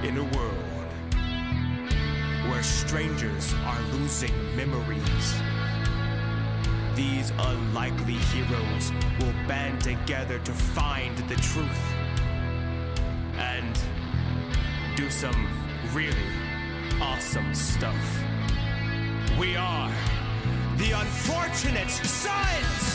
In a world where strangers are losing memories, these unlikely heroes will band together to find the truth and do some really awesome stuff. We are the Unfortunate Sons!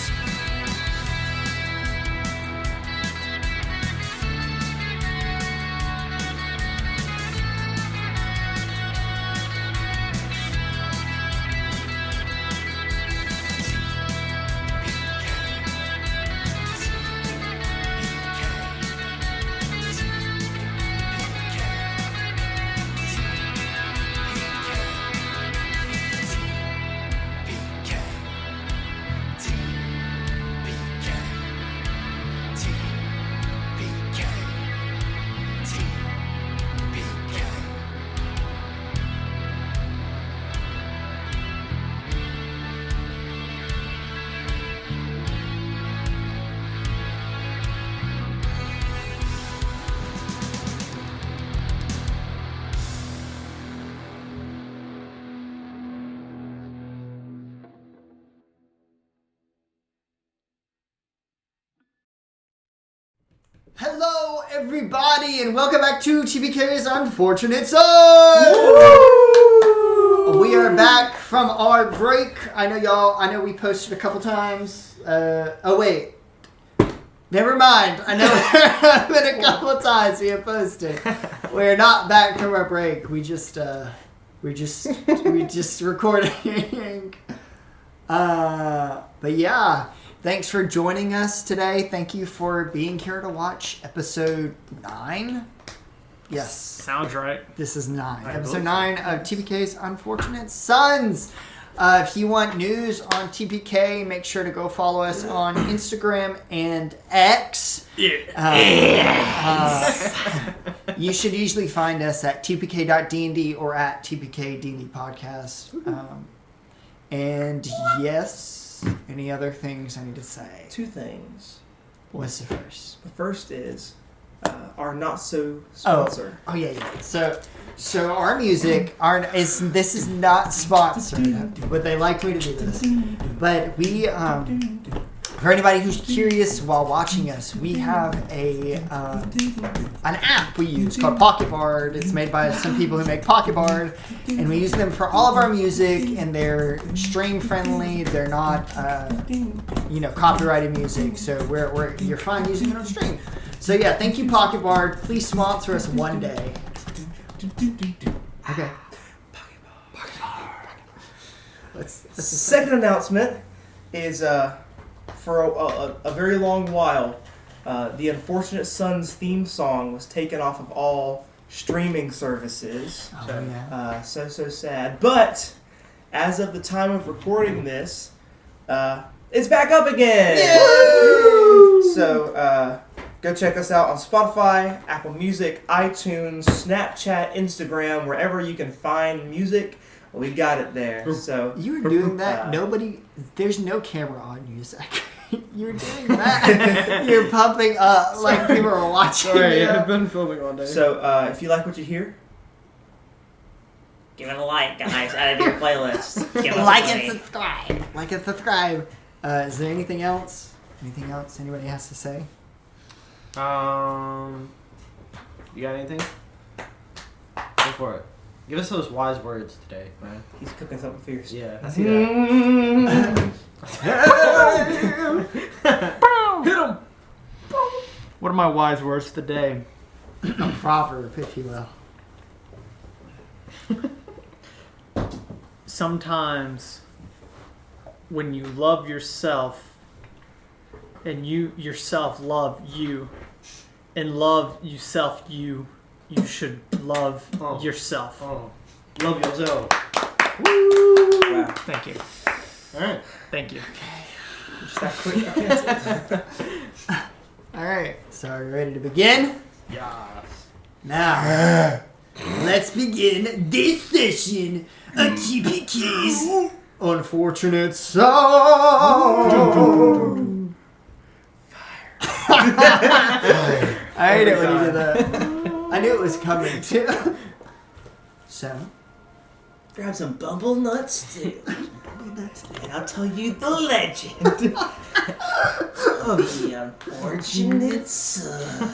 Hello, everybody, and welcome back to TPK's Unfortunate Sons! We are back from our break. I know we posted a couple times. Oh, wait. Never mind. I know there have been a couple times we have posted. We're not back from our break. We just recording. But yeah. Thanks for joining us today. Thank you for being here to watch episode 9. Yes. Sounds right. This is 9. Episode 9 of TPK's Unfortunate Sons. If you want news on TPK, make sure to go follow us on Instagram and X. You should usually find us at tpk.dnd or at tpkdnd podcast. And yes... Any other things I need to say? 2 things. What's the first? The first is our not so sponsor. Oh yeah. So our music, this is not sponsored, but they like me to do this. But we, for anybody who's curious while watching us, we have an app we use called Pocket Bard. It's made by some people who make Pocket Bard, and we use them for all of our music. And they're stream friendly. They're not, copyrighted music. So you're fine using it on stream. So yeah, thank you, Pocket Bard. Please sponsor us one day. Okay. Pocket Bard. Second announcement is for a very long while, the Unfortunate Sons theme song was taken off of all streaming services. Oh, yeah. So sad. But as of the time of recording this, it's back up again. Yay! So go check us out on Spotify, Apple Music, iTunes, Snapchat, Instagram, wherever you can find music. We got it there. So you were doing that. There's no camera on you, Zach. You're doing that. You're pumping up like people are watching. Sorry, I've been filming all day. So if you like what you hear, give it a like, guys, out of your playlist. Give it like and subscribe. Like and subscribe. Is there anything else? Anything else anybody has to say? You got anything? Go for it. Give us those wise words today, man. he's cooking something fierce. Yeah, I see that. Hit him! What are my wise words today? A proverb, if you will. Sometimes when you love yourself and you yourself love you and love yourself you should love yourself. Love yourself. Woo! Wow. Thank you. Alright. Thank you. Just that quick. Alright, so are you ready to begin? Yes. Now, let's begin this session of TPK's Unfortunate Song. I hate it when you do that. I knew it was coming too. So, Grab some bumble nuts too. And I'll tell you the legend of the unfortunate son.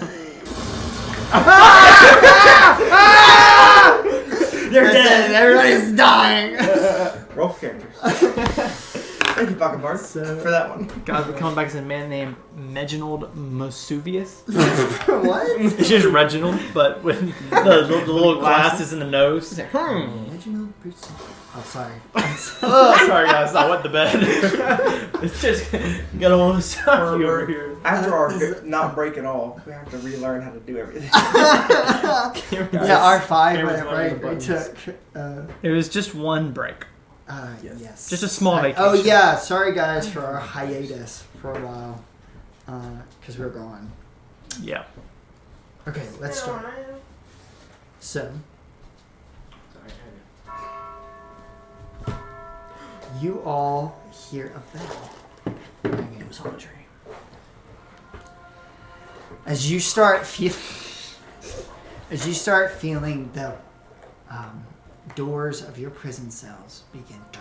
you're dead. Everybody's dying. Roll for characters. Thank you, Pocket Bard, for that one. God, we're coming back as a man named Reginald Mischievous. What? It's just Reginald, but with the little glasses in the nose. Reginald Bruce. Oh, sorry. Oh, sorry guys, I went to bed. It's just got a little sucky over here. After our not break at all, we have to relearn how to do everything. Yeah, our 5 Cameron's minute learning break we the took. It was just one break. Yes. Just a small vacation. Oh yeah, sorry guys for our hiatus for a while, because we were gone. Yeah. Okay, let's start. So, you all hear a bell. It was on the tree. As you start feeling the doors of your prison cells begin to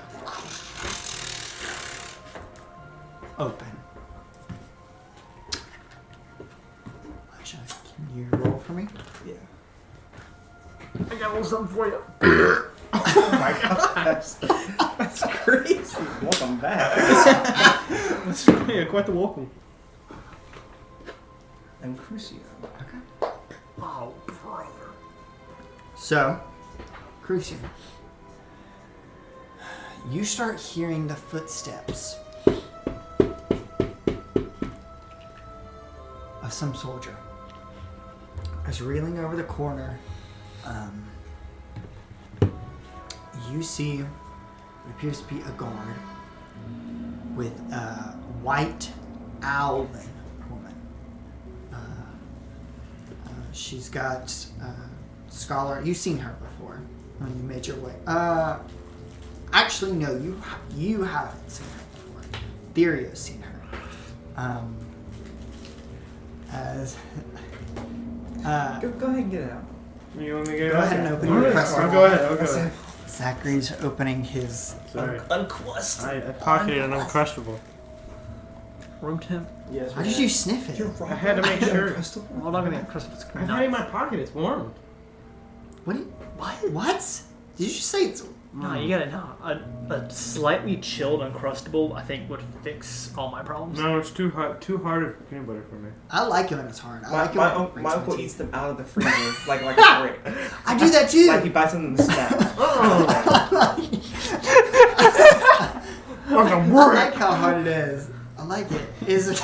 open. Elijah, can you roll for me? Yeah. I got a little something for you. Oh my god, that's crazy. Welcome back. Yeah, quite the welcome. I'm Crucio. Oh, brother. So, Crucian, you start hearing the footsteps of some soldier. As reeling over the corner, you see what appears to be a guard with a white owlin woman. She's got scholar. You've seen her before when you made your way. Actually, no, you haven't seen her before. Therio's seen her. Go ahead and get it out. You want me to Go ahead and open your quest. I'll go ahead. I'll go ahead. Zachary's opening his. Sorry. Unquested. I pocketed an Uncrustable. Room temp? Yes. How did you sniff it? I had to make sure. Crystal? Well, I'm not gonna Uncrustables. I had it in my pocket. It's warm. What? What? Did you just say it's? No, you gotta know. A slightly chilled Uncrustable, I think, would fix all my problems. No, it's too hard. Too hard of peanut butter for me. I like it when it's hard. I like it My when it breaks uncle my eats teeth. them out of the freezer like a brick. I do that too. Like he bites them in the snap. I like how hard it is. I like it. Is it?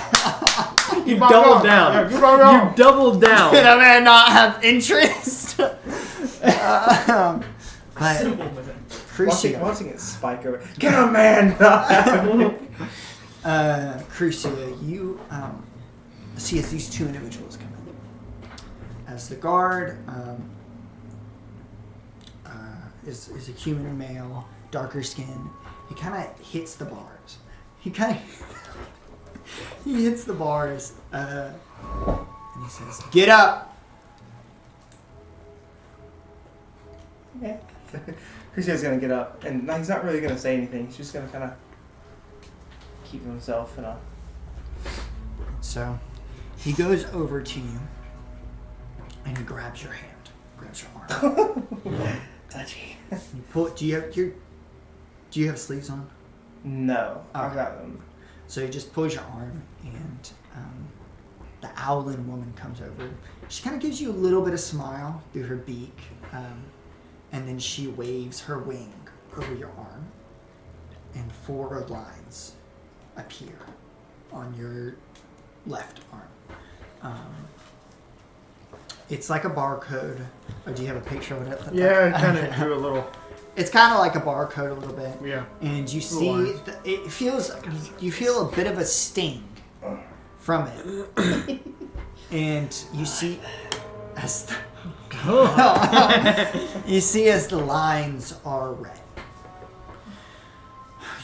You doubled down. Yeah, you brought it on. You doubled down. Did a man not have interest? But Crucio, Watching it spike over. Can a man not have Crucio, you see as these two individuals come in. As the guard is a human male, darker skin. He kind of hits the bars. He hits the bars, and he says, "Get up!" Okay. Crucio's gonna get up, and he's not really gonna say anything. He's just gonna kind of keep himself in a. So he goes over to you, and he grabs your hand, grabs your arm. Touchy. You pull. Do you have sleeves on? No, I've Okay. got them. So he just pulls your arm, and the owlin woman comes over. She kind of gives you a little bit of smile through her beak, and then she waves her wing over your arm, and 4 lines appear on your left arm. It's like a barcode. Or do you have a picture of it? Yeah, I kind of drew a little. It's kind of like a barcode a little bit. Yeah. And you see, it feels, you feel a bit of a sting from it. And you see, as the, you see as the lines are read.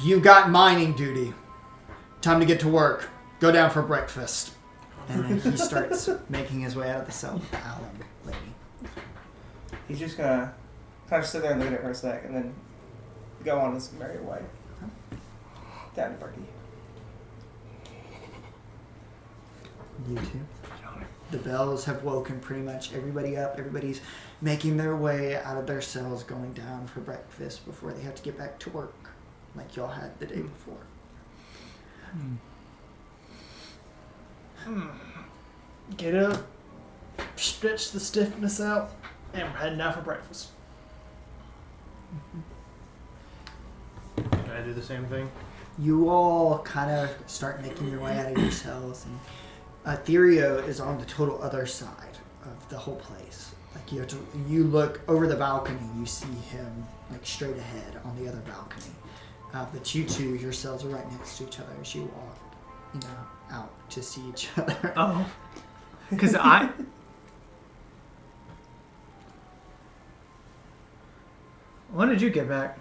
You got mining duty. Time to get to work. Go down for breakfast. And then he starts making his way out of the cell with the owlin lady. he's just gonna kind of sit there and look at it for a sec, and then go on his merry way. Down to Bertie. You too. The bells have woken pretty much everybody up. Everybody's making their way out of their cells, going down for breakfast before they have to get back to work, like y'all had the day before. Get up, stretch the stiffness out, and we're heading out for breakfast. Can I do the same thing? You all kind of start making your way out of your cells, and Therio is on the total other side of the whole place. Like you look over the balcony, you see him like straight ahead on the other balcony. But you two, your cells are right next to each other as you walk, out to see each other. Oh, because I. When did you get back?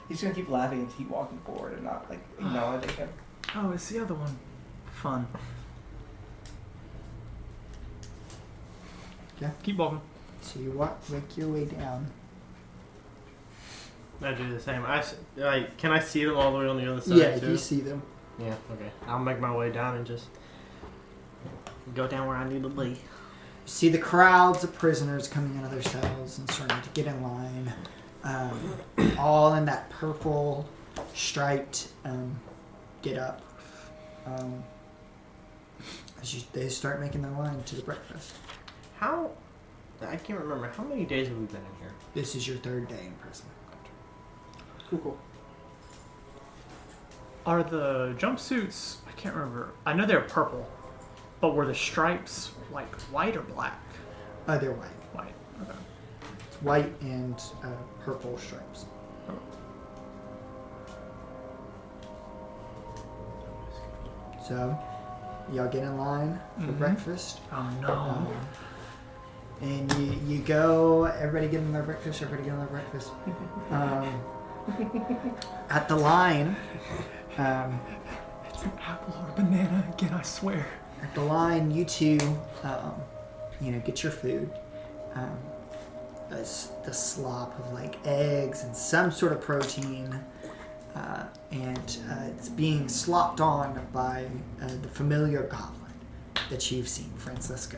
He's gonna keep laughing and keep walking forward and not like acknowledging him. Oh, it's the other one. Fun. Yeah. Keep walking. So you make your way down. I do the same. Can I see them all the way on the other side Yeah, too? you see them. Yeah, okay. I'll make my way down and just go down where I need to be. You see the crowds of prisoners coming out of their cells and starting to get in line. All in that purple striped get up. They start making their line to the breakfast. I can't remember. How many days have we been in here? This is your third day in prison. Cool. Are the jumpsuits? I can't remember. I know they're purple, but were the stripes like white or black? They're white. White. Okay. It's white and purple stripes. So, y'all get in line for breakfast. Oh no. And you go, everybody get in their breakfast, at the line, It's an apple or a banana again, I swear. at the line, you two, get your food. The slop of like eggs and some sort of protein, and it's being slopped on by the familiar goblin that you've seen, Francisco.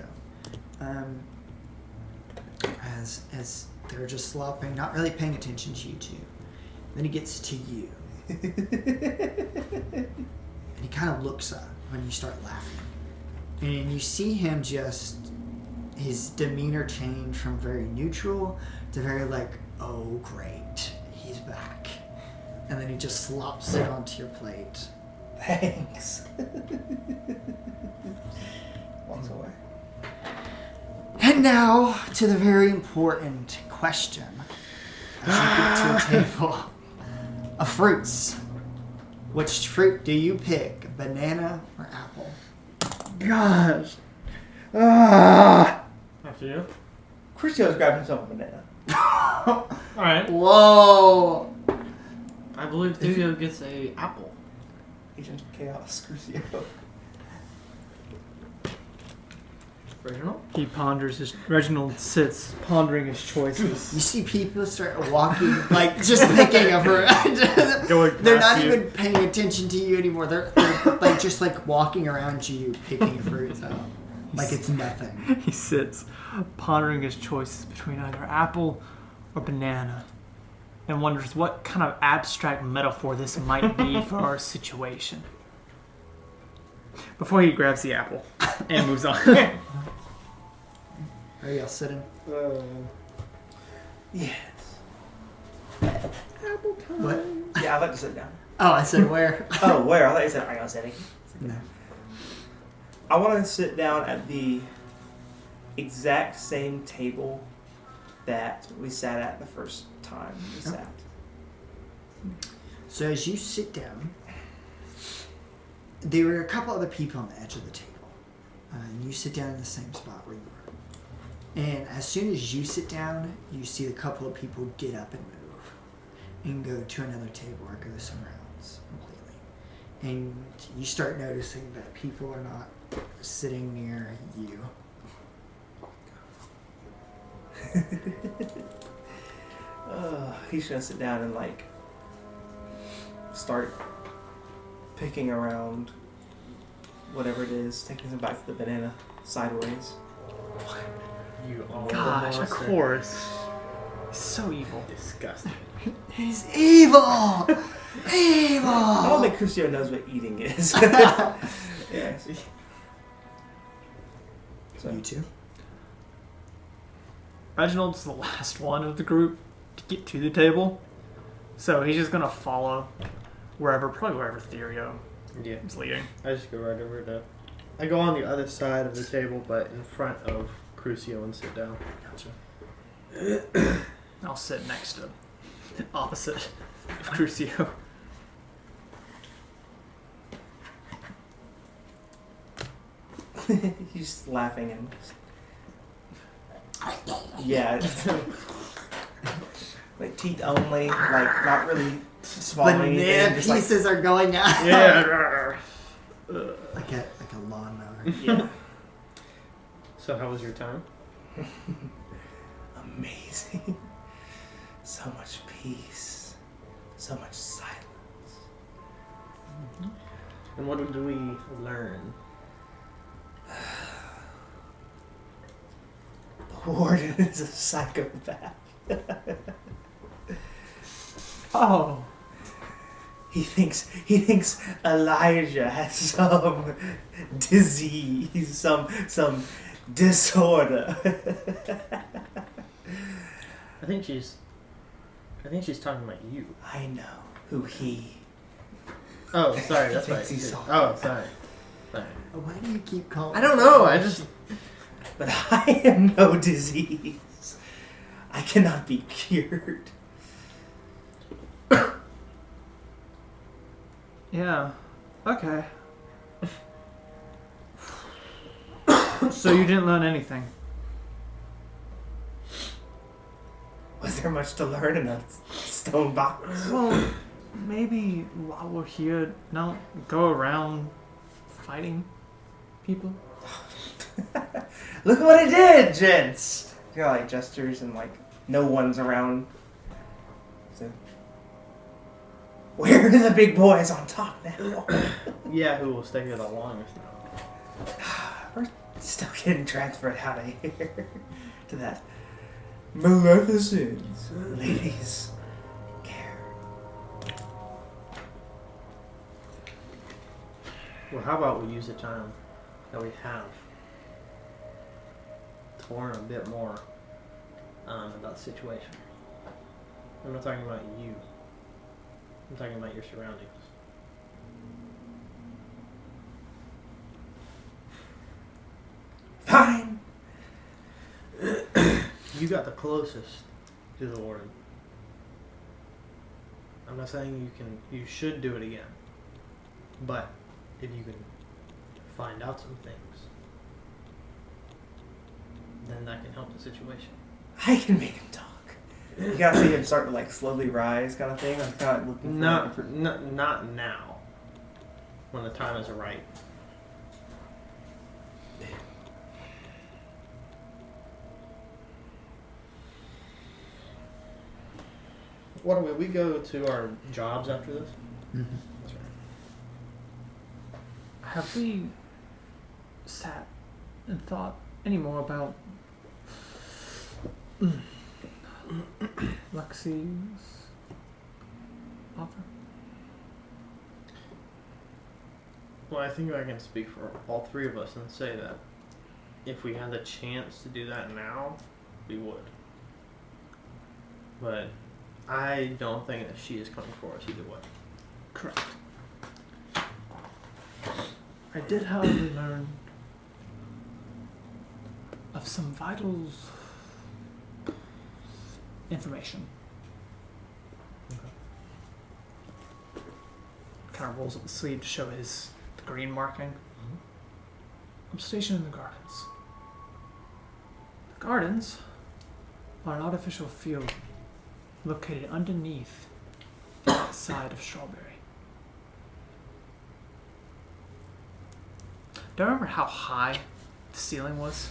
As they're just slopping, not really paying attention to you two. Then he gets to you. And he kind of looks up when you start laughing. And you see him his demeanor change from very neutral to very like, oh great, he's back. And then he just slops it onto your plate. Thanks. Walks away. And now to the very important question. As you get to a table of fruits, which fruit do you pick, banana or apple? Gosh. After you? Crucio's grabbed himself a banana. Alright. Whoa! I believe Theo gets a apple. Agent of Chaos, Crucio. Original? He ponders Reginald sits pondering his choices. You see people start walking, like just picking up her. They're not even paying attention to you anymore. They're like just like walking around you, picking fruits out, like it's nothing. He sits pondering his choices between either apple or banana and wonders what kind of abstract metaphor this might be for our situation. Before he grabs the apple and moves on. Are y'all sitting? Yes. Apple time. What? Yeah, I'd like to sit down. Oh, I said where? Oh, where? I thought you said I got sitting. No. I want to sit down at the exact same table that we sat at the first time we sat. So as you sit down, there were a couple other people on the edge of the table. And you sit down in the same spot where you were. And as soon as you sit down, you see a couple of people get up and move and go to another table or go somewhere else completely. And you start noticing that people are not sitting near you. He's gonna sit down and like start picking around whatever it is, taking some back to the banana sideways. You are Gosh, of course. He's so evil. Disgusting. He's evil! I don't Evil! think Crucio knows what eating is. Yeah. So, You too? Reginald's the last one of the group to get to the table, so he's just gonna follow probably wherever Therio Yeah. is leading. I just go right over to. I go on the other side of the table, but in front of Crucio and sit down. I'll sit next to opposite of Crucio. he's just laughing and yeah, like teeth only, like not really swallowing Banana anything. Just like, pieces are going out. Yeah. Like a lawnmower. yeah, So how was your time? amazing. So much peace, so much silence. And what did we learn? The warden is a psychopath. Oh, He thinks Elijah has some disease, some disorder. I think she's talking about you. I know who he. Oh, sorry, that's Thinks right. he's all- Oh, sorry. Sorry. Why do you keep calling? I don't know. I just. But I am no disease. I cannot be cured. yeah. Okay. So you didn't learn anything? Was there much to learn in a stone box? Well, maybe while we're here, don't go around fighting people. Look what I did, gents! You got like gestures and like no one's around. So, where are the big boys on top now? Yeah, who will stay here the longest now? We're still getting transferred out of here to that Maleficent ladies' care. Well, how about we use the time that we have to learn a bit more about the situation. I'm not talking about you. I'm talking about your surroundings. Fine. You got the closest to the warden. I'm not saying you should do it again. But if you can find out some things, then that can help the situation. I can make him talk. You gotta see him start to like slowly rise, kind of thing. I'm kind of looking for. Not now. When the time is right. What do we go to our jobs after this? Mm-hmm. That's right. Have we sat and thought any more about Lexi's offer? Well, I think I can speak for all three of us and say that if we had the chance to do that now, we would. But I don't think that she is coming for us either way. Correct. I did, however, learn of some vital information. Kind of rolls up the sleeve to show the green marking. I'm stationed in the gardens. The gardens are an artificial field located underneath the side of Strawberry. Do you remember how high the ceiling was?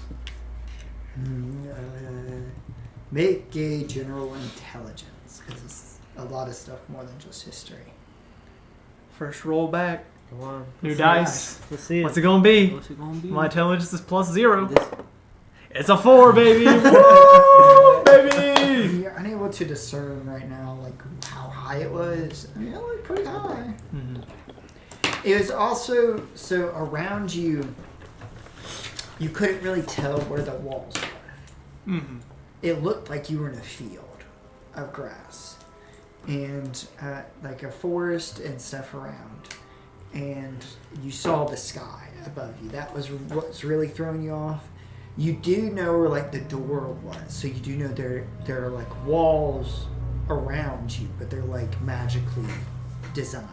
Make a general intelligence, because it's a lot of stuff more than just history. First roll back. Come on. New Let's see dice. Let's see it. What's it gonna be? What's it gonna be? My intelligence is +0. This- It's a 4, baby. Woo, baby. You're unable to discern right now, like, how high it was. I mean, it looked pretty high. Mhm. It was also, so around you, you couldn't really tell where the walls were. Mhm. It looked like you were in a field of grass and like a forest and stuff around. And you saw the sky above you. That was what's really throwing you off. You do know where like the door was, so you do know there are like walls around you, but they're like magically designed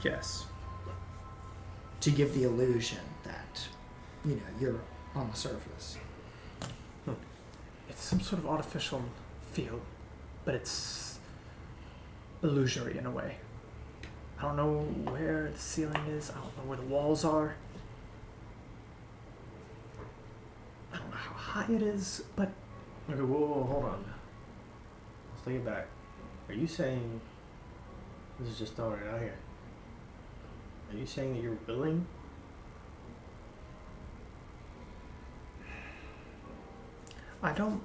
Yes. to give the illusion that you're on the surface. It's some sort of artificial field, but it's illusory in a way. I don't know where the ceiling is. I don't know where the walls are. I don't know how high it is, but Okay, whoa, hold on. Let's take it back. Are you saying, this is just throwing it out here, are you saying that you're willing? I don't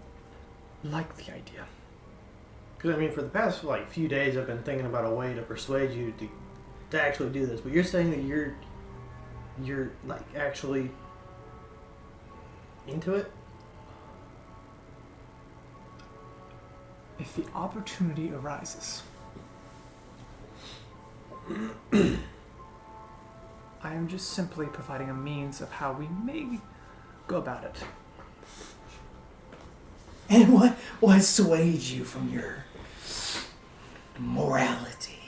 like the idea. Because, I mean, for the past, like, few days, I've been thinking about a way to persuade you to actually do this. But you're saying that you're like, actually into it? If the opportunity arises, I am just simply providing a means of how we may go about it. And what swayed you from your morality?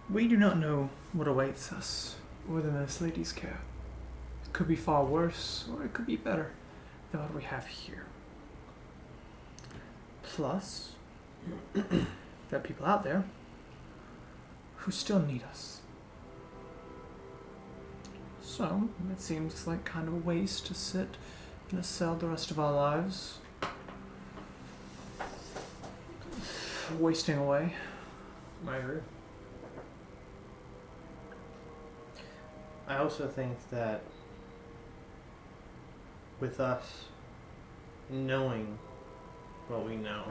We do not know what awaits us within this lady's care. It could be far worse, or it could be better than what we have here. Plus, there are people out there who still need us. So, it seems like kind of a waste to sit in a cell the rest of our lives, wasting away. I agree. I also think that with us knowing what we know,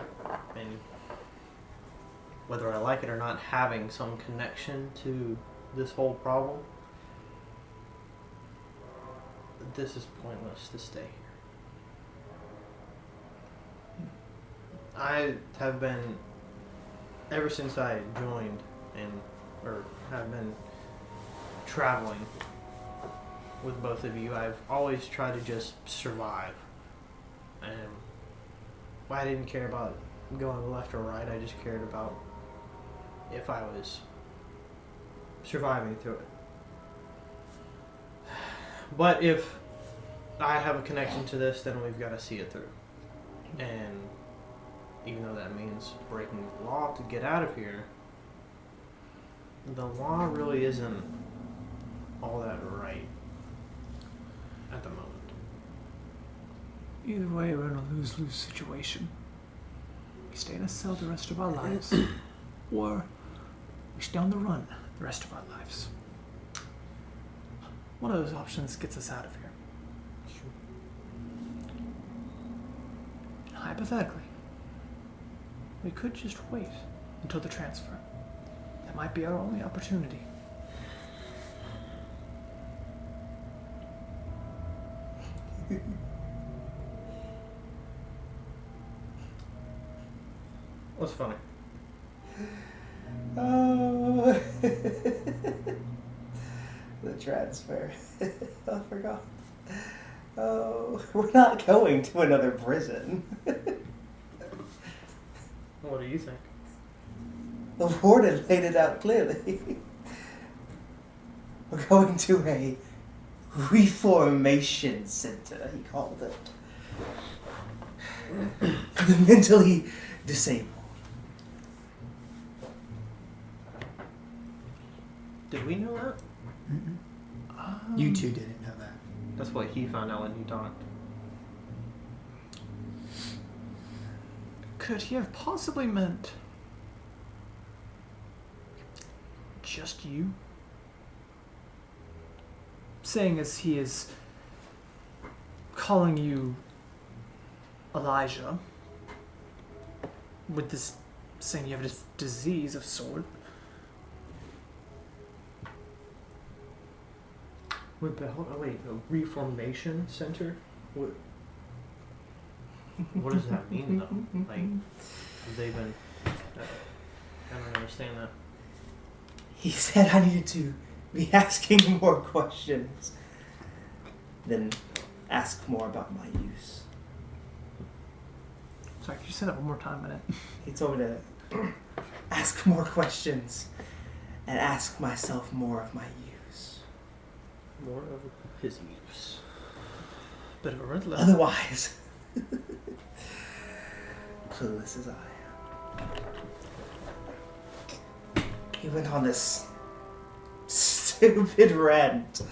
and whether I like it or not, having some connection to this whole problem, this is pointless to stay here. I have been, ever since I joined or have been traveling with both of you, I've always tried to just survive. And I didn't care about going left or right. I just cared about if I was surviving through it. But if I have a connection to this, then we've got to see it through. And even though that means breaking the law to get out of here, the law really isn't all that right at the moment. Either way, we're in a lose-lose situation. We stay in a cell the rest of our lives, or we stay on the run the rest of our lives. One of those options gets us out of here. And hypothetically, we could just wait until the transfer. That might be our only opportunity. What's funny? Oh, the transfer. I forgot. Oh, we're not going to another prison. What do you think? The warden laid it out clearly. We're going to a reformation center, he called it. For the mentally disabled. Did we know that? You two didn't know that. That's what he found out when he talked. Could he have possibly meant just you? Saying as he is calling you Elijah, with this saying you have this disease of sort. Wait, but hold on, wait, a reformation center? What does that mean, though? Like, have they been... I don't understand that. He said I needed to be asking more questions than ask more about my use. Sorry, could you say that one more time, minute? He told me to ask more questions and ask myself more of my use. More of his use. Bit of a red Otherwise, clueless as I am. He went on this stupid rant,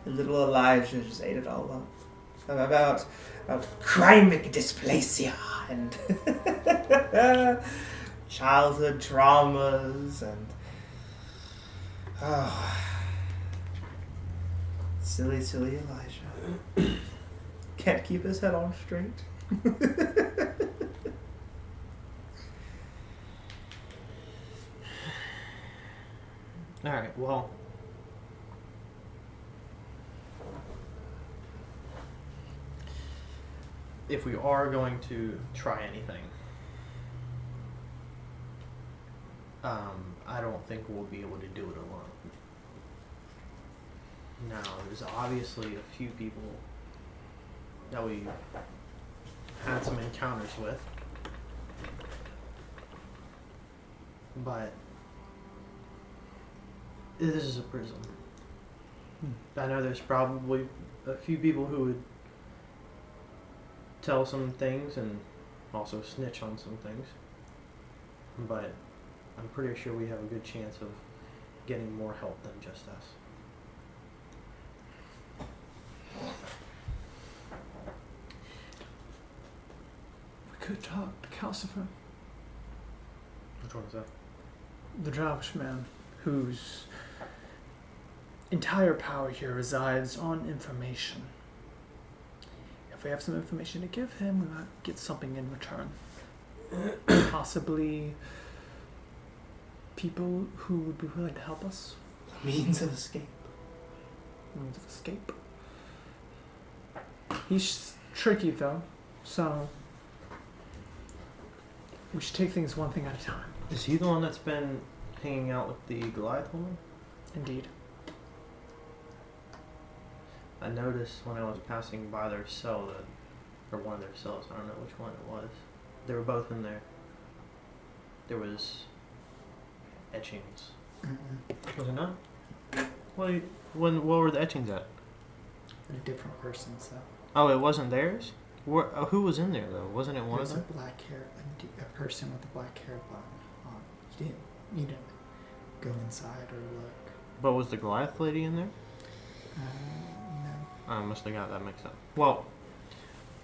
and little Elijah just ate it all up. About chronic dysplasia and childhood traumas and silly Elijah. Can't keep his head on straight. Alright, well... if we are going to try anything, I don't think we'll be able to do it alone. Now, there's obviously a few people that we had some encounters with, but this is a prison. I know there's probably a few people who would tell some things and also snitch on some things, but I'm pretty sure we have a good chance of getting more help than just us. We could talk to Calcifer, Which one is that? the Drowish man, whose entire power here resides on information. If we have some information to give him, we might get something in return. Possibly people who would be willing to help us. Means of escape. Means of escape. He's tricky though, so we should take things one thing at a time. Is he the one that's been hanging out with the Goliath woman? Indeed. I noticed when I was passing by their cell that, or one of their cells, I don't know which one it was. They were both in there. There was etchings. Was it not? What were the etchings at? They're different persons, though. Oh, it wasn't theirs? Who was in there, though? Wasn't it one There's of them? a black hair, a person with a black hair button on. You didn't go inside or look. But was the Goliath lady in there? No. I must have got that mixed up. Well,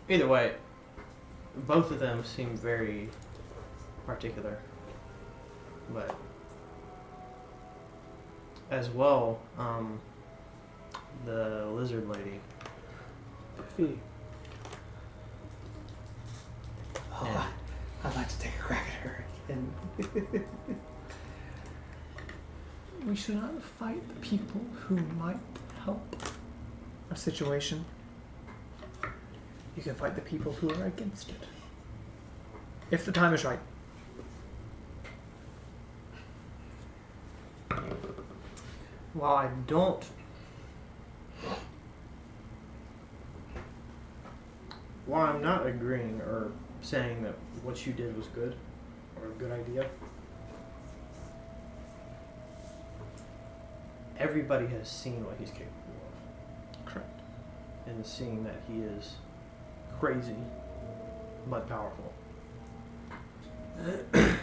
either way, both of them seem very particular. But as well, the lizard lady. Fee. Oh, Yeah. I'd like to take a crack at her again. We should not fight the people who might help our situation. You can fight the people who are against it. If the time is right. While I don't while I'm not agreeing or saying that what you did was good or a good idea, everybody has seen what he's capable of. Correct. And seeing that he is crazy but powerful. And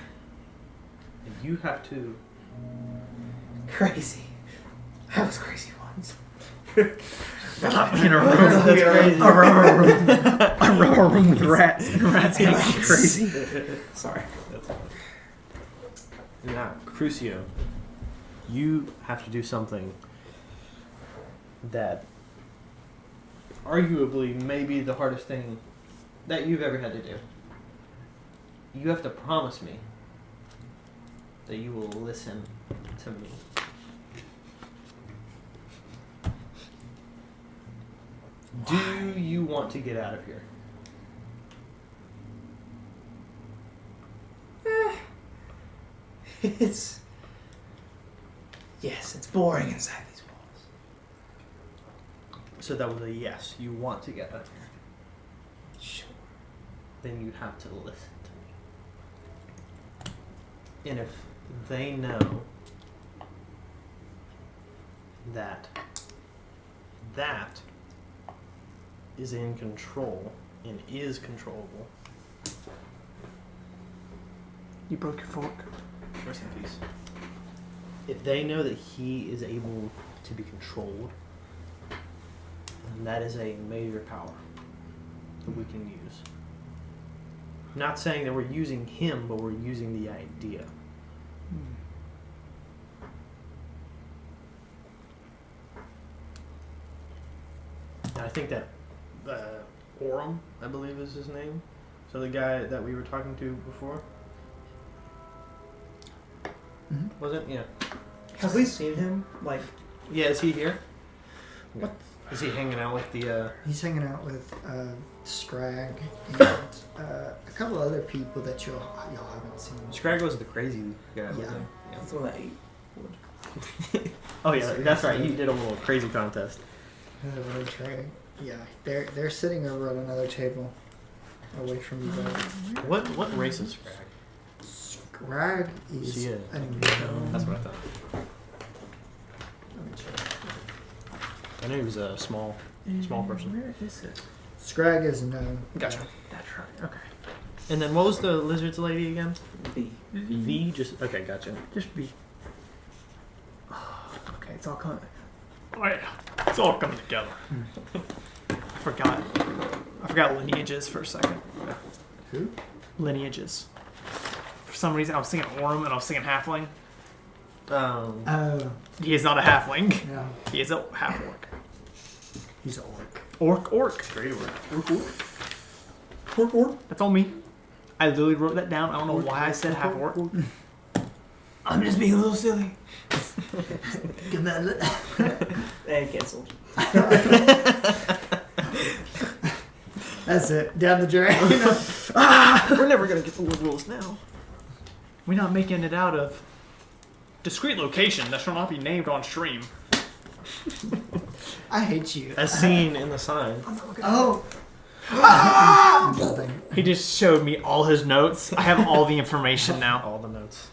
you have to... Crazy. I was crazy once. In a room. That's crazy. A room with rats. And rats make me crazy. Sorry. Now, Crucio, you have to do something that arguably may be the hardest thing that you've ever had to do. You have to promise me that you will listen to me. Do you want to get out of here? It's it's boring inside these walls. So that was a yes. You want to get out of here. Sure. Then you have to listen to me. And if they know that that is in control and is controllable, You broke your fork. rest in peace. If they know that he is able to be controlled, then that is a major power that we can use. Not saying that we're using him, but we're using the idea. And I think that Orem, I believe is his name. So the guy that we were talking to before. Mhm. Was it? Yeah. Have we seen him? Like, Yeah, is he here? What? Is he hanging out with the He's hanging out with Scrag and a couple other people that y'all haven't seen. Scrag was the crazy guy, Yeah. wasn't he? that's the one that ate wood. Oh yeah, that's right. He did a little crazy contest. Really trying. Yeah, they're sitting over at another table, away from you guys. What race is Scrag? Scrag is She is. a gnome. That's what I thought. Let me check. I knew he was a small person. Where is it? Scrag is a gnome. Gotcha. That's right. Okay. And then what was the lizard's lady again? B. V. Just okay. Gotcha. Just be. Okay, it's all coming. Oh yeah, it's all coming together. I forgot lineages for a second. Who? Lineages. For some reason, I was thinking Orm and I was thinking halfling. Um. Oh, He is not a halfling. no. He is a half orc. He's an orc. Orc. Great word. That's on me. I literally wrote that down. I don't know why I said half orc. I'm just being a little silly. And canceled. That's it. Down the drain. We're never gonna get the wood rules now. We're not making it out of discrete location that shall not be named on stream. I hate you. As seen in the sign. Oh. Nothing. He just showed me all his notes. I have all the information now. All the notes.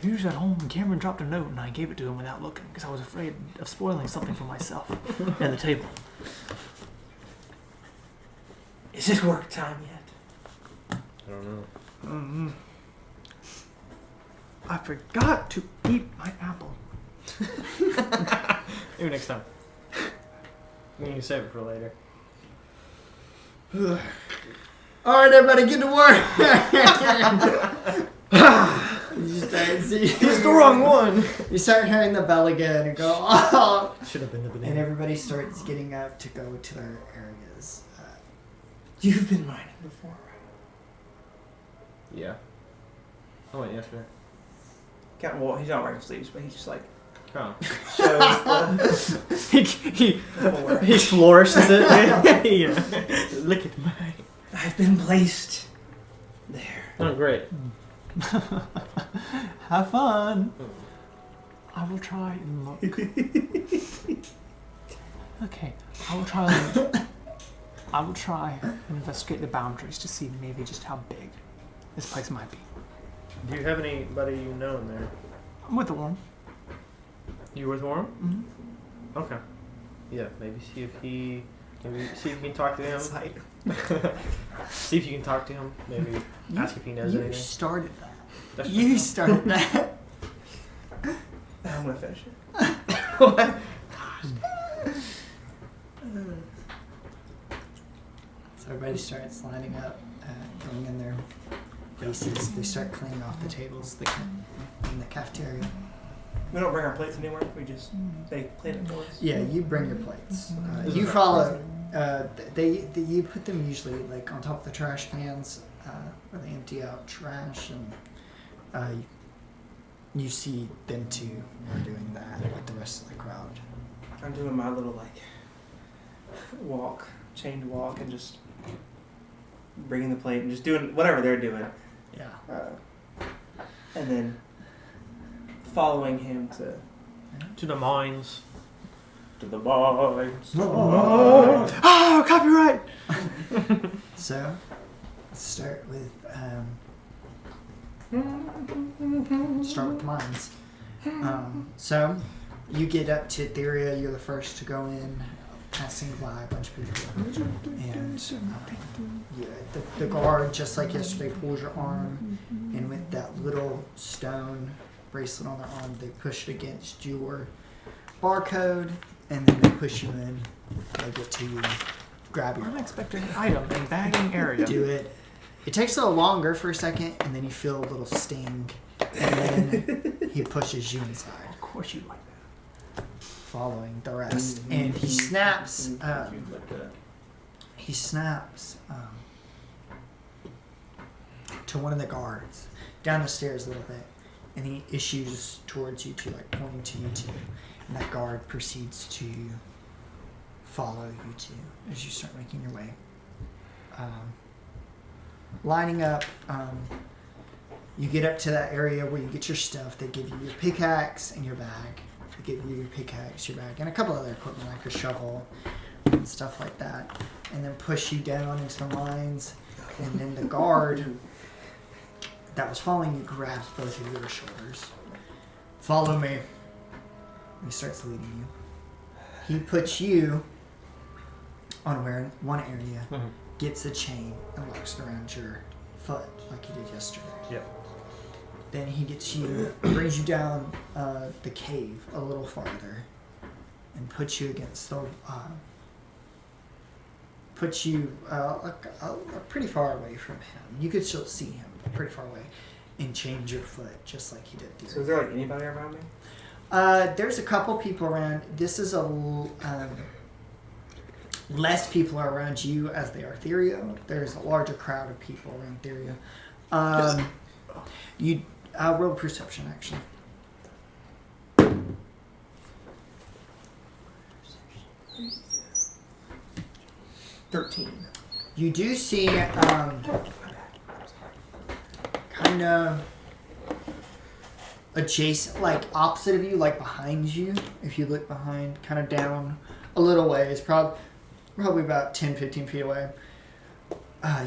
He was at home and Cameron dropped a note and I gave it to him without looking because I was afraid of spoiling something for myself and the table. Is it work time yet? I don't know. Mm-hmm. I forgot to eat my apple. Maybe next time. We can save it for later. All right, everybody, get to work. It's the wrong one. You start hearing the bell again and go, oh. Should have been the And banana. everybody starts getting up to go to their areas. You've been mining before, right? Yeah. I went yesterday. Well, he's not wearing sleeves, but he's just like Oh. shows the He flourishes it. Yeah. Look at mine. I've been placed there. Oh, great. Have fun. I will try and look. Okay, I will try and investigate the boundaries to see maybe just how big this place might be. Do you have anybody you know in there? I'm with the worm. You with Warren? Mm-hmm. Okay. Yeah, maybe see if you can talk to him. See if you can talk to him. Maybe ask if he knows You anything. started that. That's You started that. I'm gonna finish it. So everybody starts lining up, going in their places. They start cleaning off the tables in the cafeteria. We don't bring our plates anywhere. They clean it for us. Yeah, you bring your plates. You follow. You put them usually like on top of the trash cans, where they empty out trash, and you see them two are doing that with the rest of the crowd. I'm doing my little chained walk, and just bringing the plate and just doing whatever they're doing. Yeah. And then following him To the mines. to the mines. Oh, copyright! So, let's start with the mines. So, you get up to Etheria. You're the first to go in, passing by a bunch of people, and the guard, just like yesterday, pulls your arm, and with that little stone bracelet on their arm, they push it against your barcode, and then they push you in. They get to you, grab your Unexpected item in bagging area. do it. It takes a little longer for a second, and then you feel a little sting, and then he pushes you inside, Of course you like that. following the rest. And he snaps. To one of the guards down the stairs a little bit, and he issues towards you two, like pointing to you two. And that guard proceeds to follow you two as you start making your way. Lining up, you get up to that area where you get your stuff. They give you your pickaxe and your bag. They give you your pickaxe, your bag, and a couple other equipment like a shovel and stuff like that. And then push you down into the mines. And then the guard that was following you grabs both of your shoulders. Follow me. And he starts leading you. He puts you on one area, gets a chain, and locks it around your foot like he did yesterday. Yep. Then he gets you, brings you down the cave a little farther, and puts you against the, puts you pretty far away from him. You could still see him, but pretty far away, and change your foot just like he did. So is there like anybody around me? There's a couple people around. This is less people are around you as they are Therio. There's a larger crowd of people around Therio. You roll perception actually. 13. You do see kind of adjacent, like opposite of you, like behind you. If you look behind, kind of down a little ways, probably about 10, 15 feet away.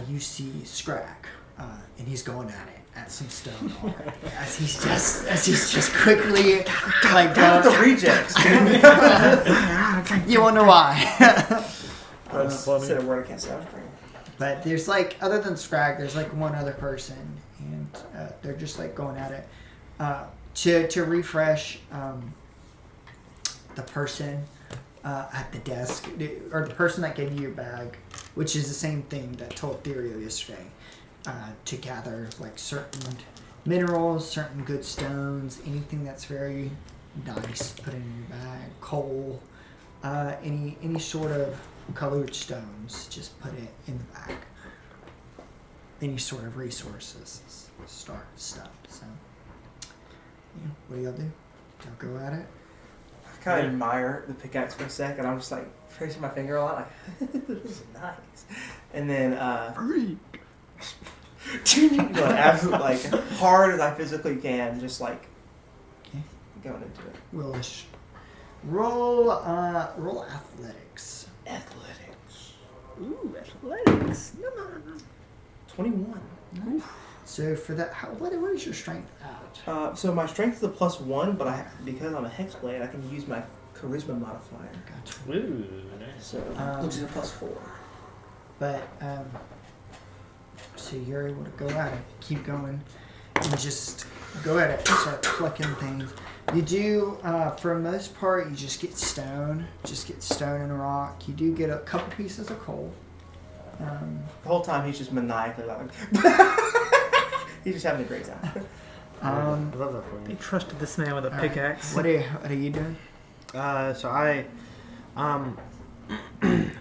You see Scrag, and he's going at it at some stone already. as he's just quickly like The rejects, dude. you wonder why. That's funny. Said a word I can't say. But there's like, other than Scrag, there's like one other person, and they're just like going at it. To refresh, the person at the desk, or the person that gave you your bag, which is the same thing that told Therio yesterday, to gather like certain minerals, certain good stones, anything that's very nice, put it in your bag, coal, any sort of colored stones, just put it in the bag. Any sort of resources, stuff. So, yeah, what do y'all do? Y'all go at it? I kind of admire the pickaxe for a second. I'm just like tracing my finger a lot, like this is nice. And then absolutely like hard as I physically can, just like going into it. Roll athletics. Athletics. Ooh, athletics. 21. So for that, what is your strength at? So my strength is a +1, but because I'm a hexblade, I can use my charisma modifier. Gotcha. Ooh, nice. So which is a +4. But so you're able to go at it, keep going, and just go at it, start plucking things. You do, for the most part, you just get stone and rock. You do get a couple pieces of coal. The whole time he's just maniacally laughing. He's just having a great time. I love that for They you. trusted this man with a all right. pickaxe. What are you doing? So I,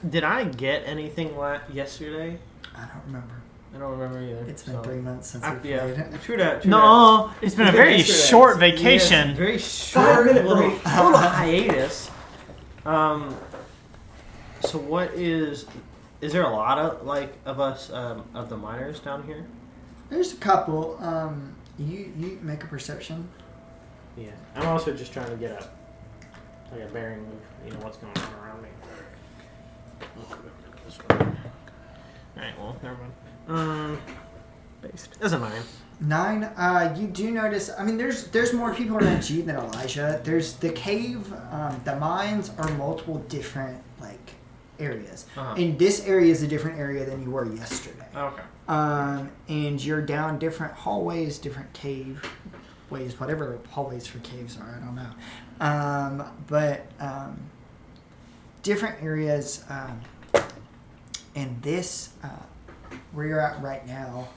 did I get anything yesterday? I don't remember. I don't remember either. It's been so. 3 months since I, we yeah, played it. true that. True No, it's been a It's been very yesterday. short that. vacation. Yes, very short 5-minute little, break. little hiatus. So what is there a lot of us of the miners down here? There's a couple. You make a perception. Yeah, I'm also just trying to get a bearing of what's going on around me. Alright, well, never mind. Based. Doesn't matter. 9. You do notice. I mean, there's more people around you than Elijah. There's the cave. The mines are multiple different areas, Uh-huh. and this area is a different area than you were yesterday. Okay. And you're down different hallways, different cave ways, whatever hallways for caves are. I don't know. But different areas. And this, where you're at right now.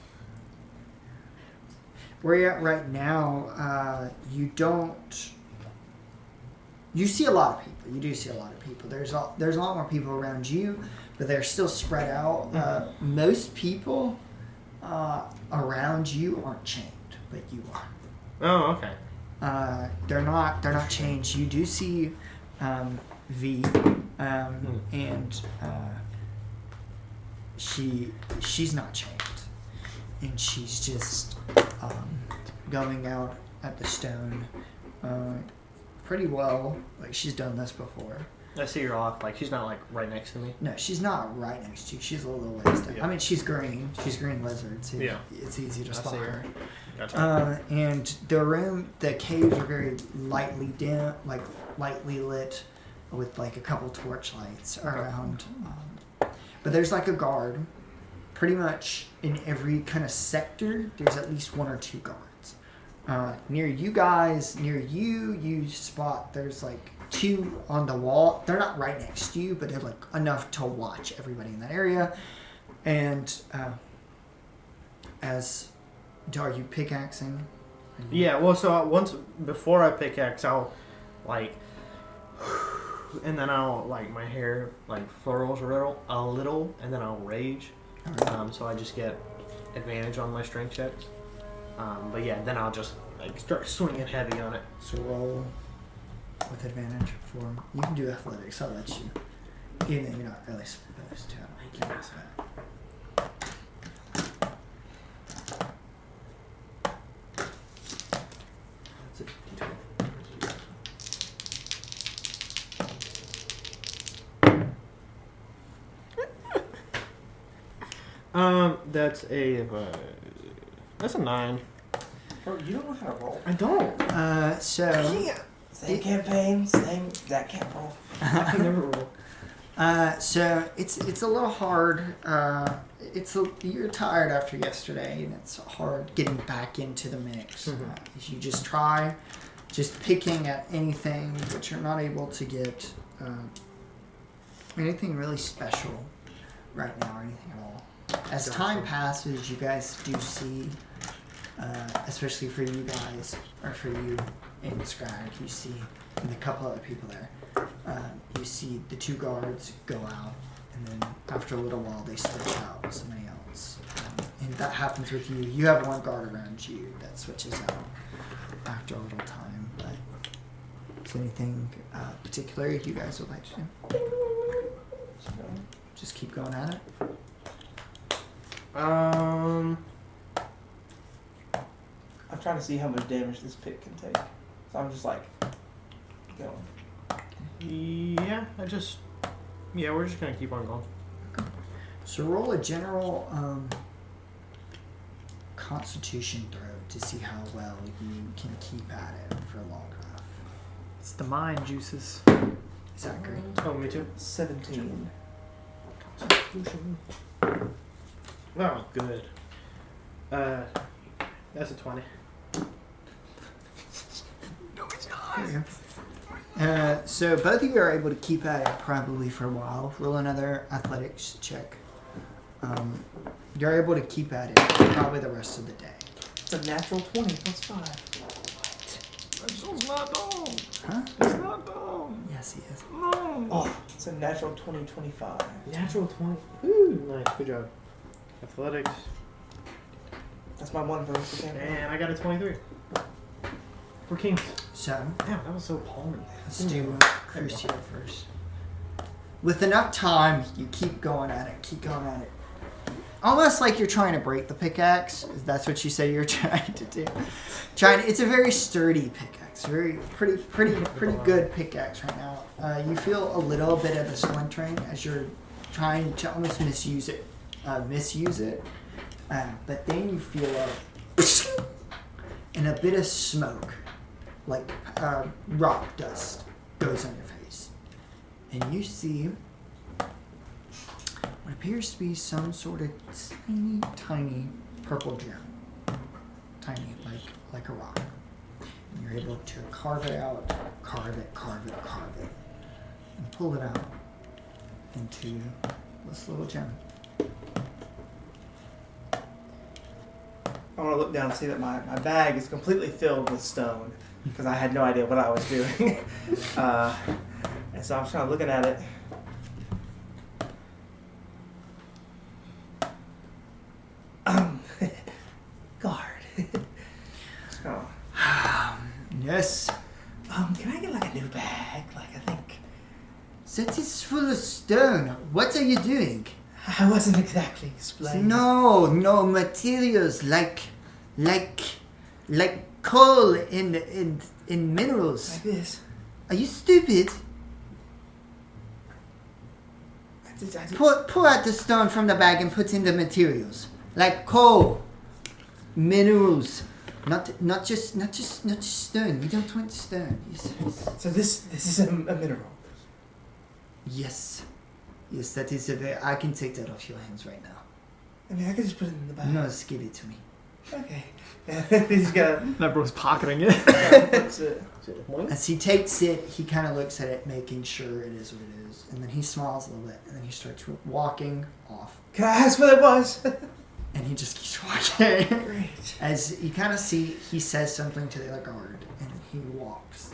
Where you're at right now, you don't. You see a lot of people. You do see a lot of people. There's a lot more people around you, but they're still spread out. Most people around you aren't chained, but you are. Oh, okay. They're not chained. You do see V, and she's not chained, and she's just going out at the stone pretty well. She's done this before. I see her off. She's not right next to me. No, she's not right next to you. She's a little ways down. Yeah. I mean, she's green. She's green lizard, so Yeah. it's easy to spot see her. Gotcha. And the caves are very lightly dim, lightly lit, with a couple torch lights around. But there's a guard. Pretty much in every kind of sector, there's at least 1 or 2 guards. Near you guys, you spot there's 2 on the wall. They're not right next to you, but they're enough to watch everybody in that area. And are you pickaxing? Yeah. Well, so before I pickaxe, I'll and then I'll my hair furrows a little, and then I'll rage. All right. So I just get advantage on my strength checks. But yeah, then I'll just start swinging heavy on it. So roll with advantage for. You can do athletics. I'll let you. Even though you're not really supposed to. I can ask that. That's a D12. That's a 9. Bro, you don't know how to roll. I don't. Same campaign, same that can't roll. I can never roll. So it's a little hard. You're tired after yesterday, and it's hard getting back into the mix. You just try, picking at anything, but you're not able to get anything really special right now, or anything at all. As time passes, you guys do see, especially for you guys, or for you in Scrag, you see, and a couple other people there, you see the 2 guards go out, and then after a little while they switch out with somebody else. And that happens with you. You have 1 guard around you that switches out after a little time, but is there anything particular you guys would like to do? Just keep going at it? I'm trying to see how much damage this pick can take. So I'm just going. Yeah, we're just gonna keep on going. So roll a general constitution throw to see how well you can keep at it for long enough. It's the mind juices. Is that great? Oh, me too. 17. Oh, good. That's a 20. So both of you are able to keep at it probably for a while. Roll another athletics check. you're able to keep at it probably the rest of the day. It's a natural 20 plus 5. It's not done. Huh? It's not done. Yes, he is. No. Oh, it's a natural 20, 25. Natural 20. Ooh, nice. Good job. Athletics. That's my one verse again. And I got a 23. For Kings. So, Damn, that was so palmy. let's do Crucio first. With enough time, you keep going at it, Almost like you're trying to break the pickaxe. That's what you say you're trying to do. It's a very sturdy pickaxe. Pretty good pickaxe right now. You feel a little bit of the splintering as you're trying to almost misuse it. But then you feel and a bit of smoke, like rock dust, goes on your face. And you see what appears to be some sort of tiny purple gem. Tiny, like a rock. And you're able to carve it out, carve it, and pull it out into this little gem. I want to look down and see that my bag is completely filled with stone because I had no idea what I was doing. And so I'm just kind of looking at it. Guard. So, Yes. can I get like a new bag? Like I think That is full of stone. What are you doing? I wasn't exactly explaining. No materials like coal in minerals. Like this. Are you stupid? I Pull out the stone from the bag and put in the materials like coal, minerals, not just stone. We don't want stone. So this is a mineral. Yes, that is a very. I can take that off your hands right now. I mean, I could just put it in the bag. No, just give it to me. Okay. He's got. That bro's pocketing it. That's it. As he takes it, he kind of looks at it, making sure it is what it is, and then he smiles a little bit, and then he starts walking off, Can I ask what it was? and he just keeps walking. Great. As you kind of see, he says something to the other guard, and he walks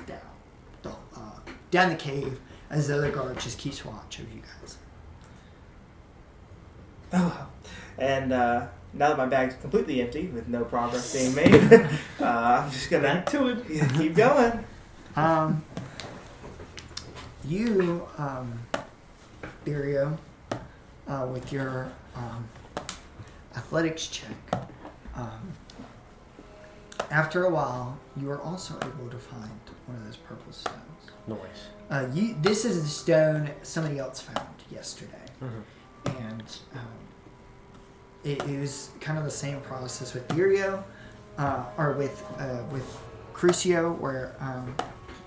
down the cave, as the other guard just keeps watch of you guys. Oh, and now that my bag's completely empty with no progress being made, I'm just gonna Back to it. keep going. You, Dario, with your athletics check, after a while, you are also able to find one of those purple stones. Noise. This is the stone somebody else found yesterday, Mm-hmm. and it was kind of the same process with Dario, or with Crucio, where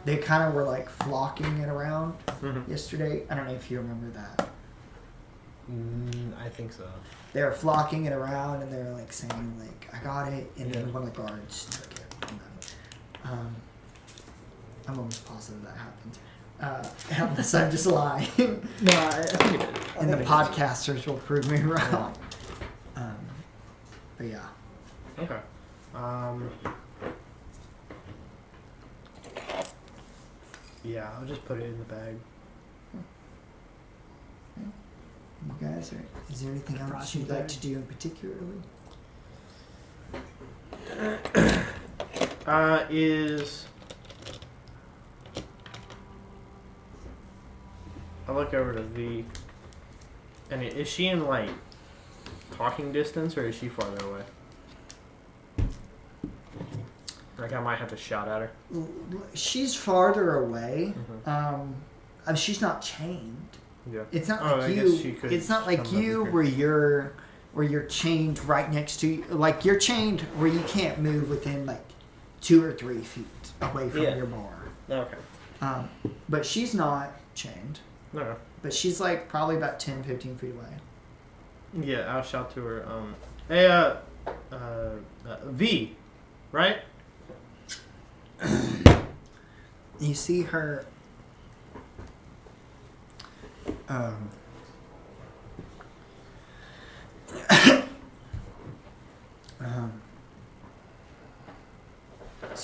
they kind of were like flocking it around yesterday. I don't know if you remember that. I think so. They were flocking it around, and they were like saying like, "I got it," and then one of the guards took it from them. I'm almost positive that happened, unless I'm just lying. No, I think it did. And the podcasters will prove me wrong. But yeah. Okay. Yeah, I'll just put it in the bag. You guys, is there anything else you'd like to do in particularly? I look over to V. And is she in like talking distance, or is she farther away? Like I might have to shout at her. She's farther away. She's not chained. Yeah. It's not I like guess you. she could It's not like come you over here. where you're chained right next to. Like you're chained where you can't move within like 2 or 3 feet away from your bar. Okay. But she's not chained. No. But she's like probably about 10, 15 feet away. Yeah, I'll shout to her. Hey, V, right? You see her.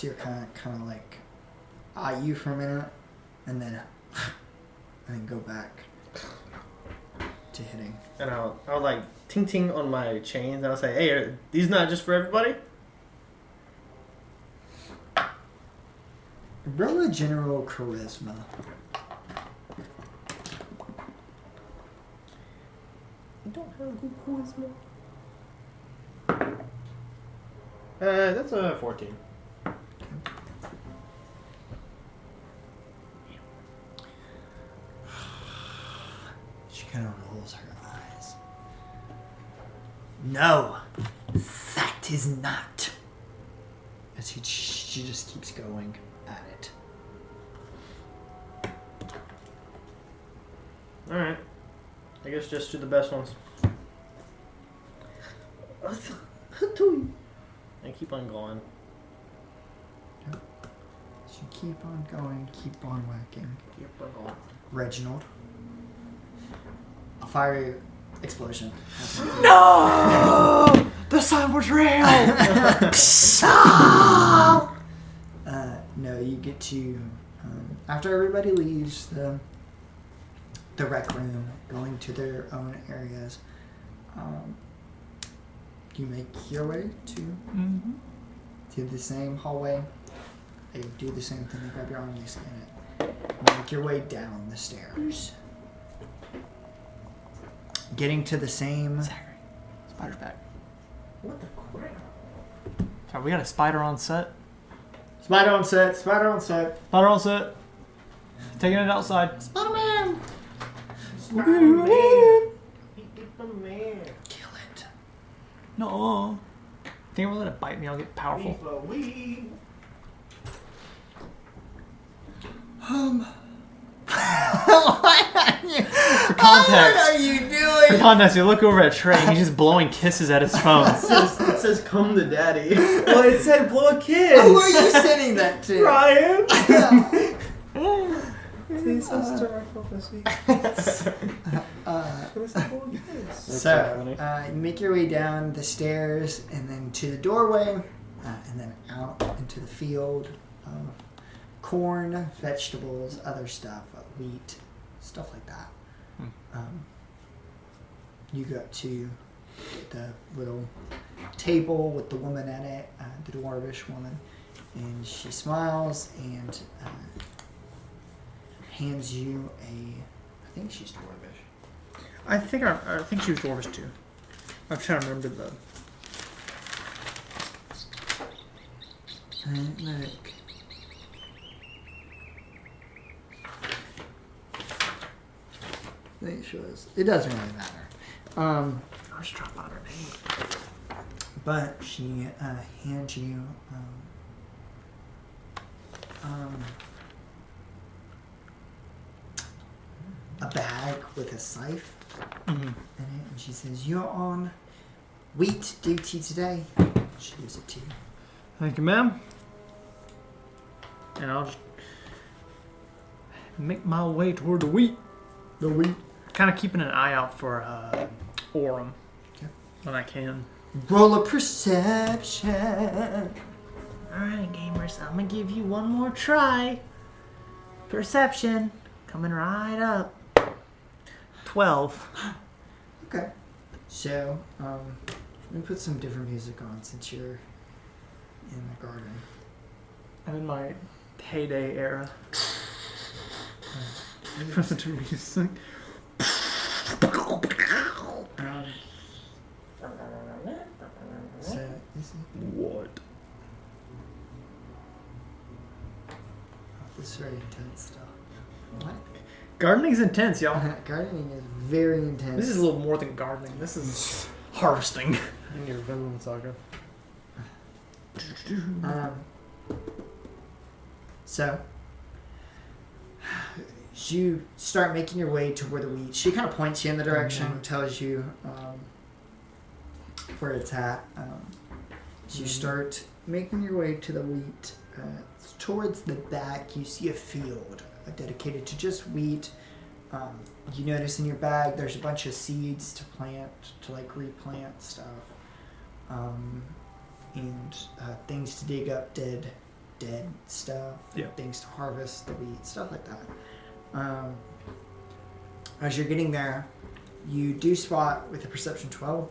So you're kind of like eye you for a minute, and then go back to hitting. And I'll like ting ting on my chains, and I'll say, "Hey, are these not just for everybody?" Roll a general charisma. You don't have good charisma. That's a 14. She kind of rolls her eyes. No, that is not. As she just keeps going at it. Alright. I guess just do the best ones. And keep on going. So keep on going, keep on whacking. Keep on going. Reginald. A fiery explosion. No! The sign was real! No, you get to after everybody leaves the rec room, going to their own areas. You make your way to the same hallway. You do the same thing. You grab your arm, you scan it. You make your way down the stairs. Getting to the same. Spider's back. What the crap? Sorry, we got a spider on set. Spider on set. Spider on set. Spider on set. Taking it outside. Spider-Man. Spider-Man. Kill it. No. Think I'm gonna let it bite me, I'll get powerful. For context. What are you For doing? context, you look over at Trey and he's just blowing kisses at his phone. It says come to daddy. Well, it said blow a kiss. Who are you sending that to? Ryan. Yeah. Please start focusing. So, you make your way down the stairs and then to the doorway and then out into the field of corn, vegetables, other stuff, wheat, stuff like that. You go up to the little table with the woman at it, the dwarvish woman, and she smiles and hands you I think she's dwarvish. I think she was dwarvish too. I'm trying to remember the. Look. I think she was. It doesn't really matter. I'll just drop out her name. But she hands you a bag with a scythe in it, and she says, "You're on wheat duty today." She gives it to you. Thank you, ma'am. And I'll just make my way toward the wheat. The wheat. Kind of keeping an eye out for Orem Okay. when I can. Roll a perception. Alright, gamers, I'm gonna give you one more try. Perception. Coming right up. 12. Okay. So, let me put some different music on since you're in the garden. I'm in my heyday era. Listen to music. So, this What? is very intense stuff. What? Gardening's intense, y'all. Gardening is very intense. This is a little more than gardening. This is harvesting. In your Vinland Saga. So, you start making your way to where the wheat. She kind of points you in the direction, tells you where it's at. So you start making your way to the wheat. Towards the back, you see a field dedicated to just wheat. You notice in your bag there's a bunch of seeds to plant, to like replant stuff, and things to dig up dead dead stuff, Yeah. things to harvest, the wheat, stuff like that. As you're getting there, you do spot with a perception 12.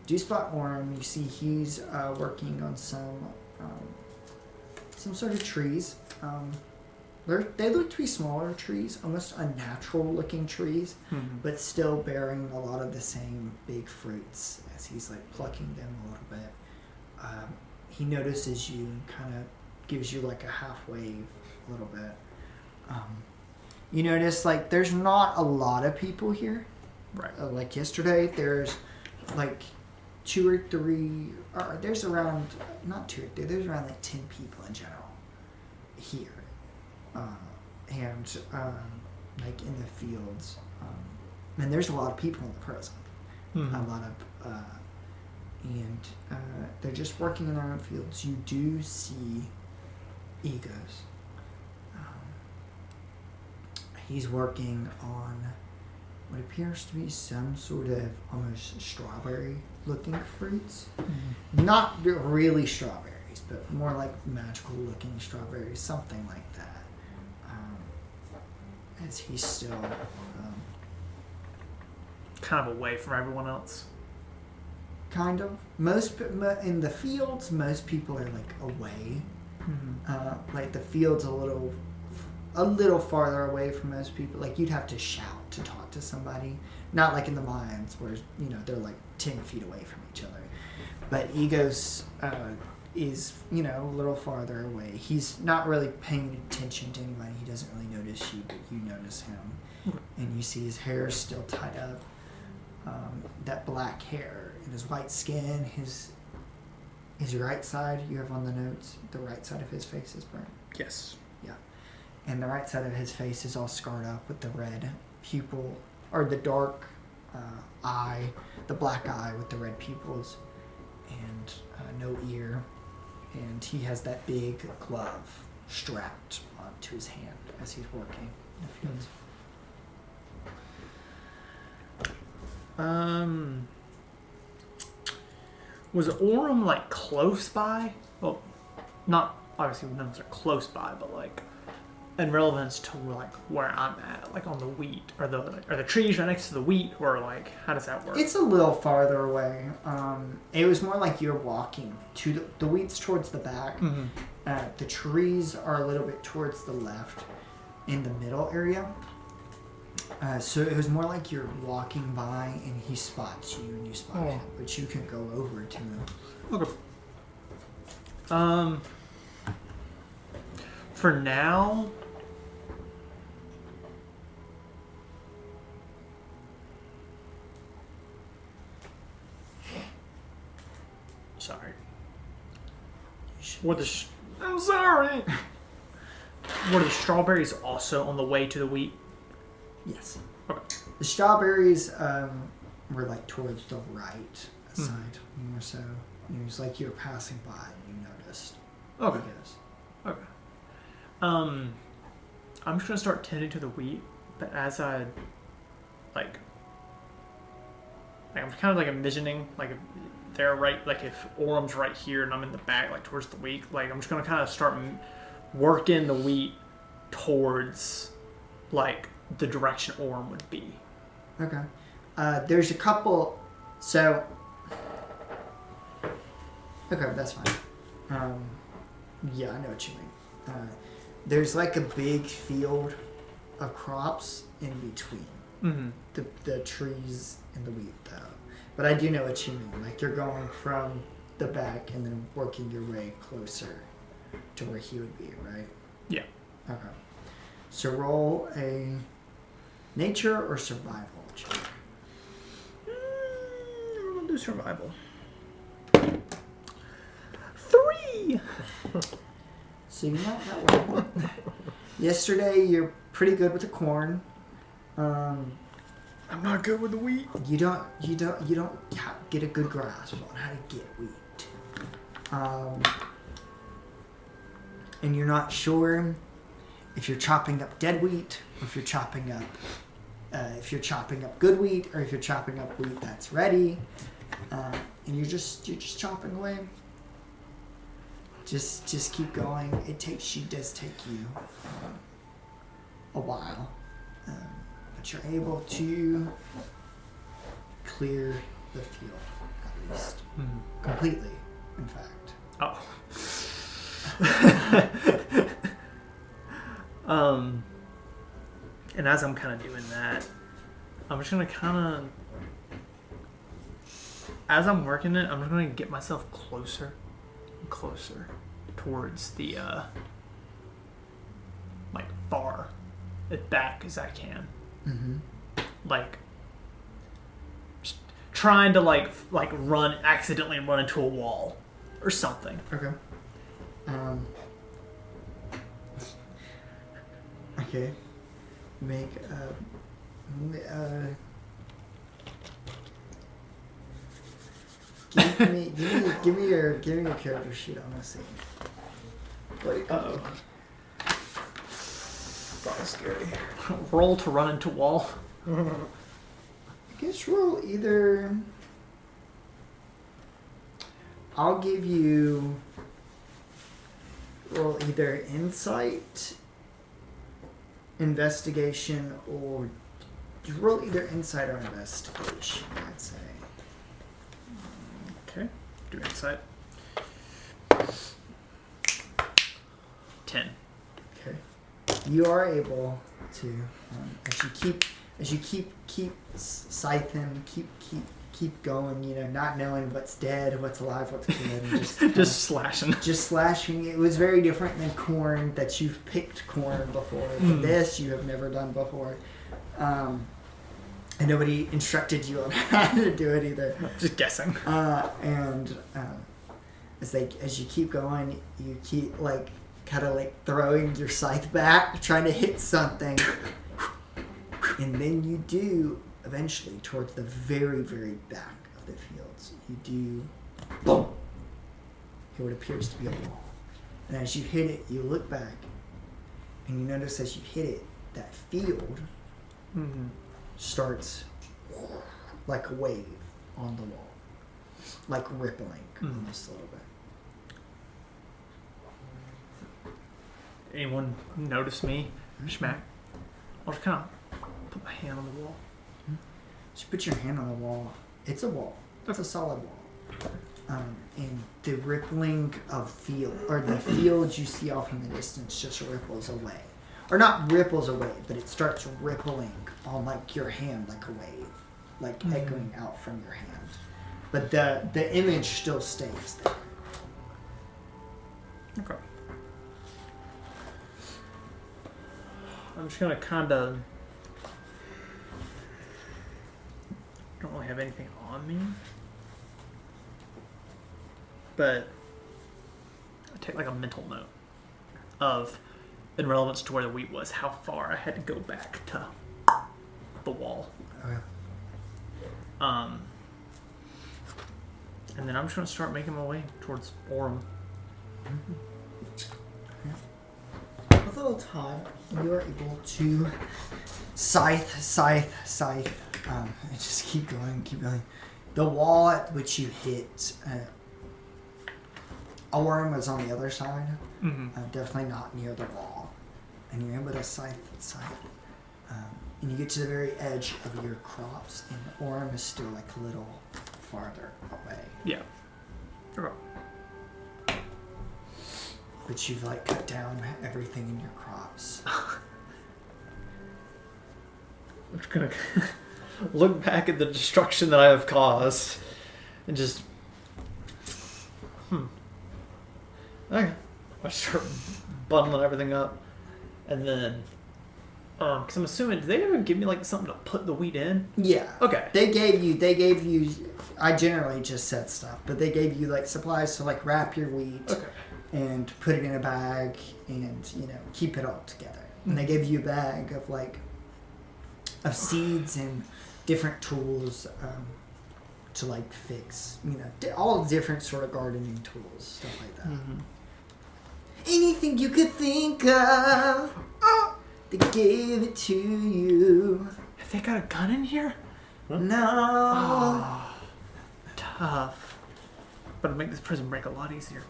Do spot Orm. You see he's working on some sort of trees. They look to be smaller trees, almost unnatural looking trees, but still bearing a lot of the same big fruits as he's like plucking them a little bit. He notices you and kind of gives you like a half wave a little bit. You notice like there's not a lot of people here. Right. Like yesterday, there's like 2 or 3, or there's around, not 2 or 3, there's around like 10 people in general here. And like in the fields. And there's a lot of people in the prison. A lot of, and they're just working in their own fields. You do see Egos. He's working on what appears to be some sort of almost strawberry looking fruits. Not really strawberries, but more like magical looking strawberries, something like that. As he's still Kind of away from everyone else. kind of in the fields, most people are like away. Like the fields a little farther away from most people. Like you'd have to shout to talk to somebody. Not like in the mines where they're like 10 feet away from each other. But Egos is a little farther away. He's not really paying attention to anybody. He doesn't really notice you, but you notice him. And you see his hair is still tied up. That black hair and his white skin, his right side, you have on the notes, the right side of his face is burnt. Yes. Yeah. And the right side of his face is all scarred up with the red pupil, or the dark eye, the black eye with the red pupils, and no ear. And he has that big glove strapped onto his hand as he's working in the fields. Was Orem like close by? Well, not obviously none of us are close by, but like in relevance to like where I'm at, like on the wheat, are the trees right next to the wheat, or like how does that work? It's a little farther away. It was more like you're walking to the wheat's towards the back. The trees are a little bit towards the left in the middle area. So it was more like you're walking by and he spots you and you spot him, but you can go over to him. Okay. For now, sorry. I'm sorry. Were the strawberries also on the way to the wheat? Yes. Okay. The strawberries were like towards the right side, more so. It was like you were passing by and you noticed. Okay. Egos. Okay. I'm just gonna start tending to the wheat, but as I like I'm kind of like envisioning like if they're right, like if Orem's right here and I'm in the back, like towards the wheat, like I'm just gonna kind of start working the wheat towards like the direction Orem would be. Okay. There's a couple. So. Okay, that's fine. Yeah, I know what you mean. There's like a big field of crops in between the trees and the wheat, though. But I do know what you mean. Like you're going from the back and then working your way closer to where he would be, right? Yeah. Okay. So roll a nature or survival check. We're gonna do survival. 3. So you're not that well. Yesterday you're pretty good with the corn. I'm not good with the wheat. You don't get a good grasp on how to get wheat. And you're not sure if you're chopping up dead wheat, or if you're chopping up good wheat, or if you're chopping up wheat that's ready, and you're just chopping away. just keep going. Does take you a while, but you're able to clear the field at least completely. In fact. And as I'm kind of doing that, I'm just gonna as I'm working it, I'm just gonna get myself closer and closer towards the like far as back as I can. Like just trying to like accidentally run into a wall or something. Okay. Okay. Make give me your character sheet. I want to see. Uh-oh. That was scary. Roll to run into wall. I guess roll either. I'll give you roll either insight, investigation, or roll either insight or investigation, I'd say. Okay. Do insight. 10. Okay. You are able to, as you keep scything, keep going. You know, not knowing what's dead, what's alive, what's good, and just slashing. Just slashing. It was very different than corn that you've picked corn before. This you have never done before, and nobody instructed you on how to do it either. Just guessing. As you keep going, you keep kind of throwing your scythe back, trying to hit something. And then you do, eventually, towards the very, very back of the fields, you do, boom, hit what appears to be a wall. And as you hit it, you look back, and you notice as you hit it, that field starts like a wave on the wall, like rippling just a little bit. Anyone notice me? Schmack. I'll just kind of put my hand on the wall. Just put your hand on the wall. It's a wall. It's a solid wall. And the rippling of field, or the field you see off in the distance, just ripples away. Or not ripples away, but it starts rippling on your hand like a wave, echoing out from your hand. But the image still stays there. Okay. I'm just gonna kind of. Don't really have anything on me, but I take a mental note of, in relevance to where the wheat was, how far I had to go back to the wall. Okay. And then I'm just gonna start making my way towards Orem. With a little time, you are able to scythe, and just keep going. The wall at which you hit, Orem was on the other side, definitely not near the wall. And you're able to scythe, and you get to the very edge of your crops, and Orem is still a little farther away. Yeah. Okay. But you've cut down everything in your crops. I'm just gonna look back at the destruction that I have caused and just okay. I start bundling everything up, and then because I'm assuming, did they ever give me something to put the wheat in? Yeah. Okay. They gave you. I generally just said stuff, but they gave you supplies to wrap your wheat. Okay. And put it in a bag and, keep it all together. And they gave you a bag of seeds and different tools to fix, all different sort of gardening tools, stuff like that. Anything you could think of, they gave it to you. Have they got a gun in here? No. Oh, tough. But it'll make this prison break a lot easier.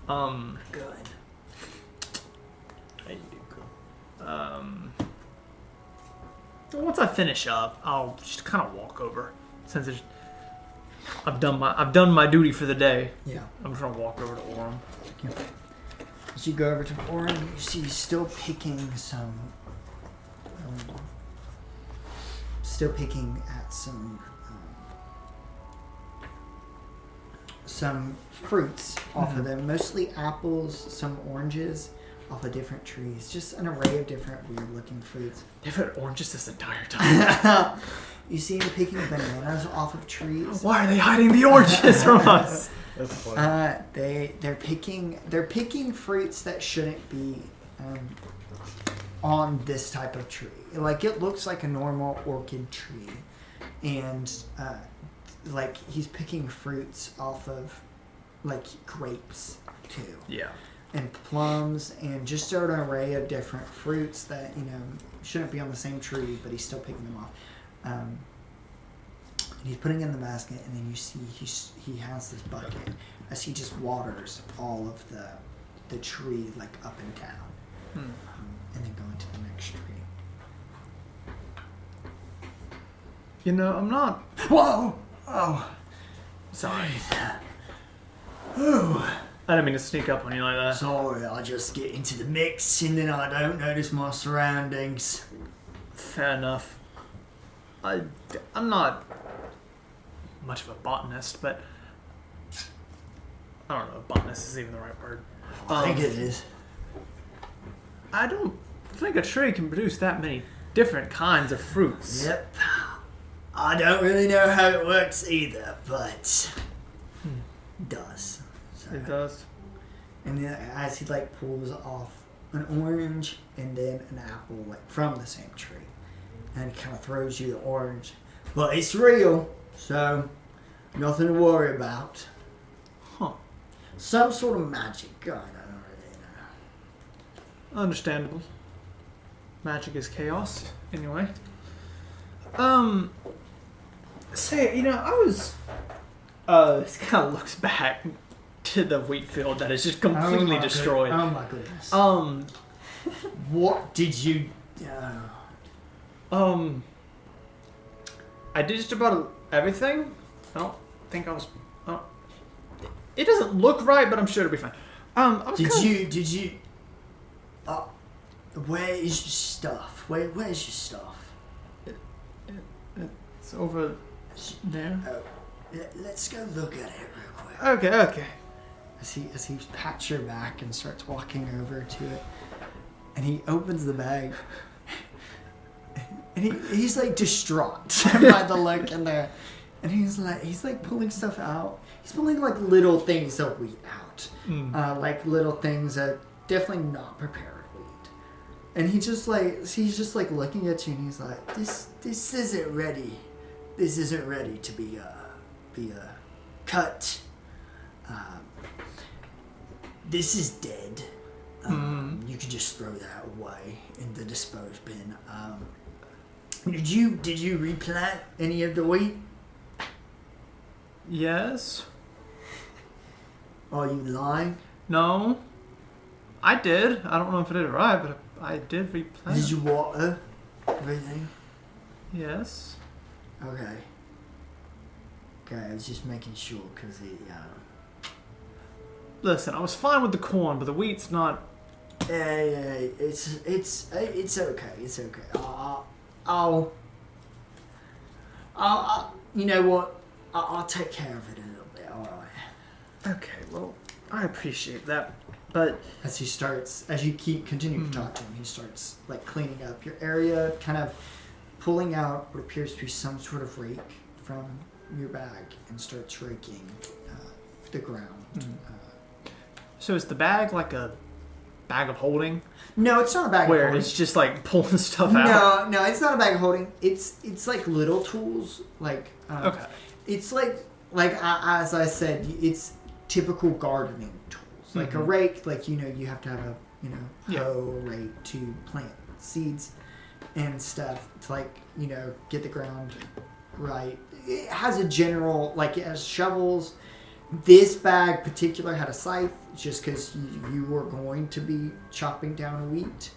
Good. Hey, you do cool. Once I finish up, I'll just kind of walk over. Since I've done my duty for the day. Yeah. I'm just gonna walk over to Orem. As you go over to Oren, you see he's still picking at some fruits off of them, mostly apples, some oranges off of different trees, just an array of different weird-looking fruits. They've had oranges this entire time. You see him picking bananas off of trees. Why are they hiding the oranges from us? That's funny. They're picking fruits that shouldn't be on this type of tree. Like it looks like a normal orchid tree, and like he's picking fruits off of like grapes too. Yeah. And plums and just an array of different fruits that shouldn't be on the same tree, but he's still picking them off. And he's putting in the basket, and then you see he has this bucket as he just waters all of the tree like up and down, and then going to the next tree. I'm not. Whoa! Oh, Sorry. I didn't mean to sneak up on you like that. sorry. I just get into the mix, and then I don't notice my surroundings. Fair enough. I'm not much of a botanist, but I don't know if botanist is even the right word. I think it is. I don't think a tree can produce that many different kinds of fruits. Yep. I don't really know how it works either, but it does. So. It does. And then as he like pulls off an orange and then an apple like from the same tree, and he kind of throws you the orange, but it's real, so nothing to worry about. Huh. Some sort of magic going on, I don't really know. Understandable. Magic is chaos, anyway. I was. This kind of looks back to the wheat field that is just completely destroyed. Oh my goodness. What did you? I did just about everything. I don't think I was. It doesn't look right, but I'm sure it'll be fine. Did you? Where is your stuff? Where's your stuff? It's over there. Let's go look at it real quick. Okay. As he pats your back and starts walking over to it, and he opens the bag, and he's like distraught by the look in there, and he's like pulling stuff out. He's pulling like little things that weed out, like little things that definitely not prepared weed, and he's just like looking at you, and he's like, this isn't ready. This isn't ready to be cut. This is dead. You could just throw that away in the dispose bin. Did you replant any of the wheat? Yes. Are you lying? No. I did. I don't know if I did it right, but I did replant. Did you water everything? Yes. Okay. I was just making sure because Listen, I was fine with the corn, but the wheat's not. Yeah, it's okay. It's okay. I'll you know what? I'll take care of it a little bit. All right. Okay, well, I appreciate that, but As you continue to talk to him, he starts like cleaning up your area, kind of pulling out what appears to be some sort of rake from your bag, and starts raking the ground. So is the bag like a bag of holding? No, it's not a bag of Where holding. it's just like pulling stuff out? No, it's not a bag of holding. It's like little tools. Like Okay. It's like as I said, it's typical gardening tools. Like a rake, like you have to have a hoe rake to plant seeds and stuff to get the ground right. It has a general it has shovels This bag particular had a scythe, just because you were going to be chopping down wheat,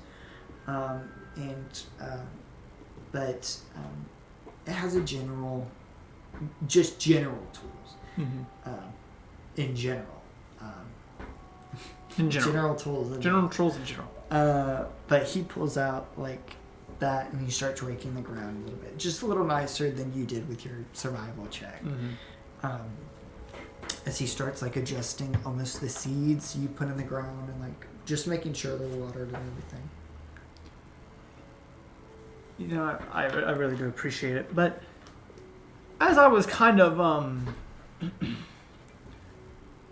but it has a general tools. In general. In general. General tools. General tools in general. But he pulls out like that, and he starts raking the ground a little bit, just a little nicer than you did with your survival check. As he starts like adjusting almost the seeds you put in the ground, and like just making sure they're watered and everything. You know, I really do appreciate it. But as I was kind of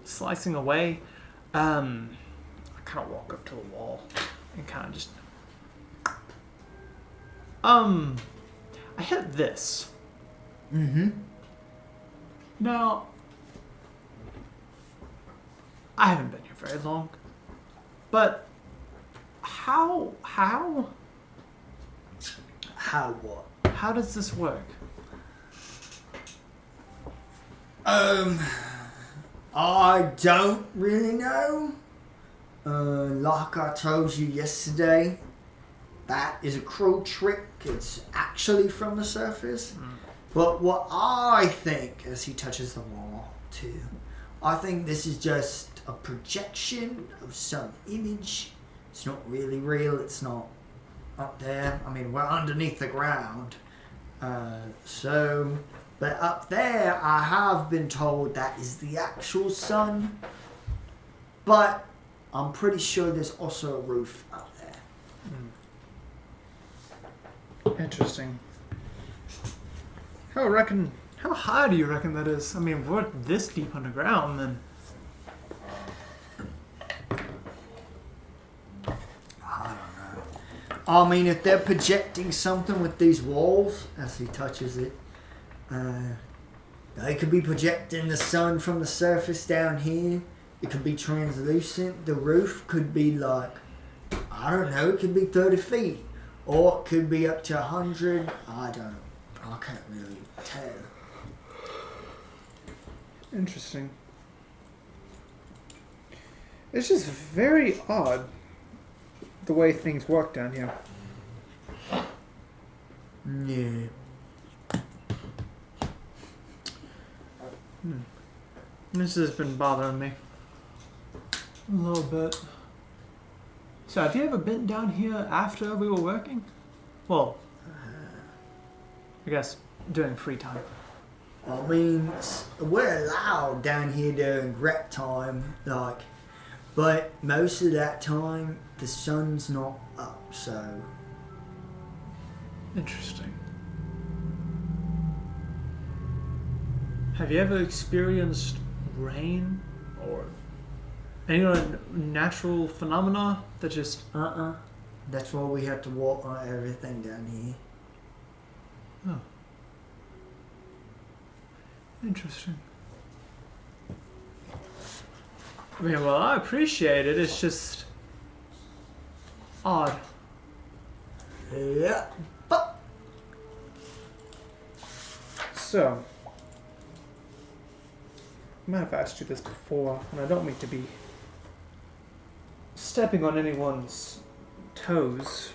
slicing away, I kind of walk up to the wall and kind of just I hit this. Now, I haven't been here very long, but how what? how does this work? I don't really know. Like I told you yesterday, that is a cruel trick. It's actually from the surface. But what I think, as he touches the wall too, I think this is just a projection of some image. It's not really real. It's not up there. I mean, we're underneath the ground. But up there, I have been told that is the actual sun. But I'm pretty sure there's also a roof up there. Interesting. How high do you reckon that is? I mean, if we're this deep underground, then I don't know. I mean, if they're projecting something with these walls, as he touches it, they could be projecting the sun from the surface down here. It could be translucent. The roof could be like, I don't know, it could be 30 feet. Or it could be up to 100. I can't really tell. interesting. It's just very odd the way things work down here. Yeah. This has been bothering me a little bit. So, have you ever been down here after we were working? Well, I guess during free time. I mean, we're allowed down here during rep time, but most of that time the sun's not up, so. Interesting. Have you ever experienced rain or any other natural phenomena that just That's why we have to walk on everything down here. Oh. Interesting. I mean, well, I appreciate it. It's just odd. Yeah. So, I might have asked you this before, and I don't mean to be stepping on anyone's toes,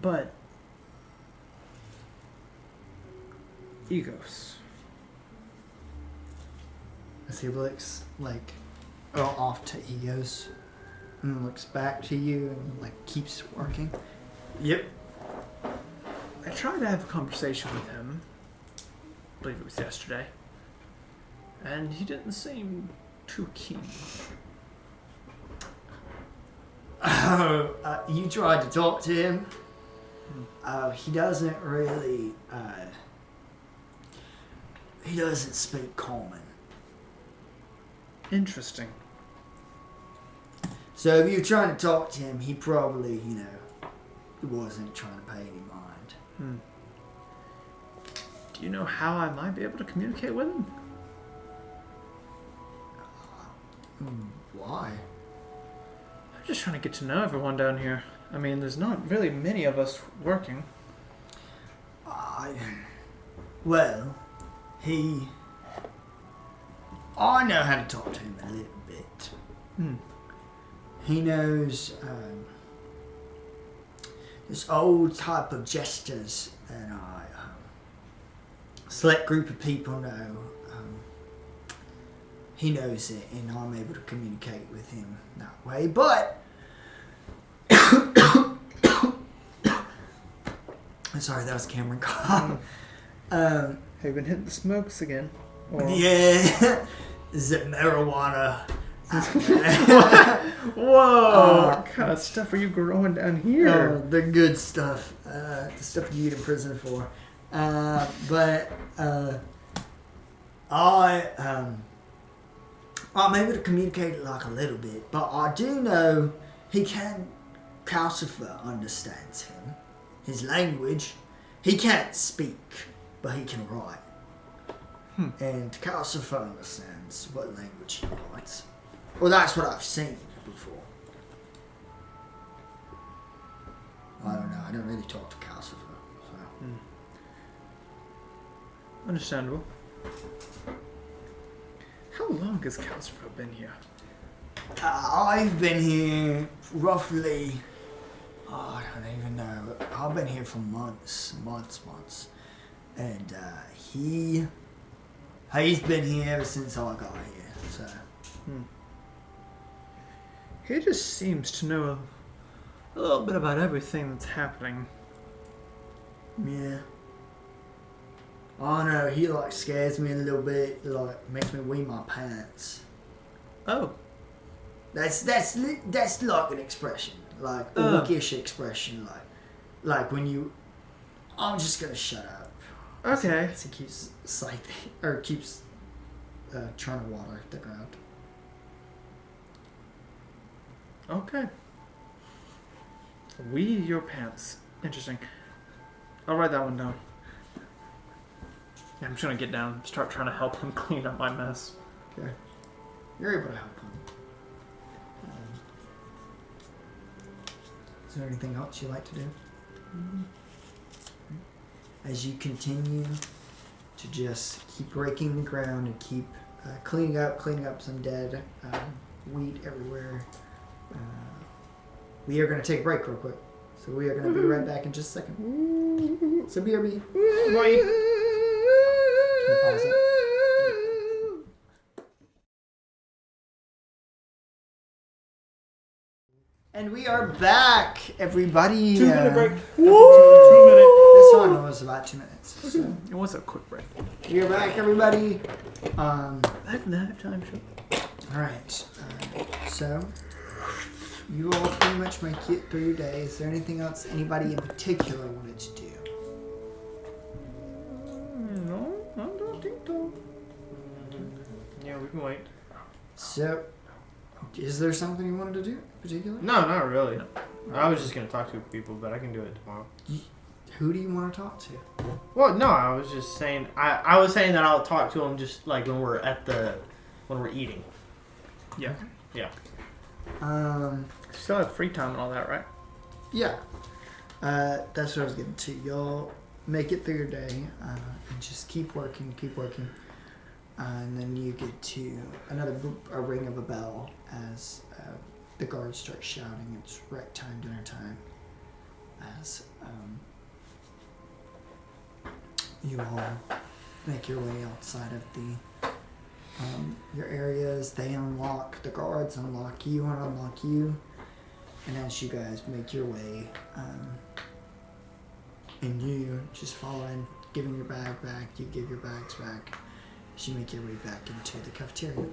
but egos. As he looks off to Egos and looks back to you and keeps working. Yep. I tried to have a conversation with him, I believe it was yesterday, and he didn't seem too keen. You tried to talk to him? He doesn't really, he doesn't speak common. Interesting. So if you're trying to talk to him, he probably, wasn't trying to pay any mind. Do you know how I might be able to communicate with him? Why? I'm just trying to get to know everyone down here. I mean, there's not really many of us working. Well, I know how to talk to him a little bit. He knows this old type of gestures that I select group of people know. He knows it, and I'm able to communicate with him that way. But sorry, that was Cameron Cobb. Have you been hitting the smokes again? Or... Yeah, is it marijuana? Whoa! What kind of stuff are you growing down here? The good stuff. The stuff you get in prison for. I'm able to communicate like a little bit, but I do know Calcifer understands him. His language, he can't speak, but he can write. And Calcifer understands what language he writes. Well, that's what I've seen before. I don't know. I don't really talk to Calcifer. So. Understandable. How long has Calcifer been here? I've been here roughly, I don't even know. I've been here for months. And he's been here ever since I got here. So. He just seems to know a little bit about everything that's happening. Yeah. I know, he like scares me a little bit, like makes me wee my pants. Oh. That's like an expression, like a wickish expression, like when you. I'm just gonna shut up. Okay. As he keeps scything or keeps trying to water the ground. Okay. Wee your pants. Interesting. I'll write that one down. Yeah, I'm just gonna get down and start trying to help him clean up my mess. Okay. You're able to help him. Is there anything else you like to do? As you continue to just keep raking the ground and keep cleaning up some dead wheat everywhere. We are going to take a break real quick. So we are going to be right back in just a second. So BRB. Can you pause it? And we are back, everybody. 2 minute break. 2 minutes. This one was about 2 minutes. So. It was a quick break. We are back, everybody. Back in that time show. Alright. So, you all pretty much make it through your day. Is there anything else anybody in particular wanted to do? No, I don't think so. Yeah, we can wait. So, is there something you wanted to do in particular? No, not really. No. I was just gonna talk to people, but I can do it tomorrow. Who do you want to talk to? Well, no, I was just saying. I was saying that I'll talk to them just like when we're eating. Yeah. Yeah. Still have free time and all that, right? Yeah. That's what I was getting to. Y'all make it through your day and just keep working. And then you get to a ring of a bell as the guards start shouting. It's rec time, dinner time. As you all make your way outside of your areas, the guards unlock you and unlock you. And as you guys make your way, and you just follow in, giving your bag back, you give your bags back. As you make your way back into the cafeteria.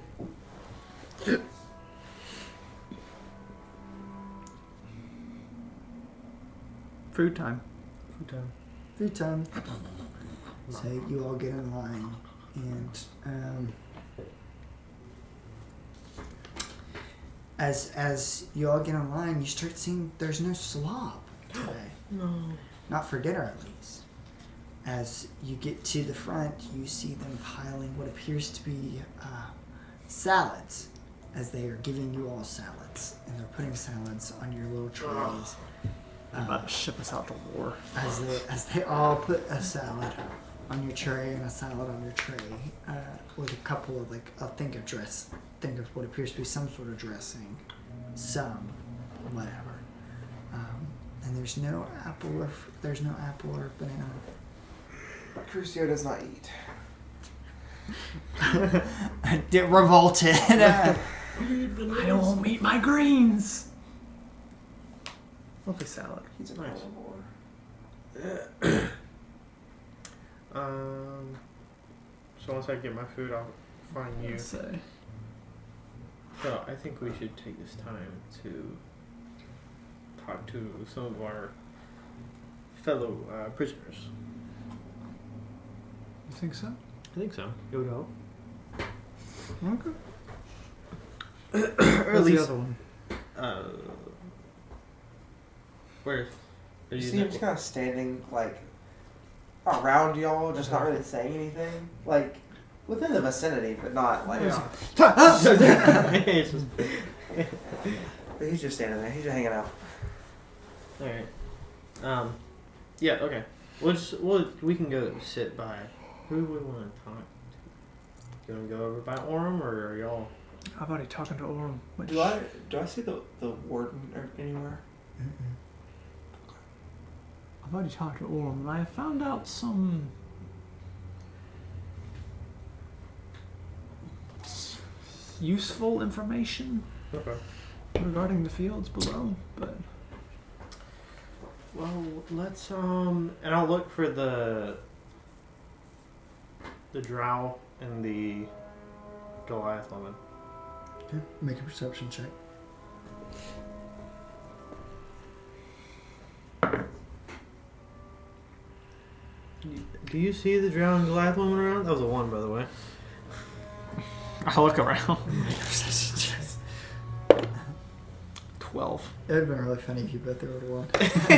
Food time. Food time. So you all get in line, and as you all get in line, you start seeing there's no slop today. No. Not for dinner, at least. As you get to the front, you see them piling what appears to be salads, as they are giving you all salads, and they're putting salads on your little trays. They're about to ship us out to war. As they all put a salad on your tray and a salad on your tray with a couple of think of what appears to be some sort of dressing, some whatever, and there's no apple or banana. Crucio does not eat. Revolted. I won't eat my greens. Lovely salad. He's a Nice. carnivore. So once I get my food, I'll find you. Let's say. So I think we should take this time to talk to some of our fellow prisoners. You think so? I think so. It would help. Okay. Or at Where's the least, other one? where? You see him just kind of standing around y'all, just not really saying anything. Within the vicinity, but not It's just- But he's just standing there. He's just hanging out. All right. Yeah. Okay. We can go sit by. Who do we want to talk to? You want to go over by Orem, or are y'all? I've already talking to Orem. Which Do I see the warden anywhere? I've already talked to Orem, and I have found out some useful information Okay. regarding the fields below, but Well, let's and I'll look for the drow and the Goliath woman. Okay, make a perception check. Do you see the drow and Goliath woman around? That was a 1, by the way. I look around. 12. It would have been really funny if you both rolled a 1.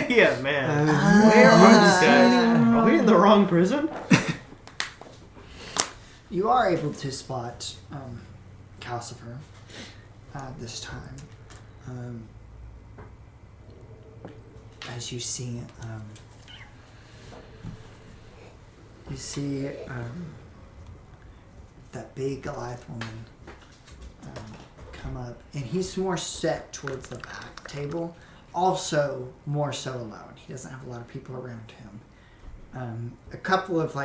Yeah, man. Where are these guys? Are we in the wrong prison? You are able to spot Calcifer this time. As you see, that big Goliath woman come up, and he's more set towards the back table. Also, more so alone. He doesn't have a lot of people around him. A couple of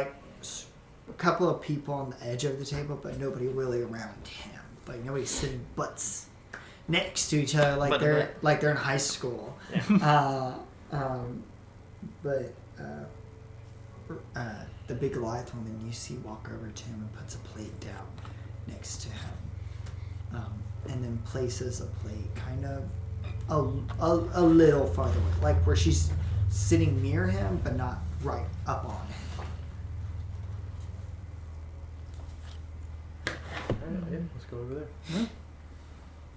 people on the edge of the table, but nobody really around him. Nobody's sitting butts next to each other like they're in high school. Yeah. The big Goliath woman you see walk over to him and puts a plate down next to him, and then places a plate kind of a little farther away, like where she's sitting near him, but not right up on him. Alright, yeah, let's go over there. Yeah.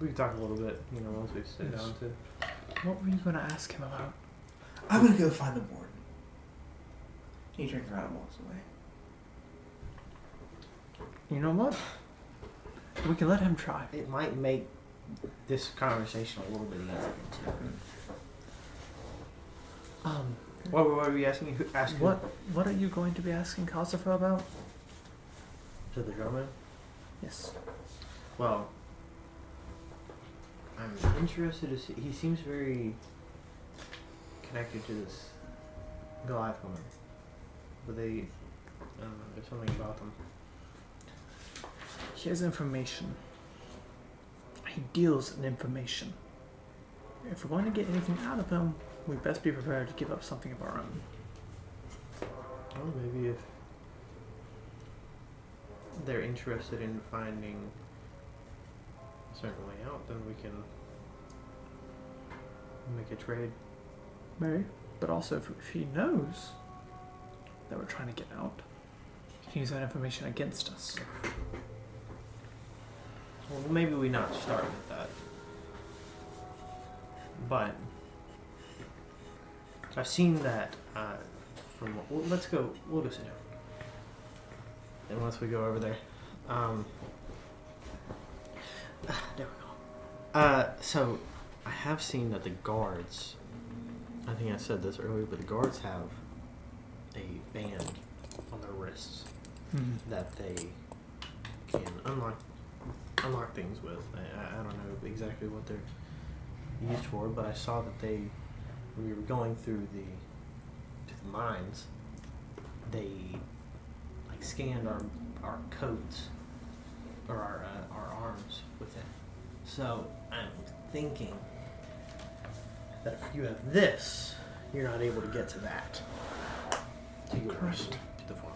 We can talk a little bit, once we sit down too. What were you going to ask him about? I'm gonna go find the warden. He turns around and walks away. You know what? We can let him try. It might make this conversation a little bit easier too. What were we asking? What are you going to be asking Calcifer about? To the drummer? Yes. Well, I'm interested to see. He seems very connected to this Goliath woman. But I don't know, there's something about them. He has information. He deals in information. If we're going to get anything out of him, we best be prepared to give up something of our own. Well, maybe if they're interested in finding a certain way out, then we can make a trade. Maybe. But also, if he knows that we're trying to get out, he can use that information against us. Well, maybe we not start with that. But I've seen that we'll go sit down. And once we go over there. There we go. So I have seen that the guards, I think I said this earlier, but the guards have a band on their wrists Hmm. that they can unlock things with. I don't know exactly what they're used for, but I saw that when we were going through to the mines, they like scanned our coats or our arms with it. So I'm thinking that if you have this, you're not able to get to that. To yours, Correct. to the farm.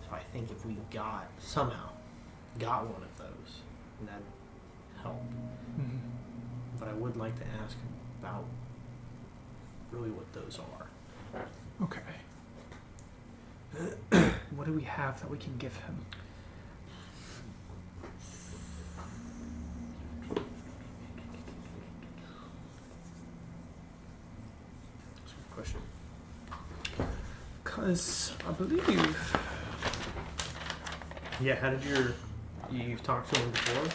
So I think if we somehow got one of those, that'd help. Hmm. But I would like to ask about really what those are. Okay. What do we have that we can give him? That's a good question. Because I believe Yeah, how did you've talked to him before?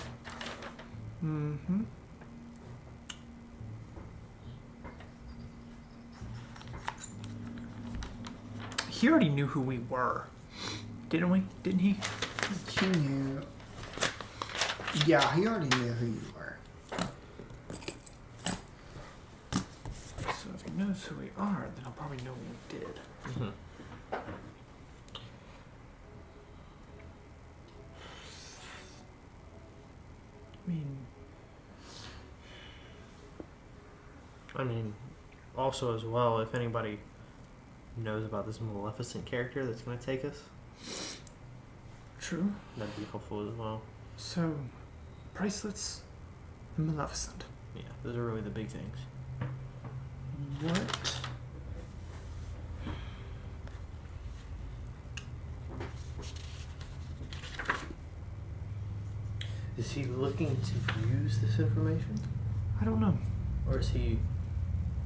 Mm-hmm. He already knew who we were, didn't we? Didn't he? He knew. Yeah, he already knew who you were. So if he knows who we are, then he'll probably know what we did. Mm-hmm. I mean, also as well, if anybody knows about this Maleficent character that's going to take us, True. that'd be helpful as well. So, bracelets and Maleficent. Yeah, those are really the big things. What? Is he looking to use this information? I don't know. Or is he,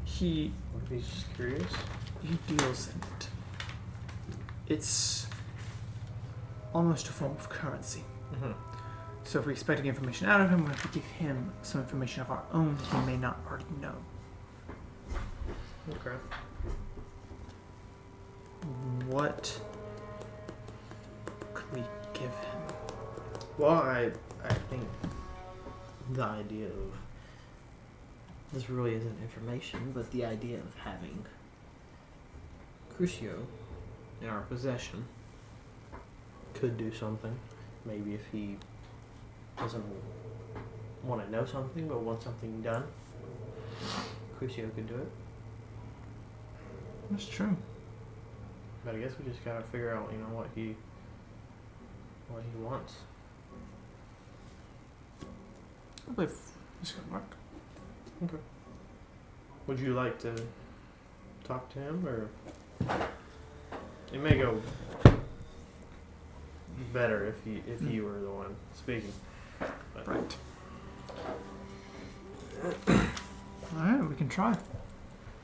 He what if he's just curious? deals in it. It's almost a form of currency. Mm-hmm. So if we're expecting information out of him, we have to give him some information of our own that he may not already know. Okay. What could we give him? Well, I think the idea of this really isn't information, but the idea of having Crucio in our possession could do something. Maybe if he doesn't want to know something but wants something done, Crucio could do it. That's true. But I guess we just gotta figure out, what he wants. I believe this could work. Okay. Would you like to talk to him, or it may go better if you were the one speaking? But Right. Alright, we can try.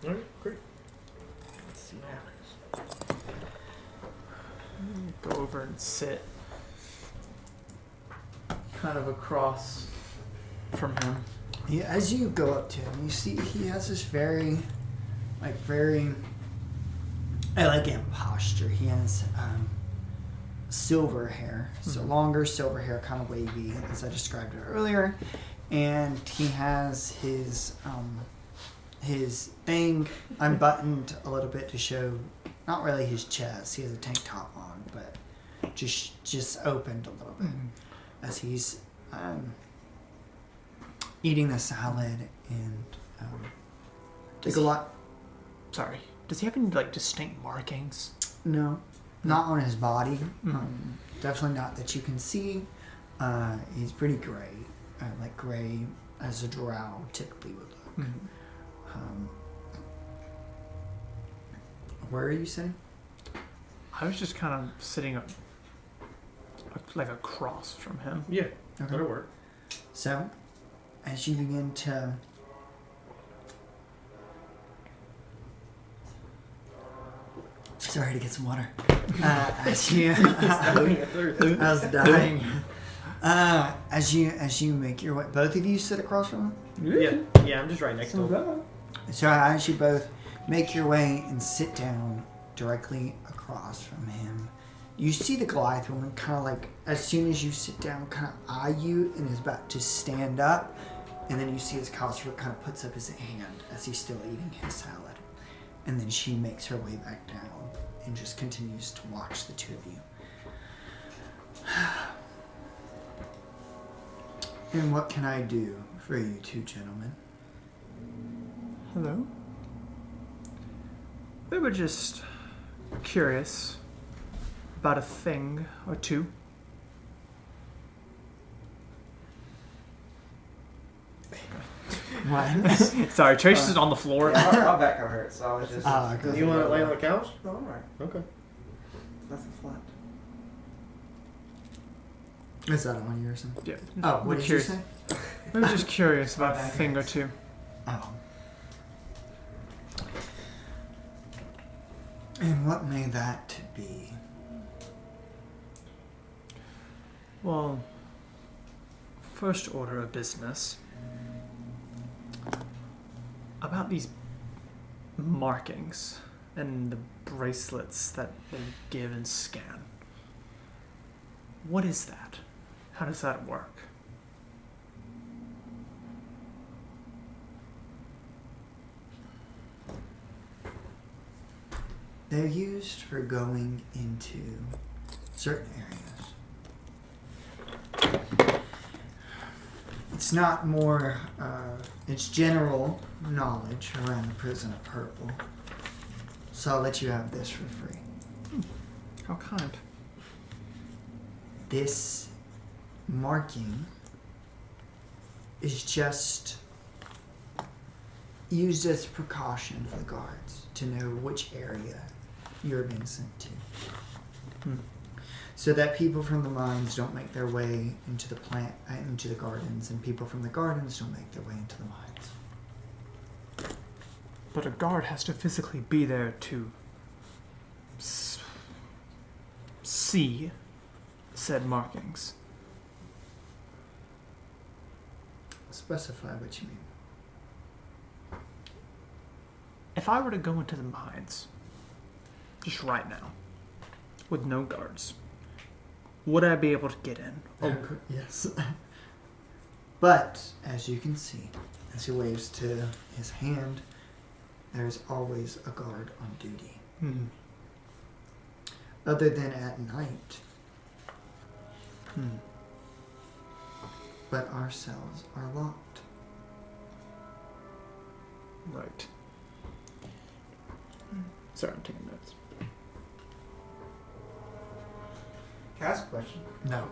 all right, great. Let's see what happens. Go over and sit kind of across from him. Yeah, as you go up to him, you see he has this very elegant posture. He has silver hair, so longer silver hair, kind of wavy, as I described it earlier, and he has his thing unbuttoned a little bit to show not really his chest. He has a tank top on, but just opened a little bit as he's eating the salad and take a lot. Sorry. Does he have any distinct markings? No, not on his body. Definitely not that you can see. He's pretty gray, like gray as a drow typically would look. Where are you sitting? I was just kind of sitting across from him. Yeah, Okay. that'll work. So, as you begin to sorry to get some water. As you, I was dying. As you make your way, both of you sit across from him. Yeah, I'm just right next to him. So as you both make your way and sit down directly across from him. You see the Goliath woman kind of like, as soon as you sit down, kind of eye you and is about to stand up. And then you see as Calcifer kind of puts up his hand as he's still eating his salad. And then she makes her way back down and just continues to watch the two of you. And what can I do for you two gentlemen? Hello. We were just curious about a thing or two. What? Sorry, Trace is on the floor. Yeah, my back kind of hurts, so I was just. Good. You want to lay on the couch? No, I'm alright. Okay. That's a flat. Is that on yours? Yeah. Oh, what did you say? We were just curious about a thing or two. Oh. And what may that be? Well, first order of business. About these markings and the bracelets that they give and scan. What is that? How does that work? They're used for going into certain areas. It's not more, it's general knowledge around the prison of Purple. So I'll let you have this for free. How kind. This marking is just used as precaution for the guards to know which area you're being sent to. So that people from the mines don't make their way into the into the gardens, and people from the gardens don't make their way into the mines. But a guard has to physically be there to see said markings. Specify what you mean. If I were to go into the mines, just right now, with no guards, would I be able to get in? Oh, yes. But, as you can see, as he waves to his hand, there's always a guard on duty. Hmm. Other than at night. Hmm. But our cells are locked. Right. Sorry, I'm taking notes. Can I ask a question? No.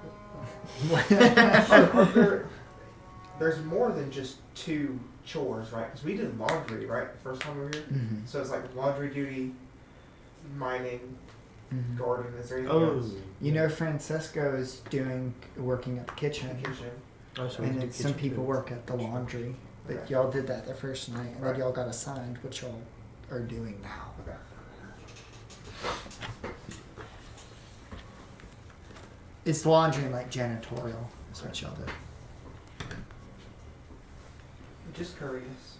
There's more than just 2 chores, right? Because we did laundry, right? The first time we were here. Mm-hmm. So it's like laundry duty, mining, Mm-hmm. garden. Is there anything else? You know, Francesco is working at the kitchen. Kitchen. Oh, so And then some people work at the laundry. But Okay. y'all did that the first night, and Right. then y'all got assigned, which y'all are doing now. Okay. It's laundry and like janitorial. That's what y'all do. Just curious.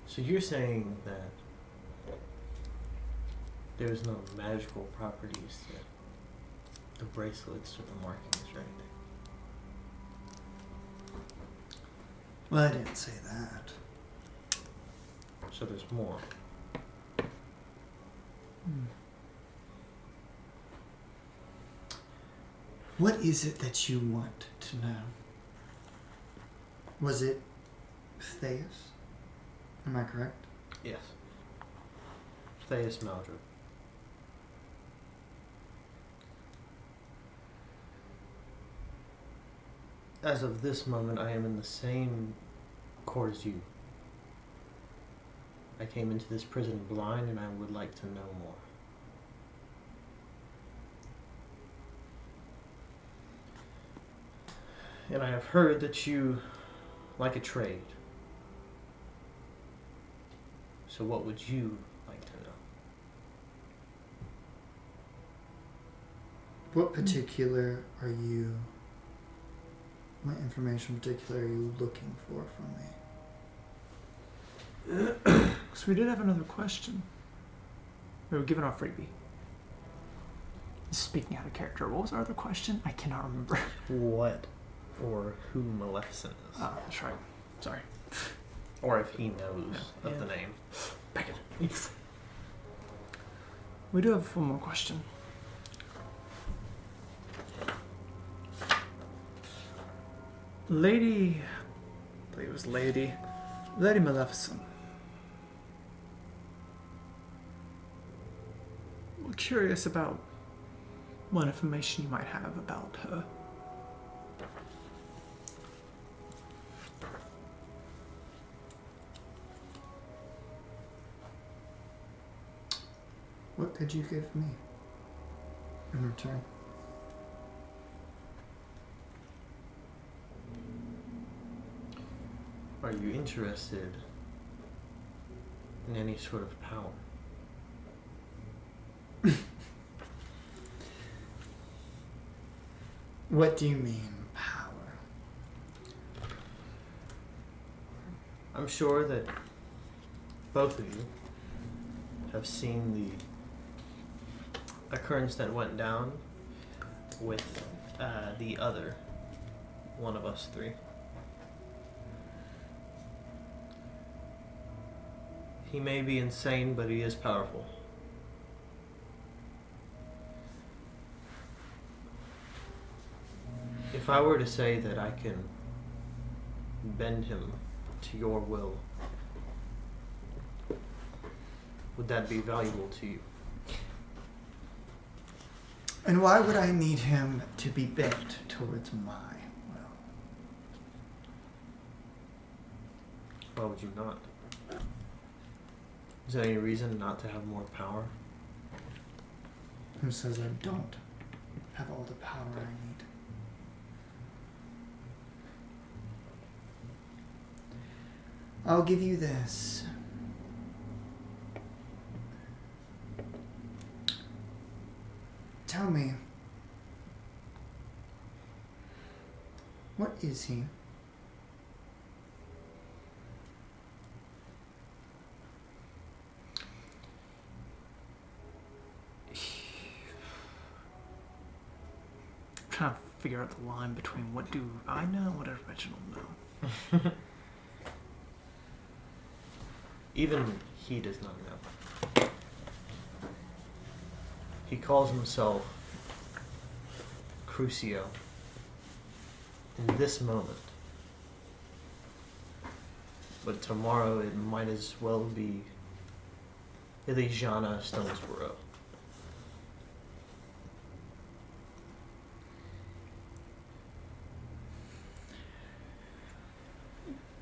So you're saying that there's no magical properties to the bracelets or the markings, right? Well, I didn't say that. So there's more. What is it that you want to know? Was it Theus? Am I correct? Yes. Theus Maldred. As of this moment, I am in the same court as you. I came into this prison blind, and I would like to know more. And I have heard that you like a trade. So what would you like to know? What particular are you? What information in particular are you looking for from me? So we did have another question. We were given our freebie. Speaking out of character, what was our other question? I cannot remember. What or who Maleficent is. Oh, that's right. Sorry. Or if he knows of Yeah. the name. Back it. We do have one more question. Lady, I believe it was Lady Maleficent. We're curious about what information you might have about her. What could you give me in return? Are you interested in any sort of power? What do you mean, power? I'm sure that both of you have seen the occurrence that went down with the other one of us three. He may be insane, but he is powerful. If I were to say that I can bend him to your will, would that be valuable to you? And why would I need him to be bent towards my will? Why would you not? Is there any reason not to have more power? Who says I don't have all the power I need? I'll give you this. Tell me, what is he? Trying to figure out the line between what do I know and what does Reginald know. Even he does not know. He calls himself Crucio in this moment. But tomorrow it might as well be Elijana Stonesboro.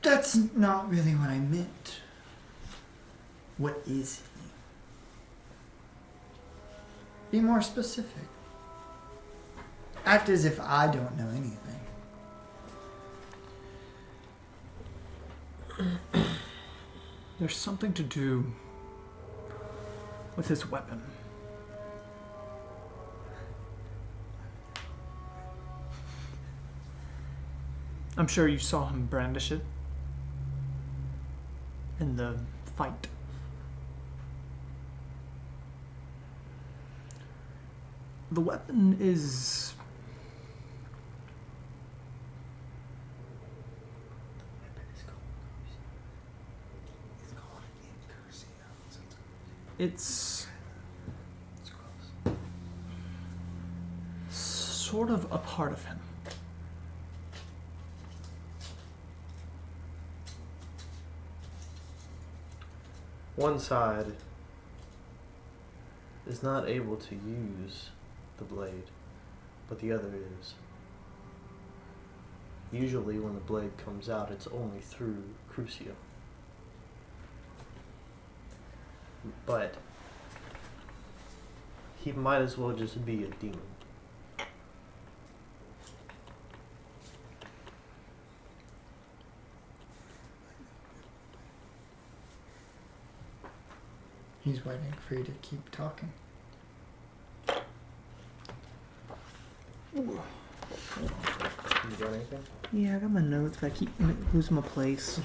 That's not really what I meant. What is he? Be more specific. Act as if I don't know anything. There's something to do with his weapon. I'm sure you saw him brandish it in the fight. The weapon is it's sort of a part of him. One side is not able to use the blade, but the other is. Usually when the blade comes out, it's only through Crucio. But he might as well just be a demon. He's waiting for you to keep talking. You got anything? Yeah, I got my notes, but I keep losing my place.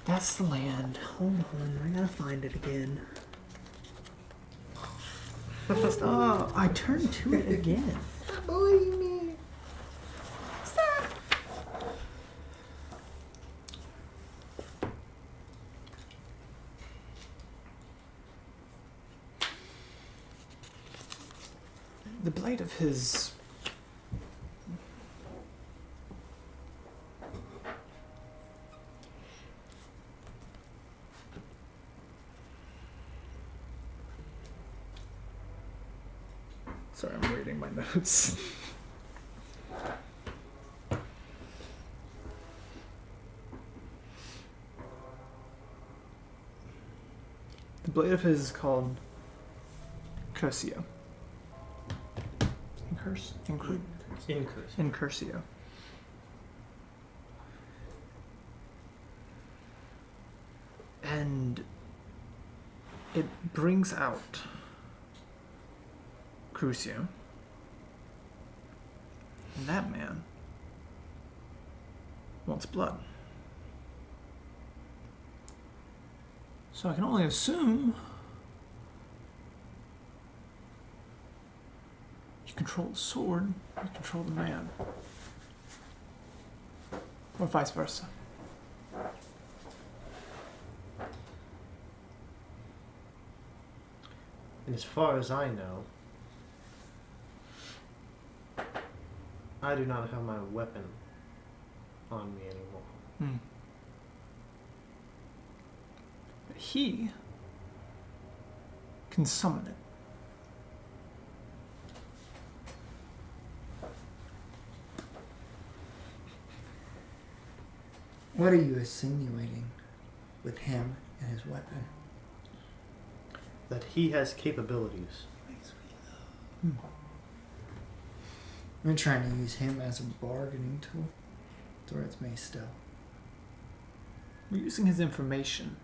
That's the land. Hold on, I gotta find it again. Stop! I turned to it again. Believe me. The blade of his... Sorry, I'm reading my notes. The blade of his is called Curcio. Incursio. And it brings out Crucio. And that man wants blood. So I can only assume you control the sword, you control the man. Or vice versa. And as far as I know, I do not have my weapon on me anymore. But he can summon it. What are you insinuating with him and his weapon? That he has capabilities. You're trying to use him as a bargaining tool towards me still. We're using his information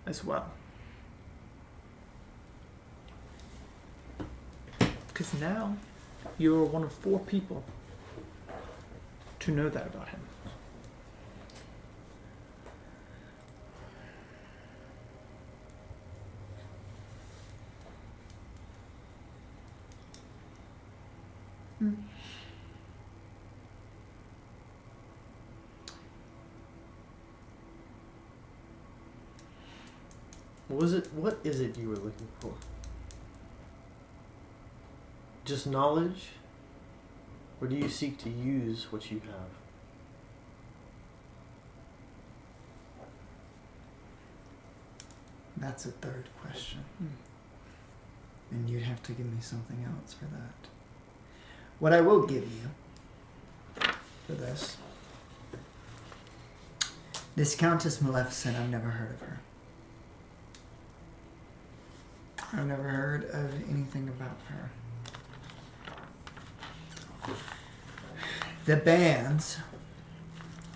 as well. Because now you're one of 4 people to know that about him. What is it you were looking for? Just knowledge? Or do you seek to use what you have? That's a third question. And you'd have to give me something else for that. What I will give you for this Countess Maleficent, I've never heard of her. I've never heard of anything about her. The bands,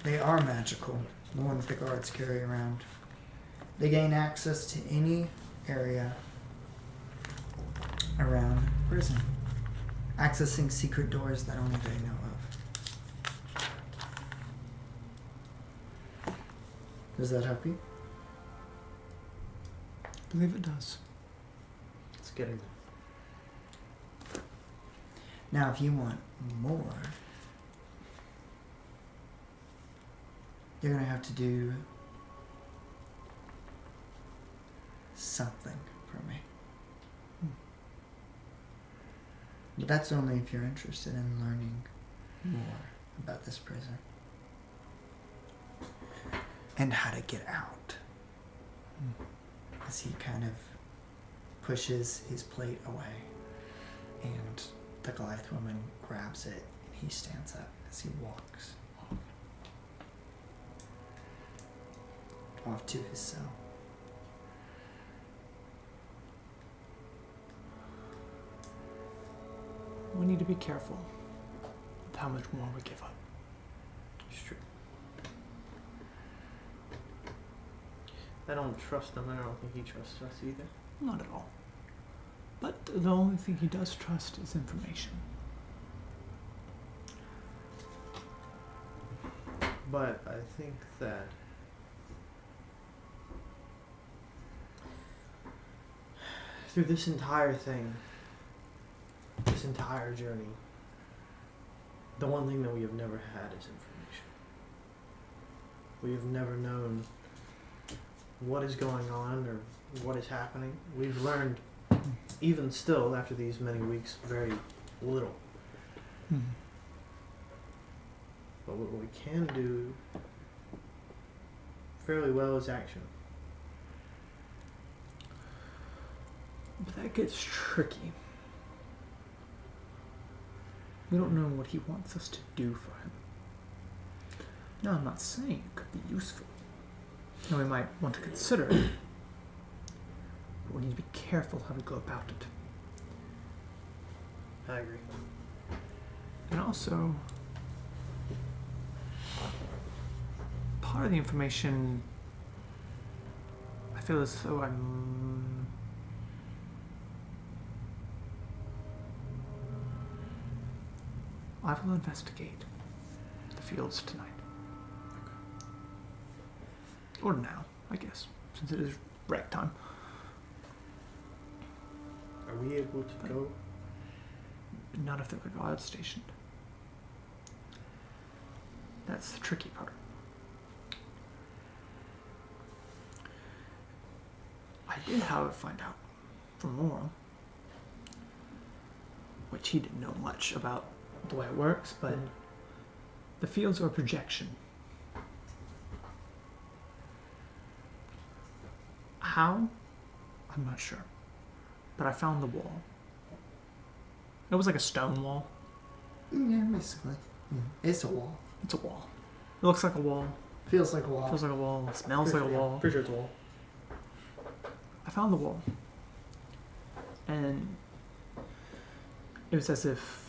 they are magical. The ones the guards carry around. They gain access to any area around prison, accessing secret doors that only they know of. Does that help you? I believe it does. It's getting Now, if you want more, you're going to have to do something for me. But that's only if you're interested in learning more about this prison and how to get out. As he kind of pushes his plate away and the Goliath woman grabs it and he stands up as he walks off to his cell. We need to be careful with how much more we give up. It's true. I don't trust him, and I don't think he trusts us either. Not at all. But the only thing he does trust is information. But I think that through this entire thing, this entire journey, the one thing that we have never had is information. We have never known what is going on or what is happening. We've learned, even still after these many weeks, very little. But what we can do fairly well is action. But that gets tricky. We don't know what he wants us to do for him. Now, I'm not saying it could be useful. And we might want to consider it. But we need to be careful how we go about it. I agree. And also, part of the information, I feel as though I will investigate the fields tonight. Or now, I guess, since it is break time. Are we able to go? Not if there are guards stationed. That's the tricky part. I did, however, find out from Laurel, which he didn't know much about the way it works, but the fields are a projection. How? I'm not sure. But I found the wall. It was like a stone wall. Yeah, basically. It's a wall. It's a wall. It looks like a wall. Feels like a wall. Feels like a wall. It smells like a wall. Pretty sure it's a wall. I found the wall. And it was as if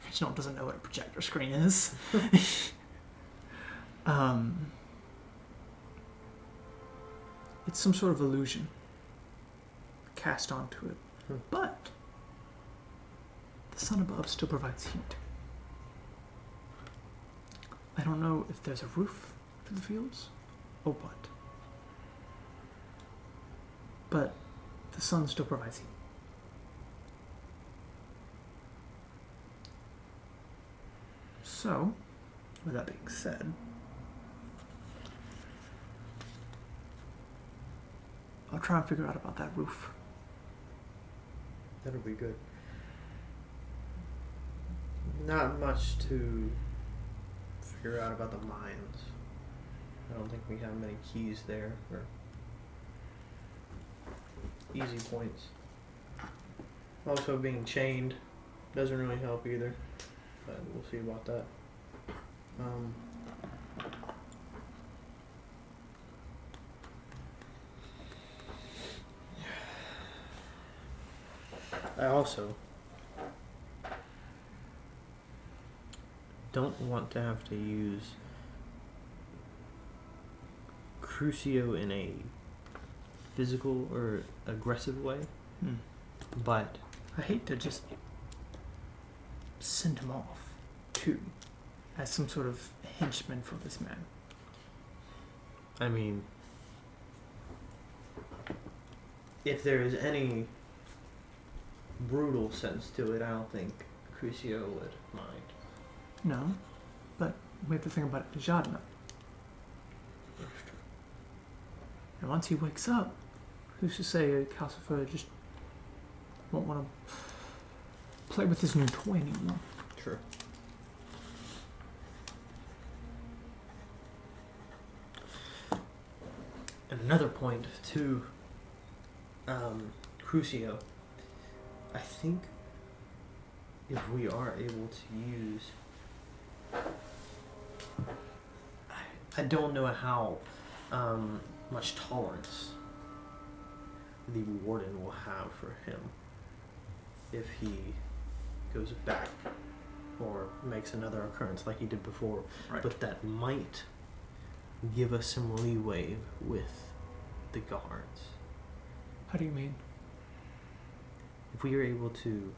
Reginald doesn't know what a projector screen is. It's some sort of illusion cast onto it. But the sun above still provides heat. I don't know if there's a roof to the fields or what. But the sun still provides heat. So, with that being said, I'll try and figure out about that roof. That'll be good. Not much to figure out about the mines. I don't think we have many keys there or easy points. Also, being chained doesn't really help either, but we'll see about that. I also don't want to have to use Crucio in a physical or aggressive way, but I hate to just send him off, too, as some sort of henchman for this man. I mean, if there is any brutal sense to it, I don't think Crucio would mind. No, but we have to think about it to Jadna. And once he wakes up, who's to say Calcifer just won't want to play with his new toy anymore? True. And another point to Crucio, I think if we are able to use, I don't know how much tolerance the warden will have for him if he goes back or makes another occurrence like he did before. Right. But that might give us some leeway with the guards. How do you mean? If we are able to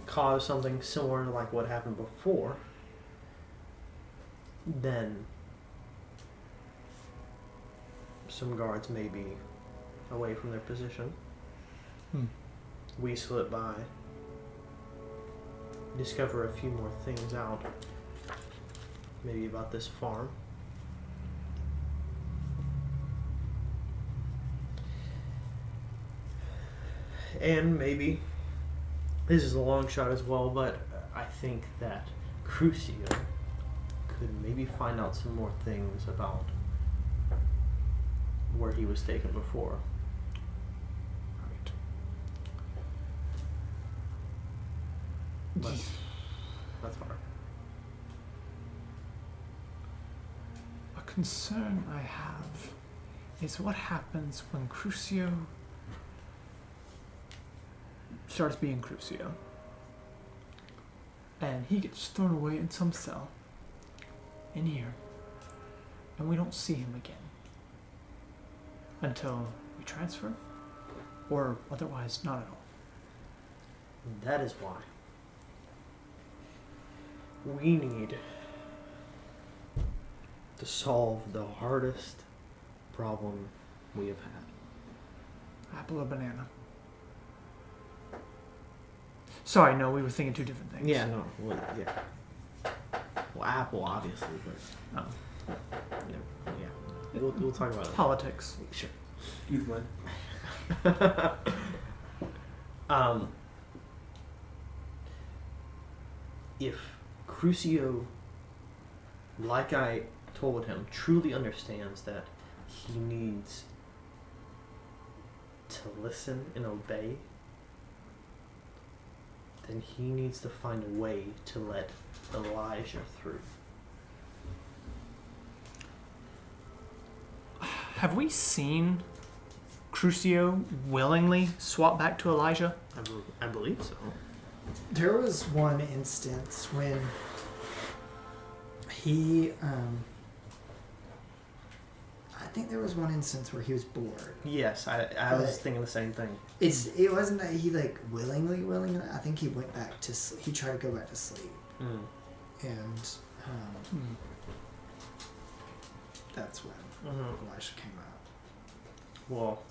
cause something similar to like what happened before, then some guards may be away from their position. We slip by, discover a few more things out, maybe about this farm. And maybe, this is a long shot as well, but I think that Crucio could maybe find out some more things about where he was taken before. Right. But that's hard. A concern I have is what happens when Crucio starts being Crucio and he gets thrown away in some cell in here and we don't see him again until we transfer or otherwise not at all. That is why we need to solve the hardest problem we have had. Apple or banana? Sorry, no, we were thinking two different things. Yeah, no, well, yeah. Well, Apple, obviously, but Oh. yeah. We'll talk about it. Politics. Sure. You've won. If Crucio, like I told him, truly understands that he needs to listen and obey, then he needs to find a way to let Elijah through. Have we seen Crucio willingly swap back to Elijah? I believe so. There was one instance when he, I think there was one instance where he was bored. Yes, I was thinking the same thing. It wasn't that he like willingly. I think he went back to sleep. He tried to go back to sleep, and that's when Elisha came out. Well,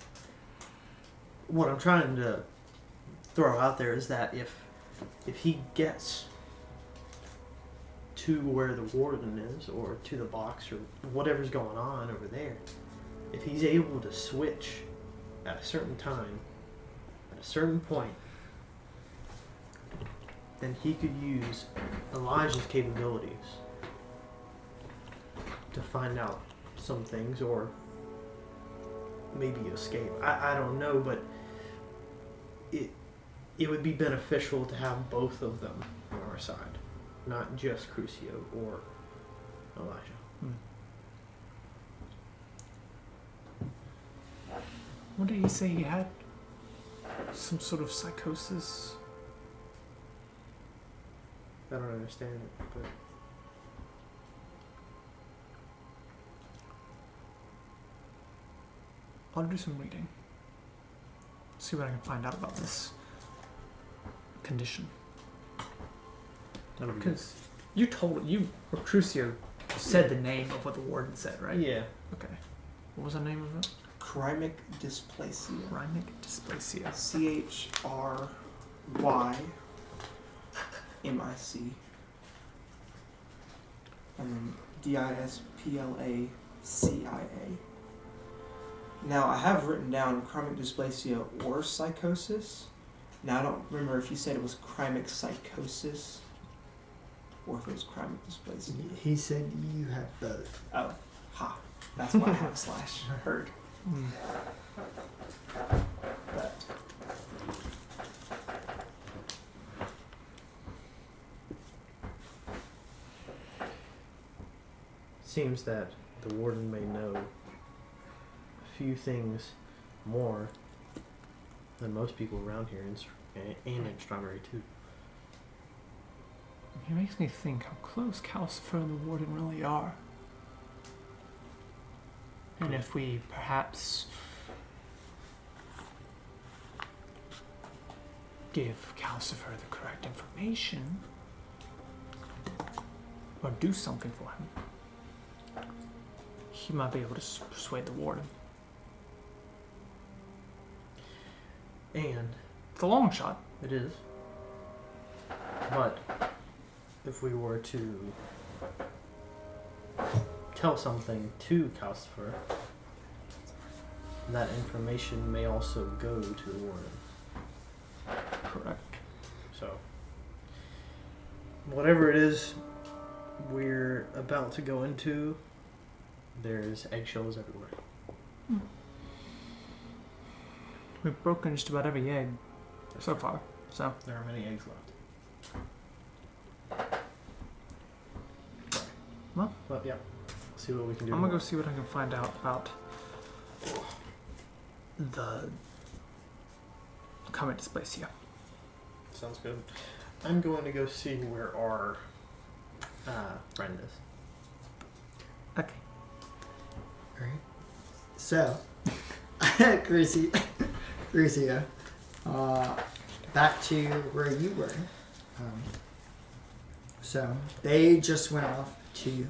what I'm trying to throw out there is that if he gets to where the warden is, or to the box, or whatever's going on over there, if he's able to switch at a certain time, at a certain point, then he could use Elijah's capabilities to find out some things, or maybe escape. I don't know, but it would be beneficial to have both of them on our side, not just Crucio or Elijah. What did he say he had? Some sort of psychosis? I don't understand it, but I'll do some reading. See what I can find out about this condition. that'll be Because you or Crucio said the name of what the warden said, right? yeah. Okay. What was the name of it? Chrymic dysplasia. Chrymic dysplasia. CHRYMIC. And then DISPLACIA. Now, I have written down chromic dysplasia or psychosis. Now, I don't remember if you said it was chromic psychosis or if it was chromic dysplasia. He said you have both. Oh, ha. That's why I have a slash. Heard. But Seems that the warden may know a few things more than most people around here, and in Strawberry too. It makes me think how close Calcifer and the warden really are. And if we perhaps give Calcifer the correct information, or do something for him, he might be able to persuade the warden. And It's a long shot. it is. But if we were to tell something to Calcifer, that information may also go to the warden. Correct. So, whatever it is we're about to go into, there's eggshells everywhere. We've broken just about every egg so far. So There are many eggs left. Well. But yeah, see what we can do. I'm gonna go tomorrow. see what I can find out about the comet dysplasia. Sounds good. I'm going to go see where our friend is. Okay. Alright. So, Crucia, back to where you were. So, they just went off to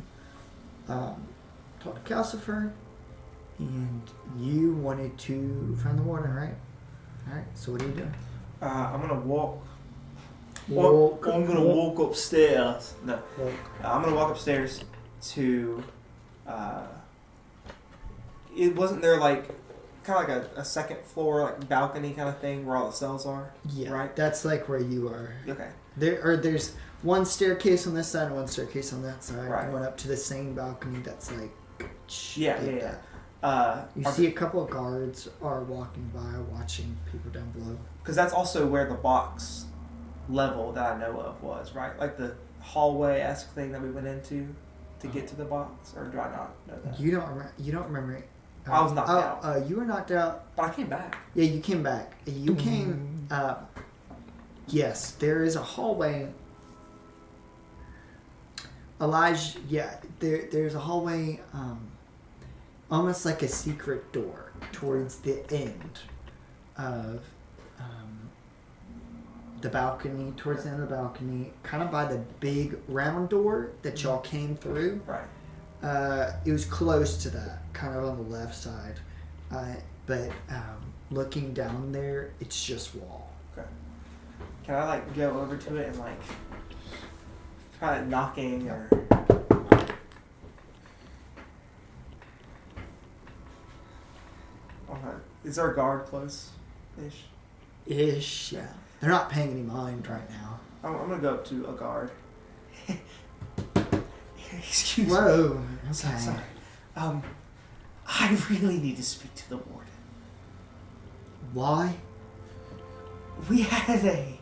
talk to Calcifer, and you wanted to find the warden, right? Alright, so what are you doing? I'm gonna walk. Walk. I'm gonna walk upstairs. No, Walk. I'm gonna walk upstairs to. It wasn't there like kind of like a second floor like balcony kind of thing where all the cells are. Yeah, Right. that's like where you are. Okay. There's one staircase on this side and one staircase on that side, Right. going up to the same balcony that's like Yeah. You see a couple of guards are walking by, watching people down below. Because that's also where the box level that I know of was, right? Like the hallway-esque thing that we went into to get to the box, or do I not know that? You don't remember. You don't remember. I was knocked out. You were knocked out. But I came back. Yeah, you came back. You came. Yes, there is a hallway. Elijah. Yeah, there's a hallway. Almost like a secret door towards the end of the balcony, towards the end of the balcony, kind of by the big round door that y'all came through. Right. It was close to that, kind of on the left side. But looking down there, it's just wall. Okay. Can I like go over to it and like try knocking or? Okay. Is our guard close-ish? Ish, yeah. They're not paying any mind right now. I'm gonna go up to a guard. Excuse me. Whoa. So- Okay. Sorry. I really need to speak to the warden. Why? We had a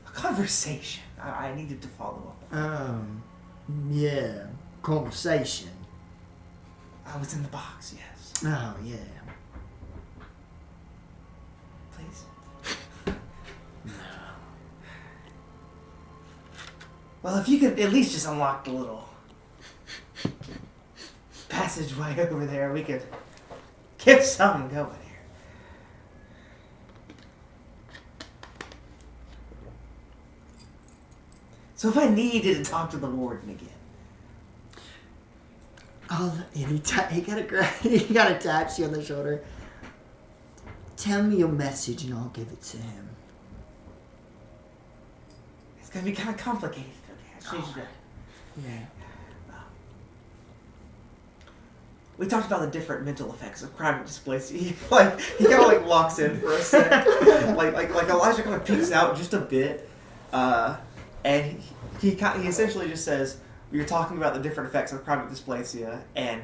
conversation. I needed to follow up. Yeah. Conversation. I was in the box, yes. Oh, yeah. Please. Well, if you could at least just unlock the little passageway over there, we could get something going here. So if I needed to talk to the warden again, He got a taps you on the shoulder. Tell me your message and I'll give it to him. it's gonna be kind of complicated. Okay, I changed that. Yeah. We talked about the different mental effects of crime dysplasy. He kind of locks in for a sec. like Elijah kind of peeks out just a bit, and he essentially just says, "We were talking about the different effects of chronic dysplasia," and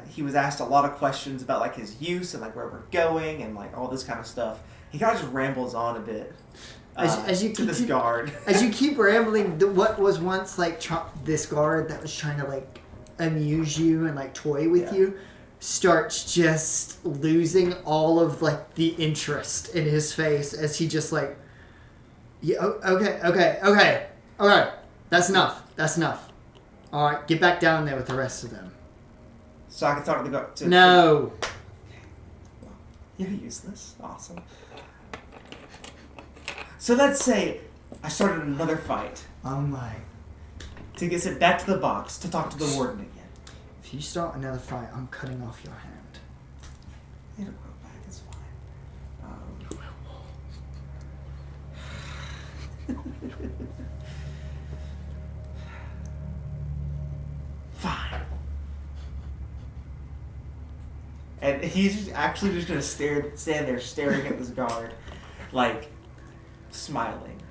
he was asked a lot of questions about like his use and like where we're going and like all this kind of stuff. He kind of just rambles on a bit. As you to this guard. As you keep rambling, what was once like this guard that was trying to like amuse you and like toy with you starts just losing all of like the interest in his face as he just like, yeah, okay, all right, that's enough. All right, get back down there with the rest of them. So I can talk to the guard. No. Well, you're useless. Awesome. So let's say I started another fight Oh my. to get sent back to the box to talk to the warden again. If you start another fight, I'm cutting off your hand. It'll grow back. It's fine. Fine. And he's just actually just gonna stand there staring at this guard, like, smiling.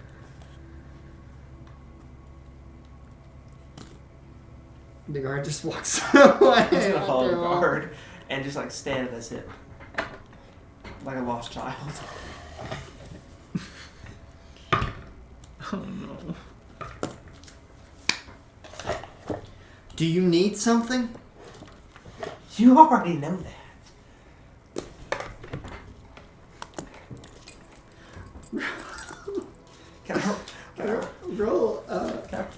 The guard just walks away. He's gonna follow the after all. guard and just like stand at his hip. Like a lost child. Oh no. Do you need something? You already know that. Can I Roll.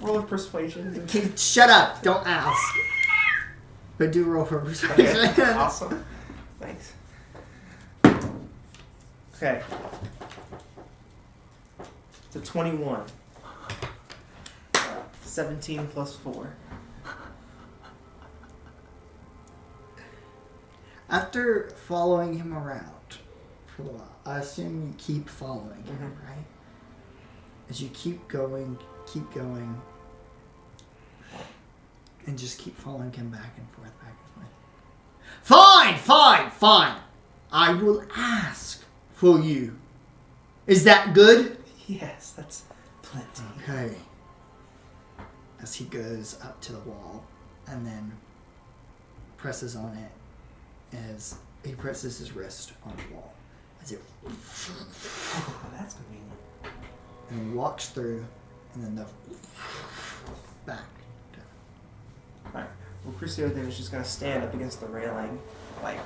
roll a persuasion? Okay, shut up. Don't ask. But do roll for persuasion. Okay, awesome. Thanks. Okay. So 21. 17 plus 4. After following him around for a while, I assume you keep following him, Mhm. right? As you keep going, and just keep following him back and forth, back and forth. Fine. I will ask for you. Is that good? Yes, that's plenty. Okay. As he goes up to the wall and then presses on it, as he presses his wrist on the wall, as it Oh, that's convenient. and walks through, and then the back. Alright. Well, Crucio then is just gonna stand up against the railing, like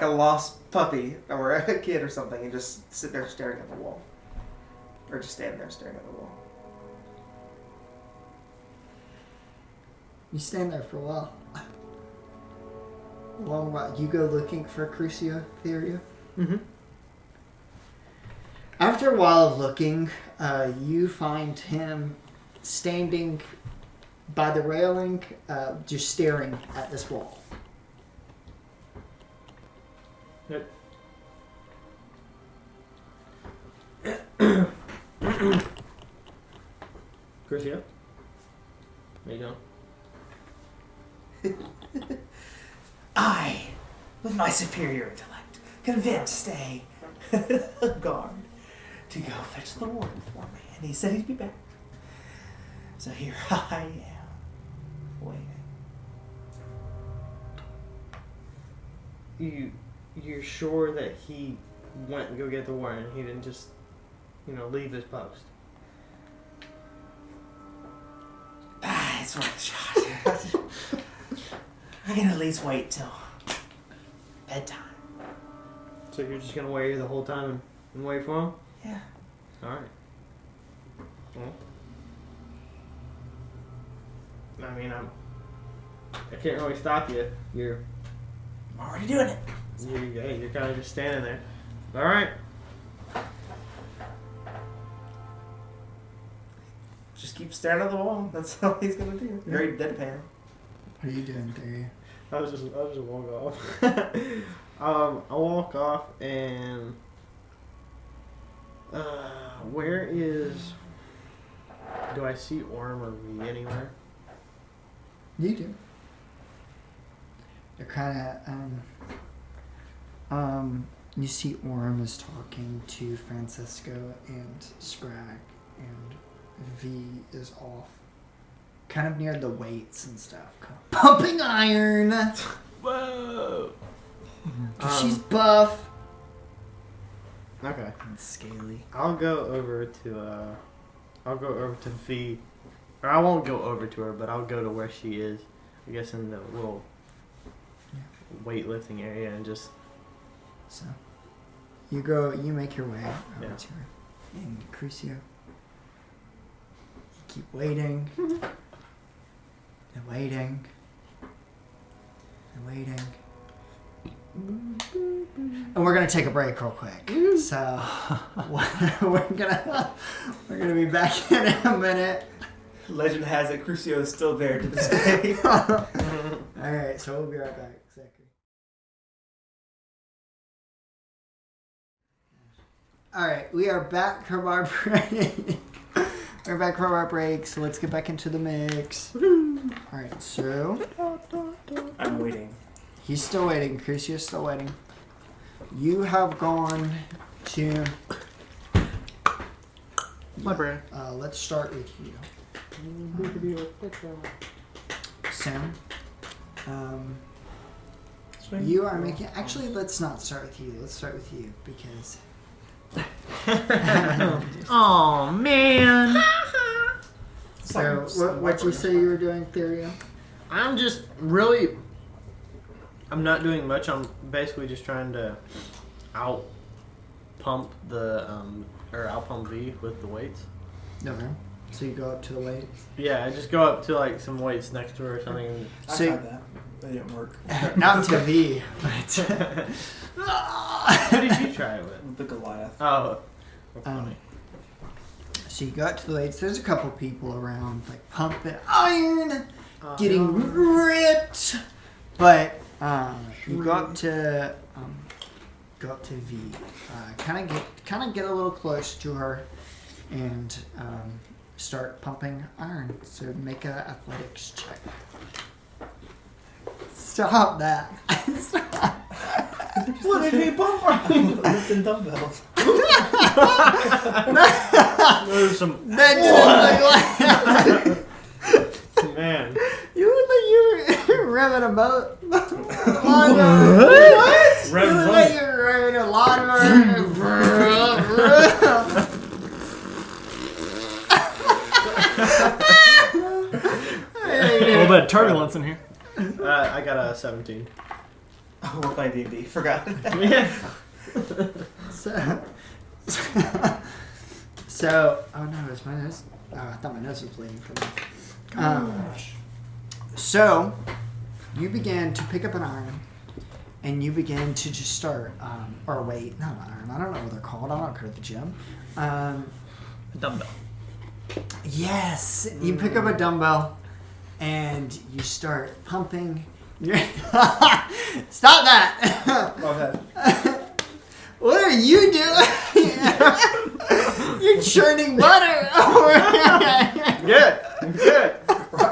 a lost puppy or a kid or something, and just sit there staring at the wall, or just stand there staring at the wall. You stand there for a while. A long while. You go looking for Crucio, Theria. Mm-hmm. After a while of looking, you find him standing by the railing, just staring at this wall. Crucio? How you doing? I, with my superior intellect, convinced a guard to go fetch the warden for me, and he said he'd be back. So here I am, waiting. You're sure that he went and go get the warrant? He didn't just, leave his post? It's worth a shot. I can at least wait till bedtime. So you're just gonna wait here the whole time and wait for him? Yeah. Alright. Well, I mean, I can't really stop you. You're I'm already doing it. you're kind of just standing there. Alright. Just keep staring at the wall. That's all he's gonna do. Very deadpan. What are you doing, Theria? I'll just walk off. I walk off and where is? Do I see Orm or V anywhere? You do. They're kind of, you see Orm is talking to Francisco and Scrag, and V is off, kind of near the weights and stuff. Pumping iron! Whoa! She's buff. Okay. And scaly. I'll go over to V, or I won't go over to her, but I'll go to where she is. I guess in the little weightlifting area, and just So, you make your way over Yeah. to her. And Crucio, you keep waiting. And waiting. And waiting. And we're gonna take a break real quick. So we're gonna be back in a minute. Legend has it Crucio is still there to this day. Alright, so we'll be right back. Zachary. All right, we are back from our break. We're back from our break, so let's get back into the mix. All right, so I'm waiting. he's still waiting. Crucio's still waiting. You have gone to. Library. Let's start with you, Sam. You are making. Actually, let's not start with you. Let's start with you because. Oh man. So, what you say you were doing, Theria? I'm not doing much. I'm basically just trying to out pump V with the weights. Okay. So you go up to the weights. Yeah, I just go up to like some weights next to her or something. I So- tried that. That didn't work. Not to V, but. Who did you try it with? The Goliath. Oh, that's funny. So you go up to the weights. There's a couple people around, like pumping iron, getting ripped. But you go up to V, kind of get a little close to her, and start pumping iron. So make a athletics check. Stop that! Stop. What did he bump? Lifting dumbbells. There's some That didn't look like. man. You look like you were revving a boat. What? You look like you were revving a lawnmower. A little bit of turbulence in here. I got a 17. Oh, we're playing D&D. Forgot. Yeah. So, oh no, is my nose? Oh, I thought my nose was bleeding for me. So, you began to pick up an iron, and you began to just start, or wait, not an iron, I don't know what they're called, I don't go to the gym. A dumbbell. Yes, you pick up a dumbbell, and you start pumping. Stop that! My bad. What are you doing? You're churning butter. Good.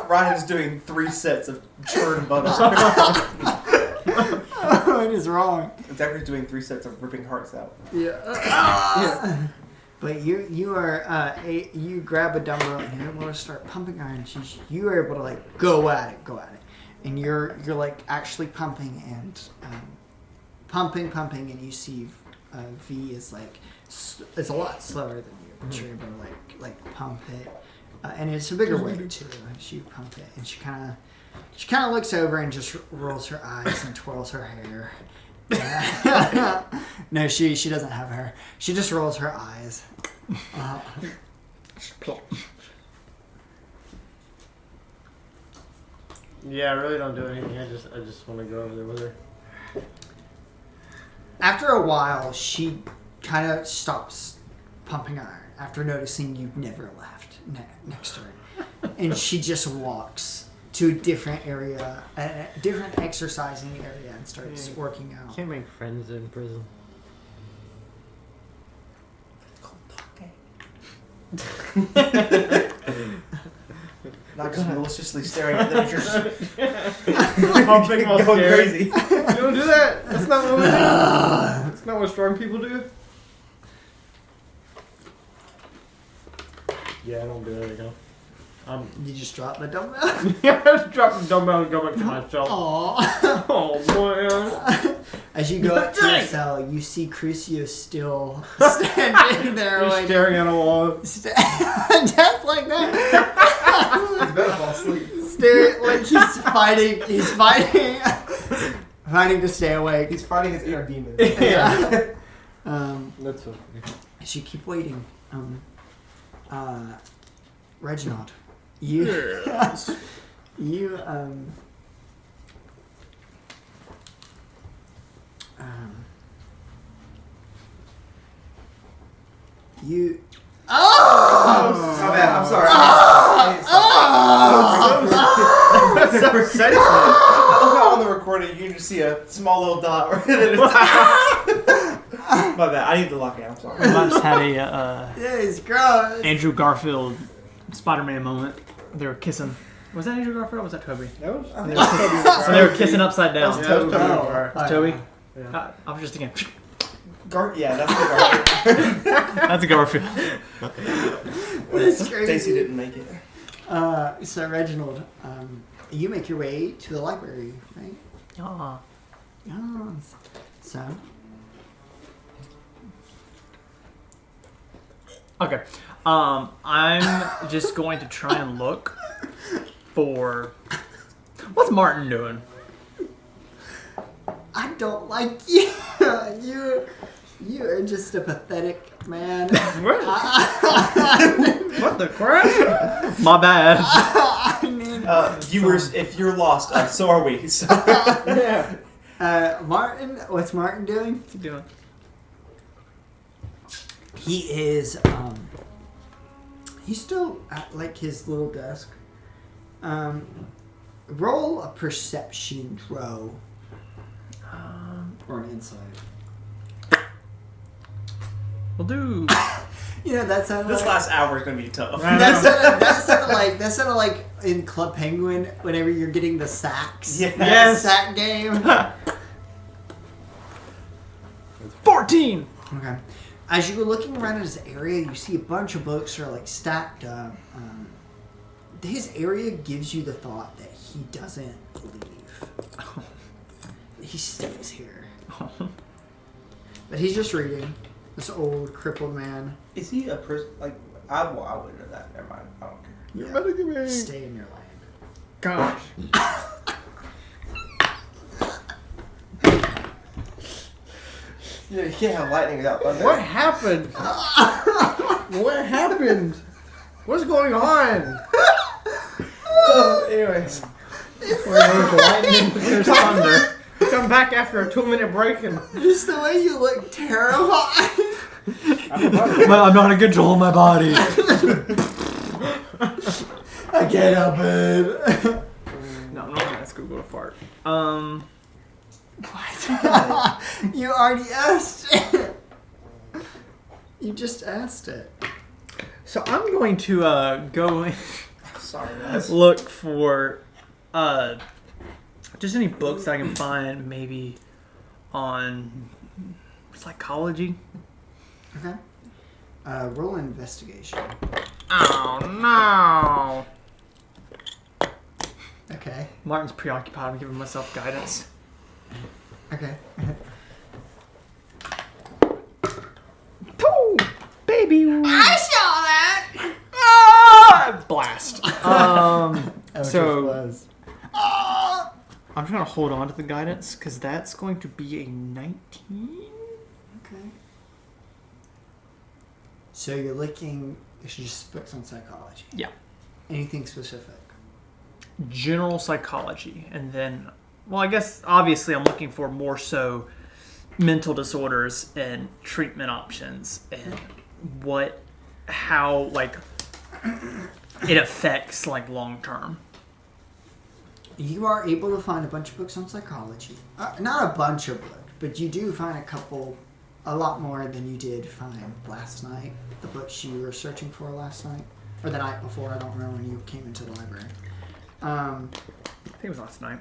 Ryan's doing 3 sets of churned butter. What is wrong? Deckard's doing 3 sets of ripping hearts out. Yeah. But you are you grab a dumbbell and you're able to start pumping iron. You are able to like go at it, and you're like actually pumping and pumping, and you see V is like it's a lot slower than you, but you're able to like pump it, and it's a bigger weight too. She pump it, and she kind of looks over and just rolls her eyes and twirls her hair. No, she doesn't have hair. She just rolls her eyes. Yeah, I really don't do anything. I just want to go over there with her. After a while, she kind of stops pumping iron after noticing you never left next to her, and she just walks to a different area, a different exercising area, and starts working out. Can't make friends in prison. Not just maliciously staring at them, you're just Pumping while going scared. crazy. You don't do that. That's not what we do. That's not what strong people do. Yeah, I don't do that again. You just drop the dumbbell. Yeah, I just drop the dumbbell and go back to myself. Aww. Oh, man. As you go up to your cell, you see Crucio still standing there, You're like staring at a wall. just like that. He's better fall asleep. Staring like he's fighting to stay awake. He's fighting his inner demon. Yeah. That's so funny. As you keep waiting, Reginald, you you you Oh, my bad. I'm sorry. So upsetting. I love how on the recording you can just see a small little dot right there. My bad. I need to lock it. I'm sorry. I just had a It's gross. Andrew Garfield Spider-Man moment. They were kissing. Was that Andrew Garfield or was that Toby? That was So they were kissing upside down. That was Toby. It's Toby? Yeah. I was just thinking, Yeah, that's the Garfield. that's a Garfield. It's crazy. Stacy didn't make it. So Reginald, you make your way to the library, right? Aw. Yes. So, Okay. I'm just going to try and look for... What's Martin doing? I don't like you. You are just a pathetic man. What? What the crap? My bad. I mean, Viewers, if you're lost, so are we. So. Yeah. Martin, what's Martin doing? What's he doing? He is, he's still at like his little desk. Roll a perception throw. Or an insight. We'll do... You know, that sounded This like... last hour is going to be tough. That sounded like in Club Penguin whenever you're getting the sacks. Yes. That sack game. 14! Okay. As you go looking around his area, you see a bunch of books that are like stacked up. His area gives you the thought that he doesn't leave. He stays here. But he's just reading. This old crippled man. Is he a person? Like, I wouldn't know that. Never mind. I don't care. Yeah. better give me... Stay in your lane. Gosh. Yeah, you can't have lightning without thunder. What happened? What happened? What's going on? Anyways. There's thunder. Come back after a 2-minute break and Just the way you look terrified. I'm not in control of my body. I can't help it. No, I'm not gonna ask Google to fart. What? You already asked it. You just asked it. So I'm going to go Sorry, guys. look for just any books that I can find, maybe on psychology. Okay. Roll an investigation. Oh no! Okay. Martin's preoccupied. I'm giving myself guidance. Okay. Pooh, baby. I saw that. Ah! Blast. Eldritch So was. I'm trying to hold on to the guidance because that's going to be a 19. Okay. So you're looking. It's just books on psychology. Yeah. Anything specific? General psychology, and then, well, I guess obviously I'm looking for more so mental disorders and treatment options and how like it affects like long term. You are able to find a bunch of books on psychology. Not a bunch of books, but you do find a lot more than you did find last night. The books you were searching for last night, or the night before. I don't remember when you came into the library. I think it was last night.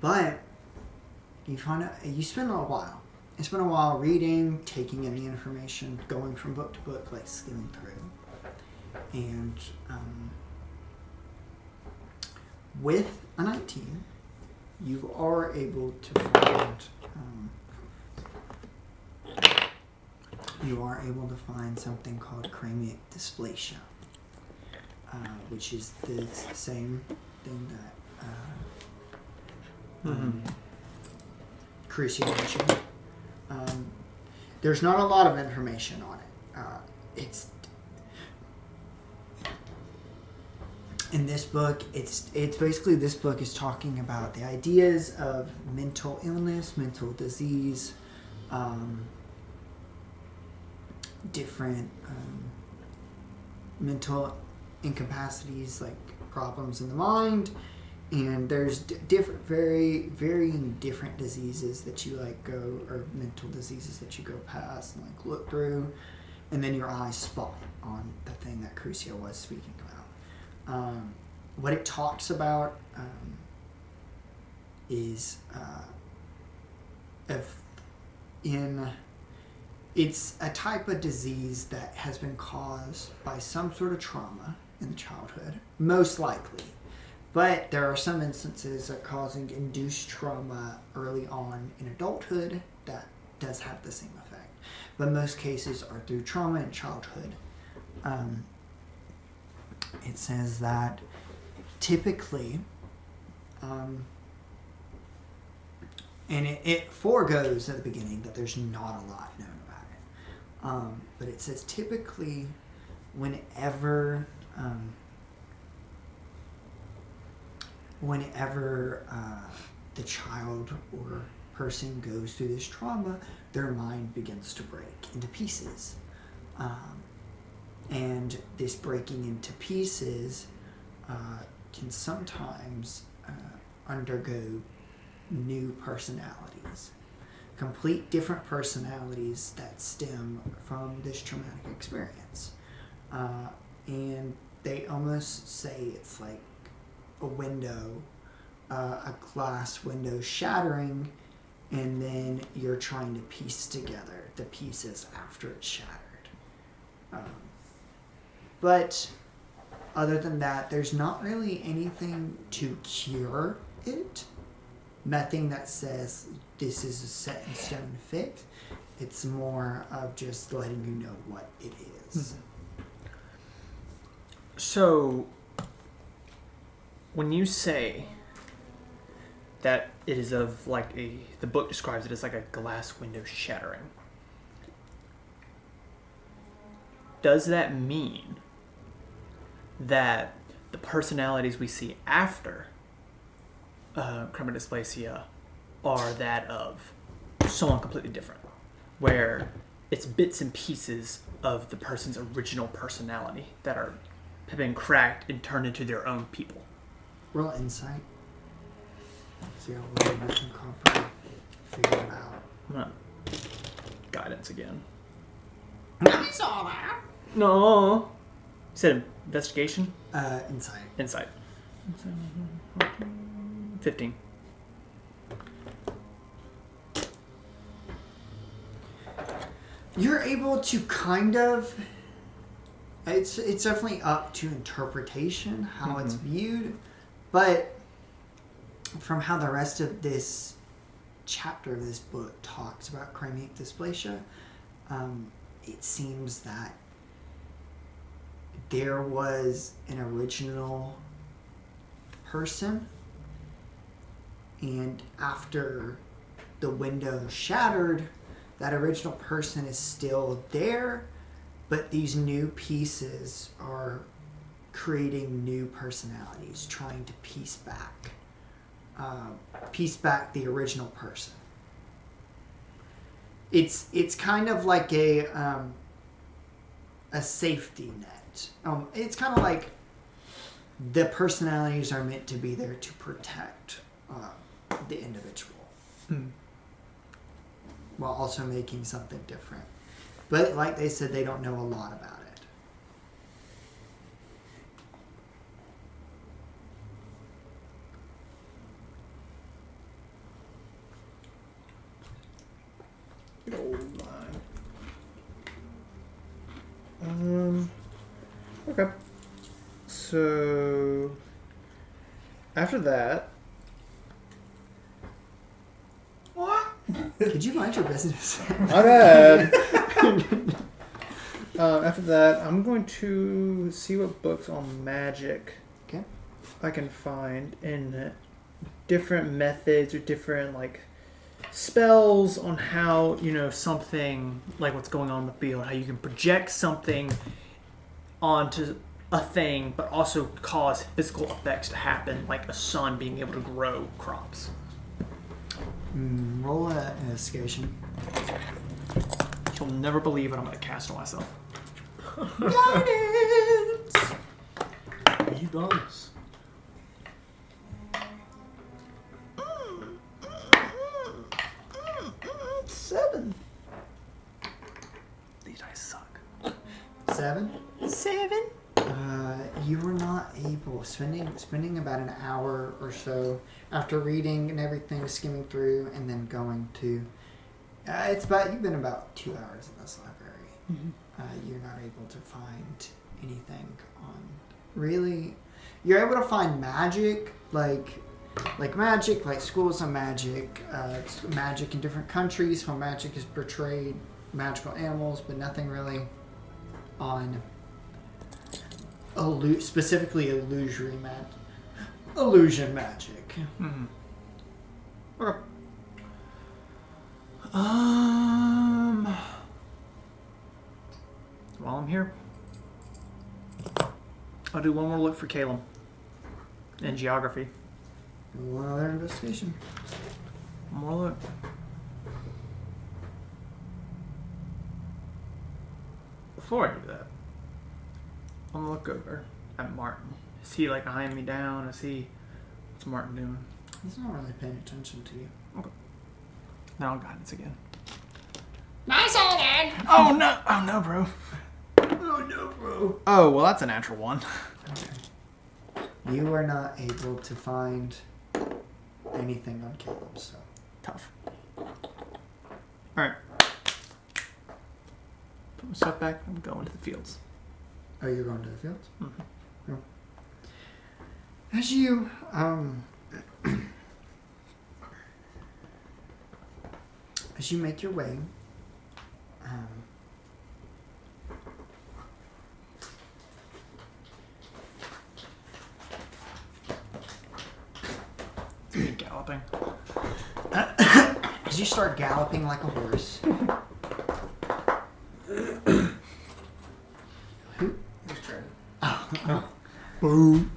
But you spend a while. You spend a while reading, taking in the information, going from book to book, like skimming through. And with a 19, you are able to find something called cranial dysplasia, which is the same thing that Crucio mentioned. There's not a lot of information on it. It's in this book. It's basically, this book is talking about the ideas of mental illness, mental disease, different mental incapacities, like problems in the mind, And there's different, varying different diseases that you like go, or mental diseases that you go past and like look through, and then your eyes spot on the thing that Crucio was speaking about. What it talks about is it's a type of disease that has been caused by some sort of trauma in childhood, most likely. But there are some instances of causing induced trauma early on in adulthood that does have the same effect. But most cases are through trauma in childhood. It says that typically, and it foregoes at the beginning that there's not a lot known about it. But it says typically whenever the child or person goes through this trauma, their mind begins to break into pieces. And this breaking into pieces can sometimes undergo new personalities. Complete different personalities that stem from this traumatic experience. And they almost say it's like a window, a glass window shattering, and then you're trying to piece together the pieces after it's shattered. But other than that, there's not really anything to cure it. Nothing that says this is a set in stone fix. It's more of just letting you know what it is. So, when you say that it is of like the book describes it as like a glass window shattering, does that mean that the personalities we see after criminal dysplasia are that of someone completely different, where it's bits and pieces of the person's original personality that have been cracked and turned into their own people? Roll insight. See how well you can properly figure it out. I'm gonna guidance again. I saw that. No. You said investigation? Insight. Insight. 15. You're able to kind of. It's definitely up to interpretation how it's viewed, but from how the rest of this chapter of this book talks about chronic dysplasia, it seems that there was an original person, and after the window shattered, that original person is still there, but these new pieces are creating new personalities, trying to piece back the original person. It's kind of like a safety net. It's kind of like the personalities are meant to be there to protect the individual, while also making something different. But like they said, they don't know a lot about it. Okay. So after that, Could you mind your business? my bad. After that, I'm going to see what books on magic Okay. I can find in different methods or different like spells on how, something like what's going on in the field, how you can project something onto a thing but also cause physical effects to happen, like a sun being able to grow crops. Roll an investigation. You'll never believe what I'm going to cast on myself. Guidance! He does. 7? 7. You were not able, spending about an hour or so after reading and everything, skimming through, and then going to, you've been about 2 hours in this library. Mm-hmm. You're not able to find anything on, really, you're able to find magic, like magic, like schools of magic, magic in different countries, how magic is portrayed, magical animals, but nothing really on specifically illusion magic. Mm-hmm. Okay. While I'm here, I'll do one more look for Caleb in geography. One other investigation. One more look. Before I do that, I'm gonna look over at Martin. Is he like eyeing me down? What's Martin doing? He's not really paying attention to you. Now guidance again. Nice old man. Oh no, bro. Oh no, bro. Oh well, that's a natural one. You are not able to find anything on Caleb, so. Tough. Alright. Put my stuff back. I'm going to the fields. Oh, you're going to the fields? Mm-hmm. As you, as you make your way, Galloping. as you start galloping like a horse, Whose turn? Boom.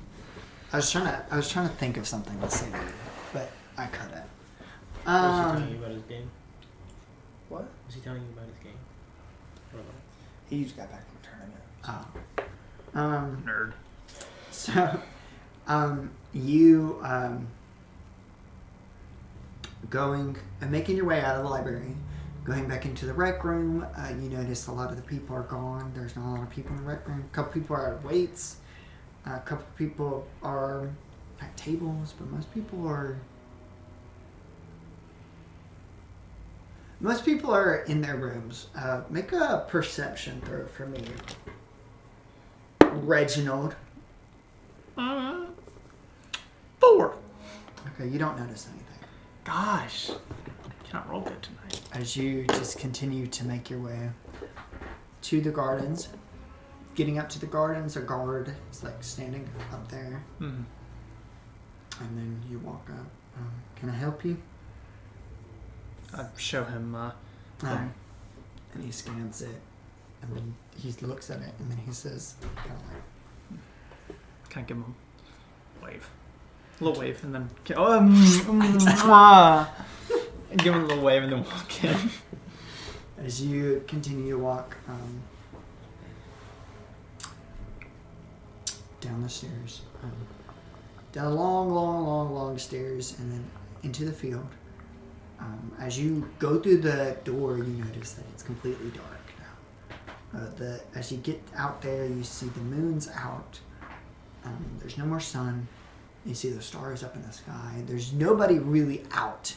I was trying to think of something to say to you, but I couldn't. Was he telling you about his game? What? Was he telling you about his game? Or what? He just got back from the tournament. Nerd. So, you going and making your way out of the library, going back into the rec room. You notice a lot of the people are gone. There's not a lot of people in the rec room. A couple people are at weights. A couple people are at tables, but most people are in their rooms. Make a perception throw for me, Reginald. 4. Okay, you don't notice anything. Gosh. Cannot roll good tonight. As you just continue to make your way to the gardens. Getting up to the gardens, a guard is like standing up there. Mm-hmm. And then you walk up. Can I help you? I'd show him And he scans it. And then he looks at it. And then he says, kind of like, Can I give him a wave? A little wave and then give him a little wave and then walk in. as you continue to walk down the stairs, down long stairs, and then into the field. As you go through the door, you notice that it's completely dark now. As you get out there, you see the moon's out. There's no more sun. You see the stars up in the sky. There's nobody really out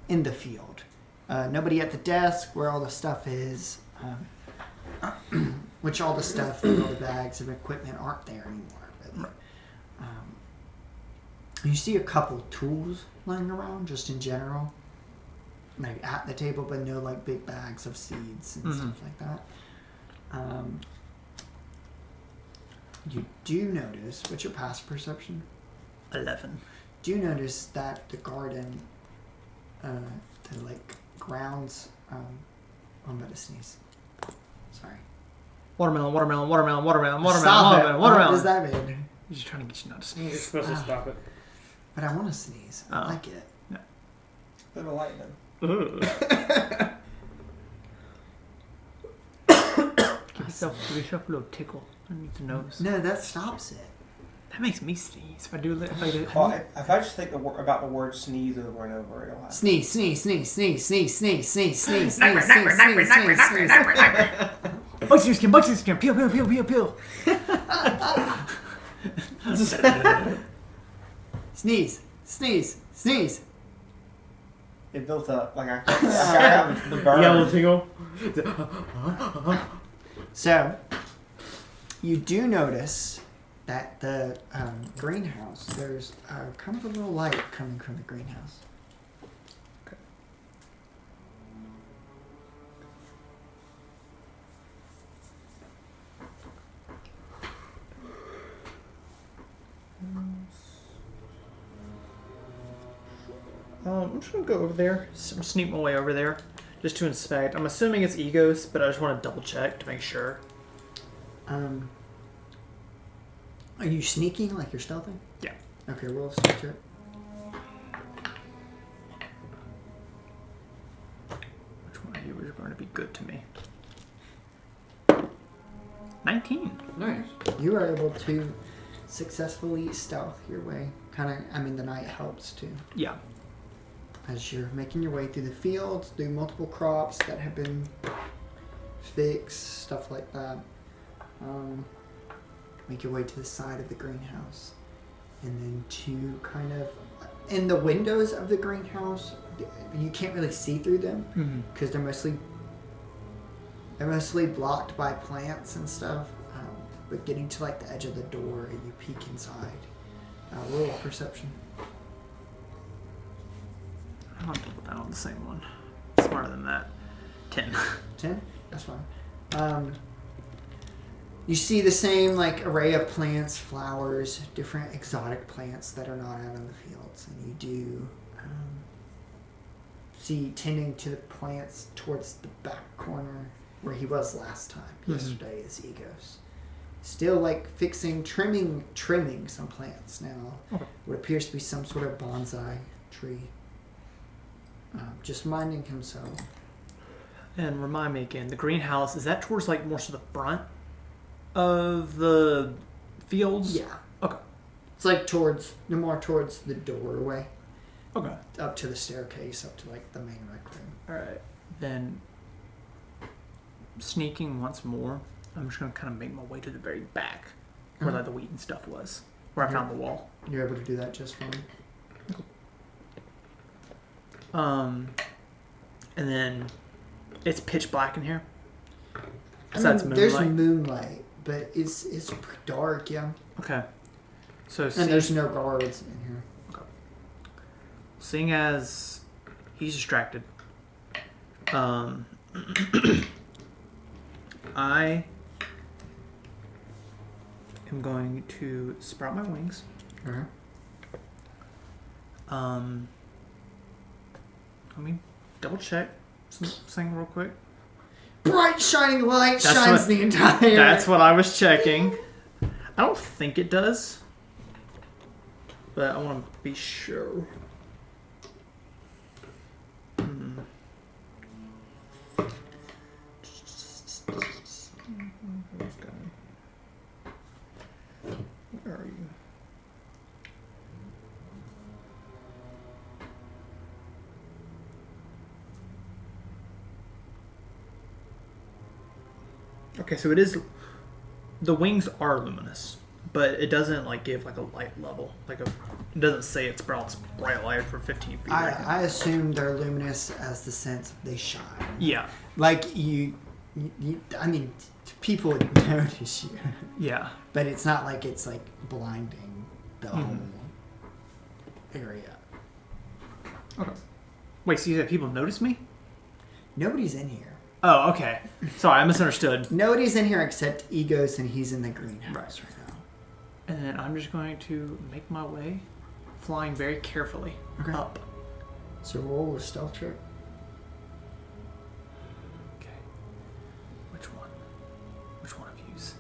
in the field. Nobody at the desk where all the stuff is. Which all the stuff, like all the bags of equipment aren't there anymore. Really. You see a couple tools lying around just in general. Like at the table, but no like big bags of seeds and stuff like that. You do notice, what's your past perception? 11. Do you notice that the garden, the like grounds, I'm about to sneeze. Sorry. Watermelon. Stop it. Watermelon. What does that mean? He's just trying to get you not to You're sneeze. supposed to stop it. But I want to sneeze. I Oh. like it. Little lightning. Give yourself a little tickle underneath the nose. No, that stops it. That makes me sneeze. If I do Well, if I just think about the word sneeze over and over, it'll happen. Sneeze. Bugsy skin, peel. Sneeze. It built up like I have the burn. Yellow tingle. So, you do notice that the greenhouse, there's kind of a little light coming from the greenhouse. I'm just gonna go over there, sneak my way over there, just to inspect. I'm assuming it's Egos, but I just want to double check to make sure. Are you sneaking like you're stealthing? Yeah. Okay, roll a sneak check. Which one of you is going to be good to me? 19. Nice. You are able to successfully stealth your way. The night helps too. Yeah. As you're making your way through the fields, through multiple crops that have been fixed, stuff like that. Make your way to the side of the greenhouse. And then to kind of... In the windows of the greenhouse, you can't really see through them because they're mostly blocked by plants and stuff. But getting to like the edge of the door, you peek inside. Roll perception. I'm gonna put that on the same one. Smarter than that. 10. 10? That's fine. You see the same like array of plants, flowers, different exotic plants that are not out in the fields, and you do see tending to the plants towards the back corner where he was last time. Yesterday is Egos. Still like trimming some plants now. Okay. What appears to be some sort of bonsai tree. Just minding himself. And remind me again, the greenhouse, is that towards like more so the front of the fields? Yeah. Okay. It's like more towards the doorway. Okay. Up to the staircase, up to like the main rec room. Alright. Then sneaking once more, I'm just gonna kind of make my way to the very back where like the wheat and stuff was. Where I found the wall. You're able to do that just fine. And then it's pitch black in here. There's moonlight, but it's pretty dark, yeah. Okay. So And there's no guards in here. Okay. Seeing as he's distracted, I am going to sprout my wings. Okay. Let me double check something real quick. Bright shining light That's shines what- the entire... That's what I was checking. I don't think it does, but I want to be sure. Where are you? Okay, so it is. The wings are luminous, but it doesn't like give like a light level. It doesn't say it sprouts bright light for 15 feet. I assume they're luminous as the sense they shine. Yeah. Like you people would notice you. Yeah. But it's not like it's like blinding the whole area. Okay. Wait, so you said people notice me? Nobody's in here. Oh, okay. Sorry, I misunderstood. Nobody's in here except Egos, and he's in the greenhouse right now. And then I'm just going to make my way, flying very carefully up. So roll a stealth check. Okay. Which one? Which one of yous?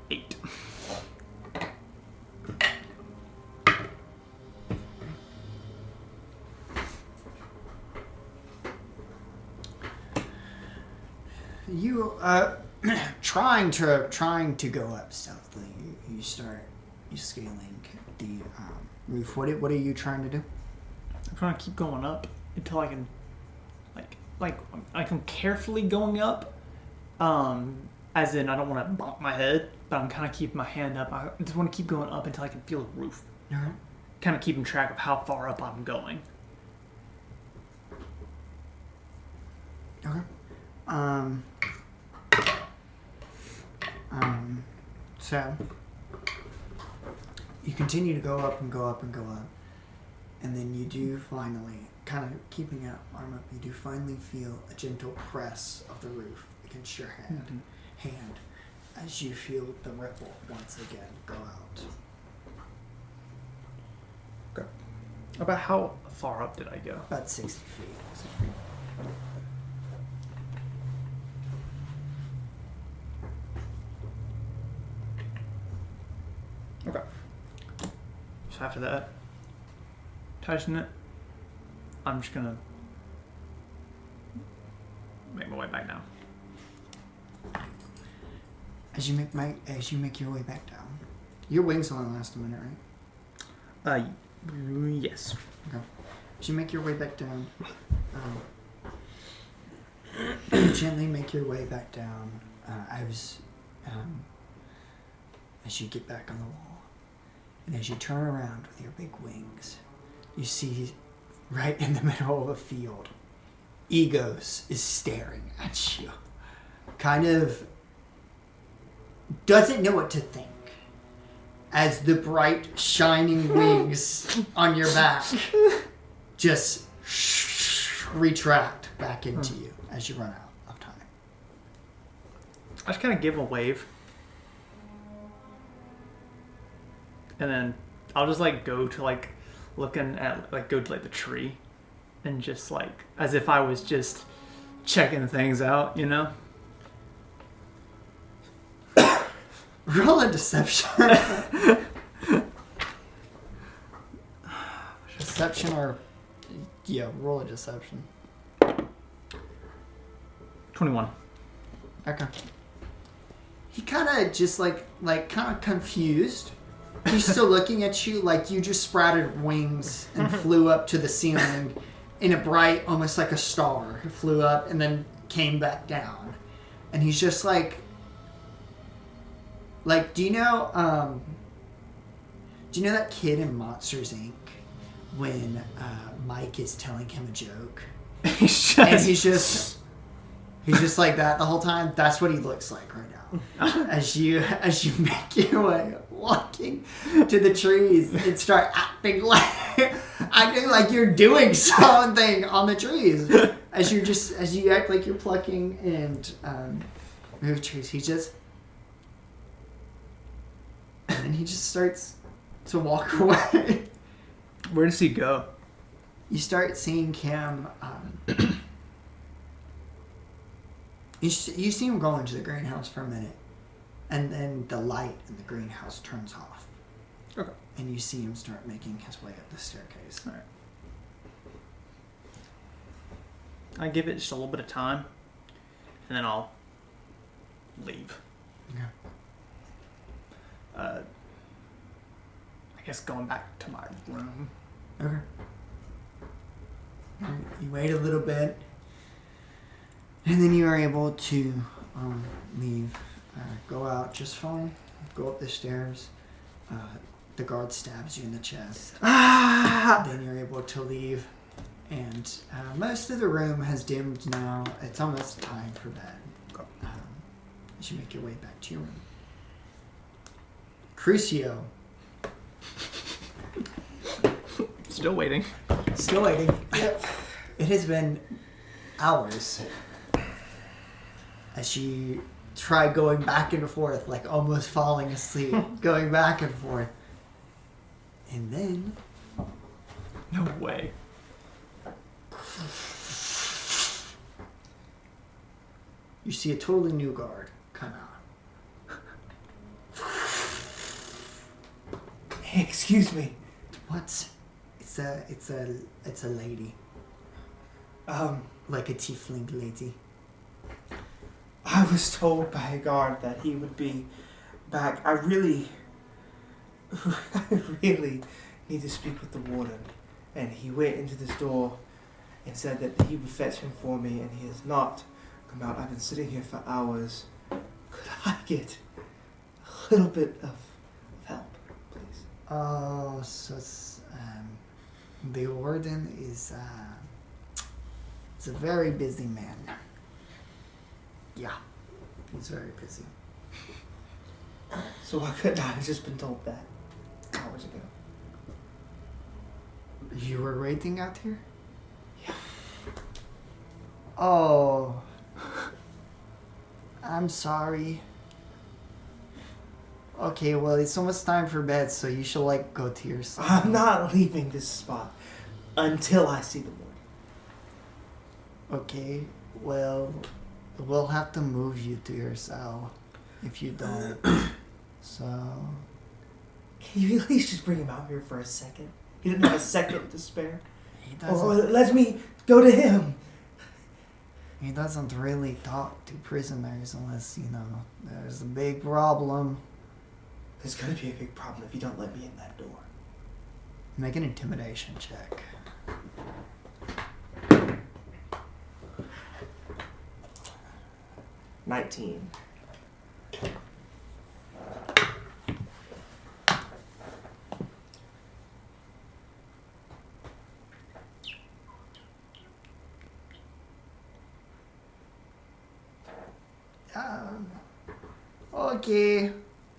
8. You trying to go up stealthily. You start scaling the roof. What are you trying to do? I'm trying to keep going up until I can, like I'm carefully going up. As in, I don't want to bonk my head, but I'm kind of keeping my hand up. I just want to keep going up until I can feel the roof. Alright. Kind of keeping track of how far up I'm going. Okay. So you continue to go up and go up and go up, and then you do finally, kind of keeping your arm up, you do finally feel a gentle press of the roof against your hand, as you feel the ripple once again go out. Okay. About how far up did I go? About 60 feet. Okay. So after that, touching it, I'm just gonna make my way back down. As you make your way back down, your wings only last a minute, right? Yes. Okay. As you make your way back down, you gently make your way back down. As you get back on the wall, and as you turn around with your big wings, you see right in the middle of a field, Egos is staring at you. Kind of doesn't know what to think as the bright, shining wings on your back just retract back into you as you run out of time. I just kind of give a wave. And then I'll just like go to like looking at like go to like the tree and just like as if I was just checking things out, you know? Roll a deception. Deception or roll a deception. 21. Okay. He kind of just like kind of confused. He's still looking at you like you just sprouted wings and flew up to the ceiling in a bright, almost like a star. It flew up and then came back down. And he's just like, do you know that kid in Monsters, Inc. when Mike is telling him a joke? He's just like that the whole time? That's what he looks like right now. As you make your way walking to the trees and start acting like you're doing something on the trees. As you act like you're plucking and move trees, he just starts to walk away. Where does he go? You start seeing him. You see him go into the greenhouse for a minute, and then the light in the greenhouse turns off. Okay. And you see him start making his way up the staircase. All right. I give it just a little bit of time, and then I'll leave. Okay. I guess going back to my room. Okay. You wait a little bit, and then you are able to leave. Go out just fine. Go up the stairs. The guard stabs you in the chest. Then you're able to leave. And most of the room has dimmed now. It's almost time for bed. As you make your way back to your room. Crucio. Still waiting. Still waiting. Yep. It has been hours as you try going back and forth, like almost falling asleep, going back and forth. And then... No way. You see a totally new guard come out. Excuse me. What? It's a lady. Like a tiefling lady. I was told by a guard that he would be back. I really need to speak with the warden. And he went into this door, and said that he would fetch him for me, and he has not come out. I've been sitting here for hours. Could I get a little bit of help, please? Oh, so the warden is a very busy man. Yeah, he's very busy. So why couldn't I have just been told that hours ago? You were waiting out here? Yeah. Oh, I'm sorry. Okay, well, it's almost time for bed, so you should, like, go to your cell. I'm not leaving this spot until I see the warden. Okay, well, we'll have to move you to your cell if you don't. So, Can you at least just bring him out here for a second? He didn't have a second to spare. he Or doesn't, let me go to him. he doesn't really talk to prisoners unless, there's a big problem. There's gonna be a big problem if you don't let me in that door. Make an intimidation check. $19.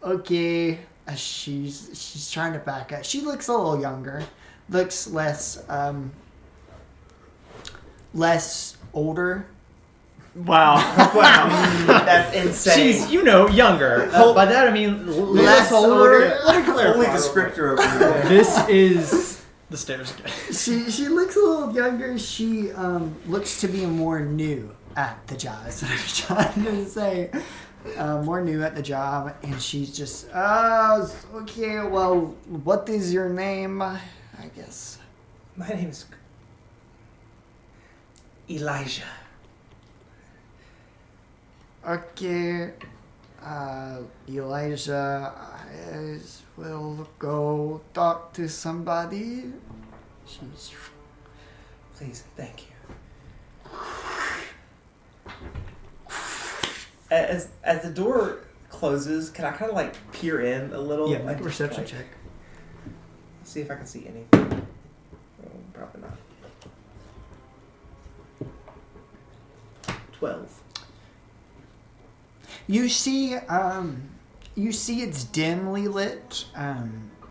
Okay. She's trying to back up. She looks a little younger. Looks less older. Wow. Wow, that's insane. She's, younger. By that I mean less older. Only descriptor over here. This is the stairs again. She looks a little younger. She looks to be more new at the job. That's what I'm trying to say. More new at the job, and she's just okay. Well, what is your name? I guess. My name is Elijah. Okay, Elijah, I will go talk to somebody. She's. Please, thank you. As the door closes, can I kind of like peer in a little? Yeah, make Like, a perception like, check. See if I can see anything. Oh, probably not. 12. You see it's dimly lit.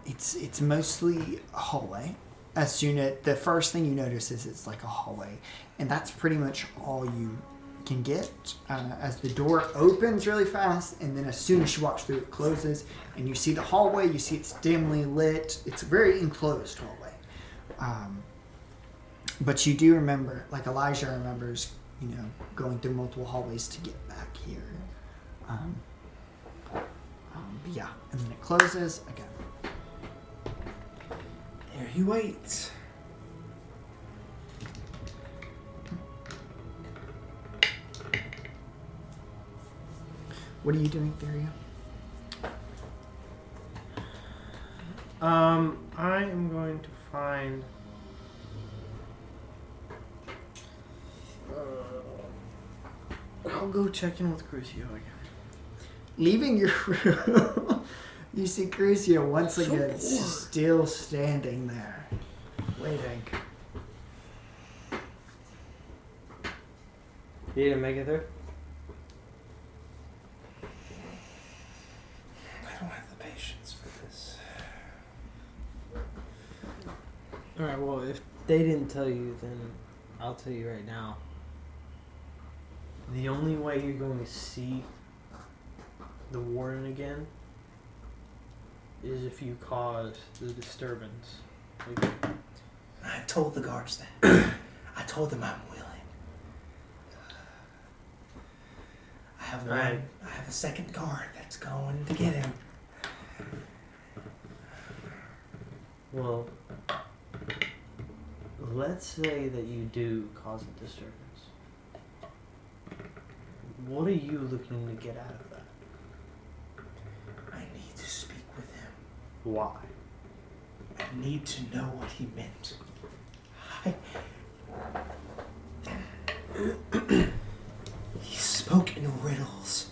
It's mostly a hallway. The first thing you notice is it's like a hallway, and that's pretty much all you can get. As the door opens really fast, and then as soon as you walk through, it closes, and you see the hallway. You see it's dimly lit. It's a very enclosed hallway. But you do remember, like Elijah remembers, going through multiple hallways to get back here. Yeah, and then it closes again. There he waits. What are you doing, Theria? I am going to find. I'll go check in with Crucio again. Leaving your room, you see Crucio once again still standing there, waiting. You didn't make it there? I don't have the patience for this. Alright, well, if they didn't tell you, then I'll tell you right now. The only way you're going to see the warden again is if you cause the disturbance. I told the guards that. I told them I'm willing. I have one. Right. I have a second guard that's going to get him. Well, let's say that you do cause a disturbance. What are you looking to get out of that? I need to speak with him. Why? I need to know what he meant. He spoke in riddles.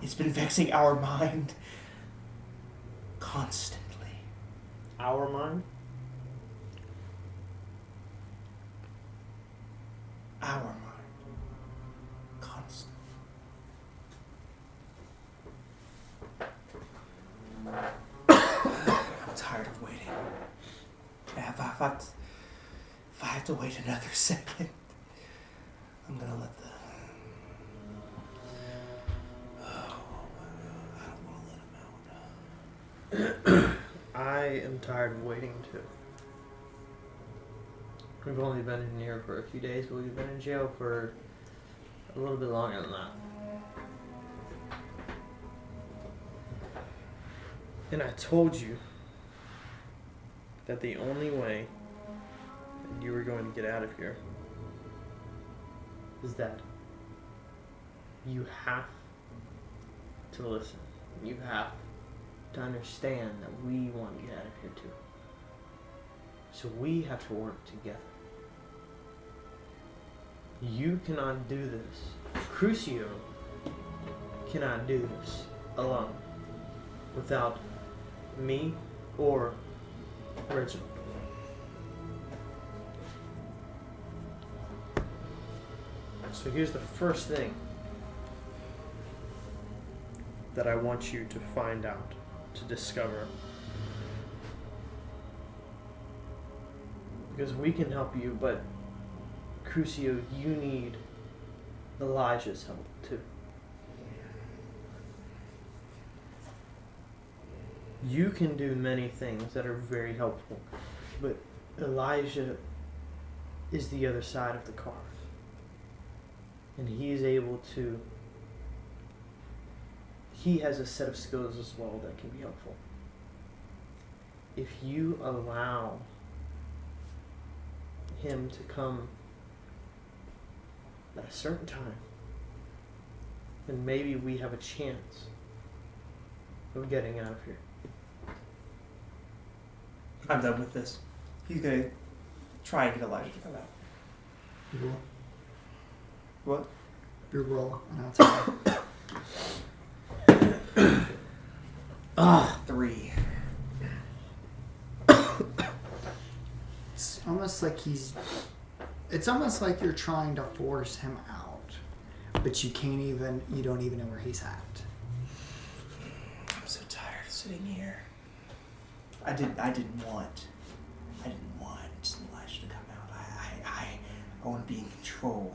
It's been vexing our mind constantly. Our mind? Our mind. Constantly. I'm tired of waiting. If I have to wait another second, I'm gonna let the... I don't want to let him out. I am tired of waiting too. We've only been in here for a few days, but we've been in jail for a little bit longer than that. And I told you that the only way that you were going to get out of here is that you have to listen. You have to understand that we want to get out of here too. So we have to work together. You cannot do this. Crucio cannot do this alone without me or Reginald. So here's the first thing that I want you to find out, to discover. Because we can help you, but Crucio, you need Elijah's help too. You can do many things that are very helpful, but Elijah is the other side of the card. And he is able to, he has a set of skills as well that can be helpful. If you allow him to come at a certain time, then maybe we have a chance of getting out of here. I'm done with this. He's gonna try and get Elijah to come out. You roll. What? You roll, and I'll tell you. 3. It's almost like it's almost like you're trying to force him out, but you don't even know where he's at. I'm so tired of sitting here. I didn't want Elijah to come out. I want to be in control.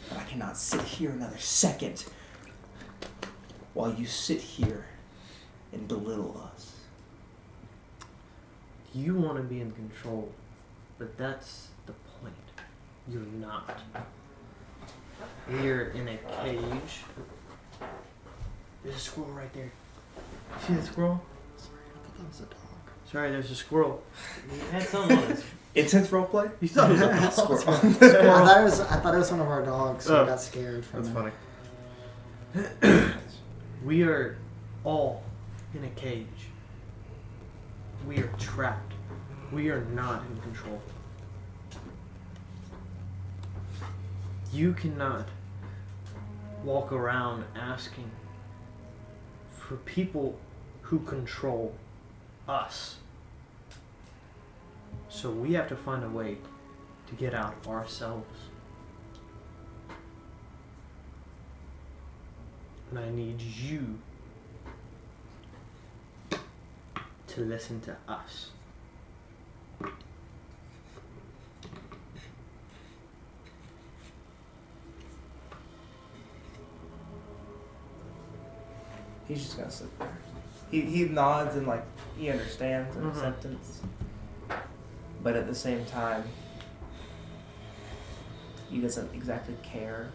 But I cannot sit here another second while you sit here and belittle us. You want to be in control, but that's the point. You're not. We're in a cage. There's a squirrel right there. See the squirrel? Sorry, I thought that was a dog. Sorry, there's a squirrel. He had something on his... Intense roleplay? You thought it was a Squirrel. I thought it was one of our dogs, so I Oh. got scared from That's it. funny. We are all in a cage. We are trapped. We are not in control. You cannot walk around asking for people who control us. So we have to find a way to get out ourselves. And I need you to listen to us. He's just gonna sit there. He nods and he understands an Mhm. acceptance. But at the same time, he doesn't exactly care.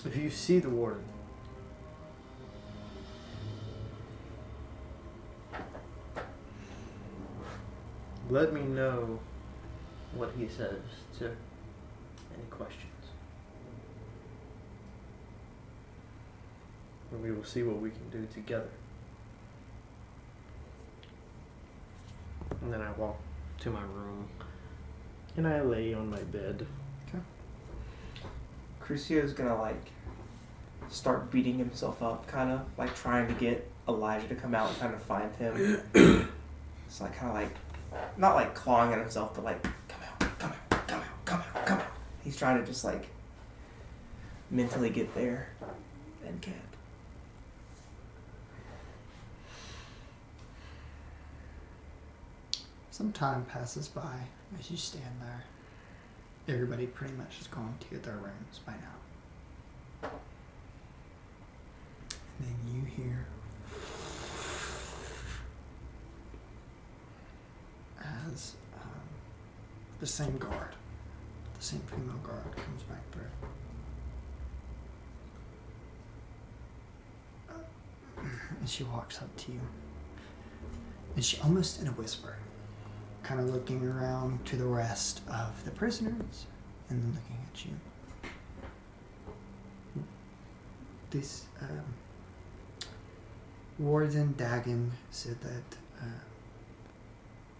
If you see the warden, let me know what he says to any questions. And we will see what we can do together. And then I walk to my room. And I lay on my bed. Crucio's gonna like start beating himself up, kind of like trying to get Elijah to come out and kind of find him. It's like kind of like not like clawing at himself, but like come out, come out, come out, come out, come out. He's trying to just like mentally get there and can't. Some time passes by as you stand there. Everybody pretty much has gone to their rooms by now. And then you hear as the same guard, the same female guard comes back through. And she walks up to you. And she, almost in a whisper, kind of looking around to the rest of the prisoners and then looking at you. This Warden Dagon said that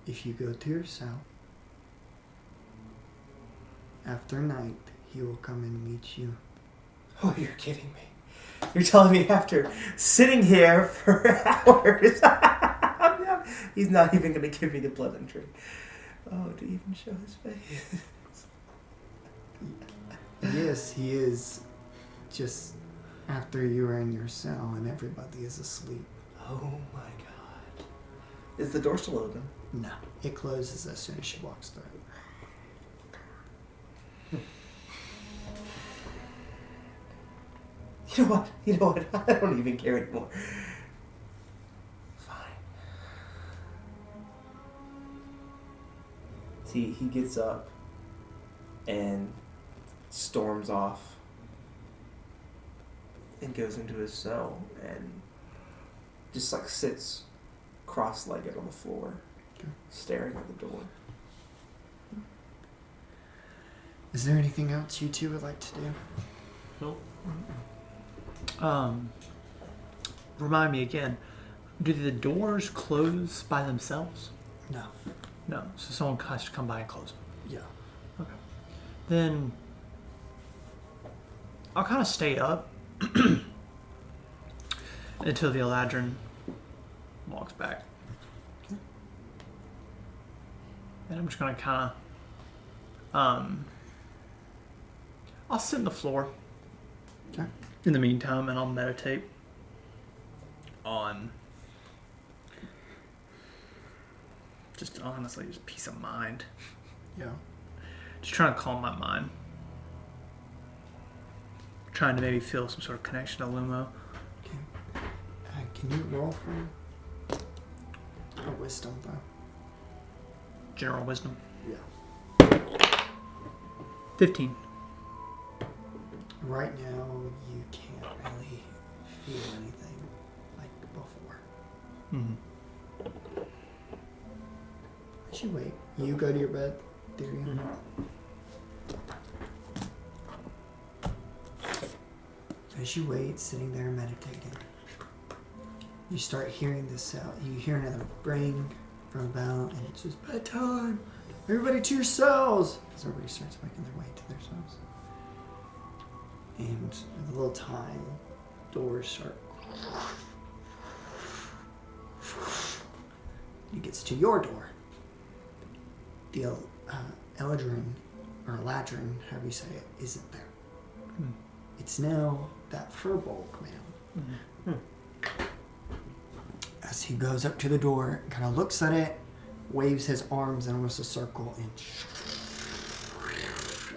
if you go to your cell, after night, he will come and meet you. Oh, you're kidding me. You're telling me after sitting here for hours, he's not even going to give me the pleasantry. Oh, to even show his face. Yes, he is. Just after you are in your cell and everybody is asleep. Oh my god. Is the door still open? No, it closes as soon as she walks through. You know what? I don't even care anymore. Fine. See, he gets up and storms off and goes into his cell and just like sits cross-legged on the floor, staring at the door. Is there anything else you two would like to do? Nope. Remind me again, do the doors close by themselves? No. No, so someone has to come by and close them. Yeah. Okay. Then I'll kind of stay up until the Eladrin walks back. And I'm just going to kind of, I'll sit on the floor in the meantime, and I'll meditate on just honestly, just peace of mind. Yeah. Just trying to calm my mind. Trying to maybe feel some sort of connection to Lumo. Okay. Can you roll for a wisdom, though? General wisdom. Yeah. 15. Right now, you can't really feel anything like before. Mm-hmm. As you wait, you go to your bed, Tyrion. As you wait, sitting there meditating, you start hearing this sound. You hear another ring from a bell, and it's just bedtime. Everybody to your cells! As everybody starts making their way to their cells. And with a little time, doors start. It gets to your door. The Eladrin, or Eladrin, however you say it, isn't there. Hmm. It's now that Furbolg man. Mm-hmm. As he goes up to the door, kind of looks at it, waves his arms in almost a circle, and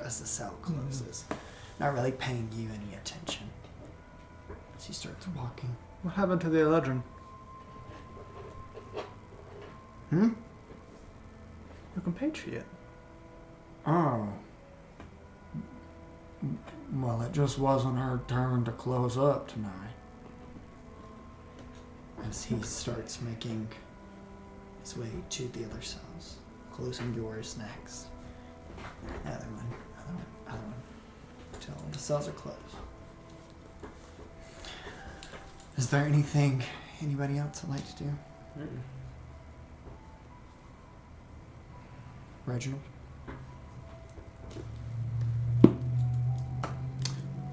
as the cell closes. Not really paying you any attention. As he starts walking. What happened to the Eladrin? Hmm? Your compatriot. Oh. Well, it just wasn't her turn to close up tonight. As he starts making his way to the other cells. Closing doors next. Other one. Until the cells are closed. Is there anything anybody else would like to do? Reginald?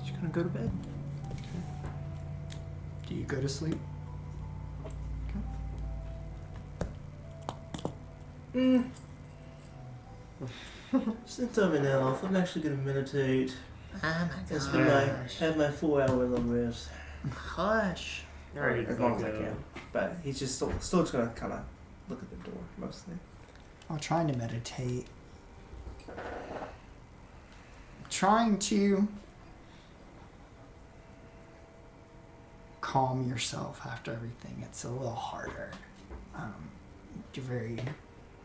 She's gonna go to bed. Do you go to sleep? Since I'm an elf, I'm actually gonna meditate. Oh my Have my 4 hour long rest. Hush. As long as I can. But he's just still just gonna kind of look at the door mostly. While trying to meditate, trying to calm yourself after everything, it's a little harder. You're very,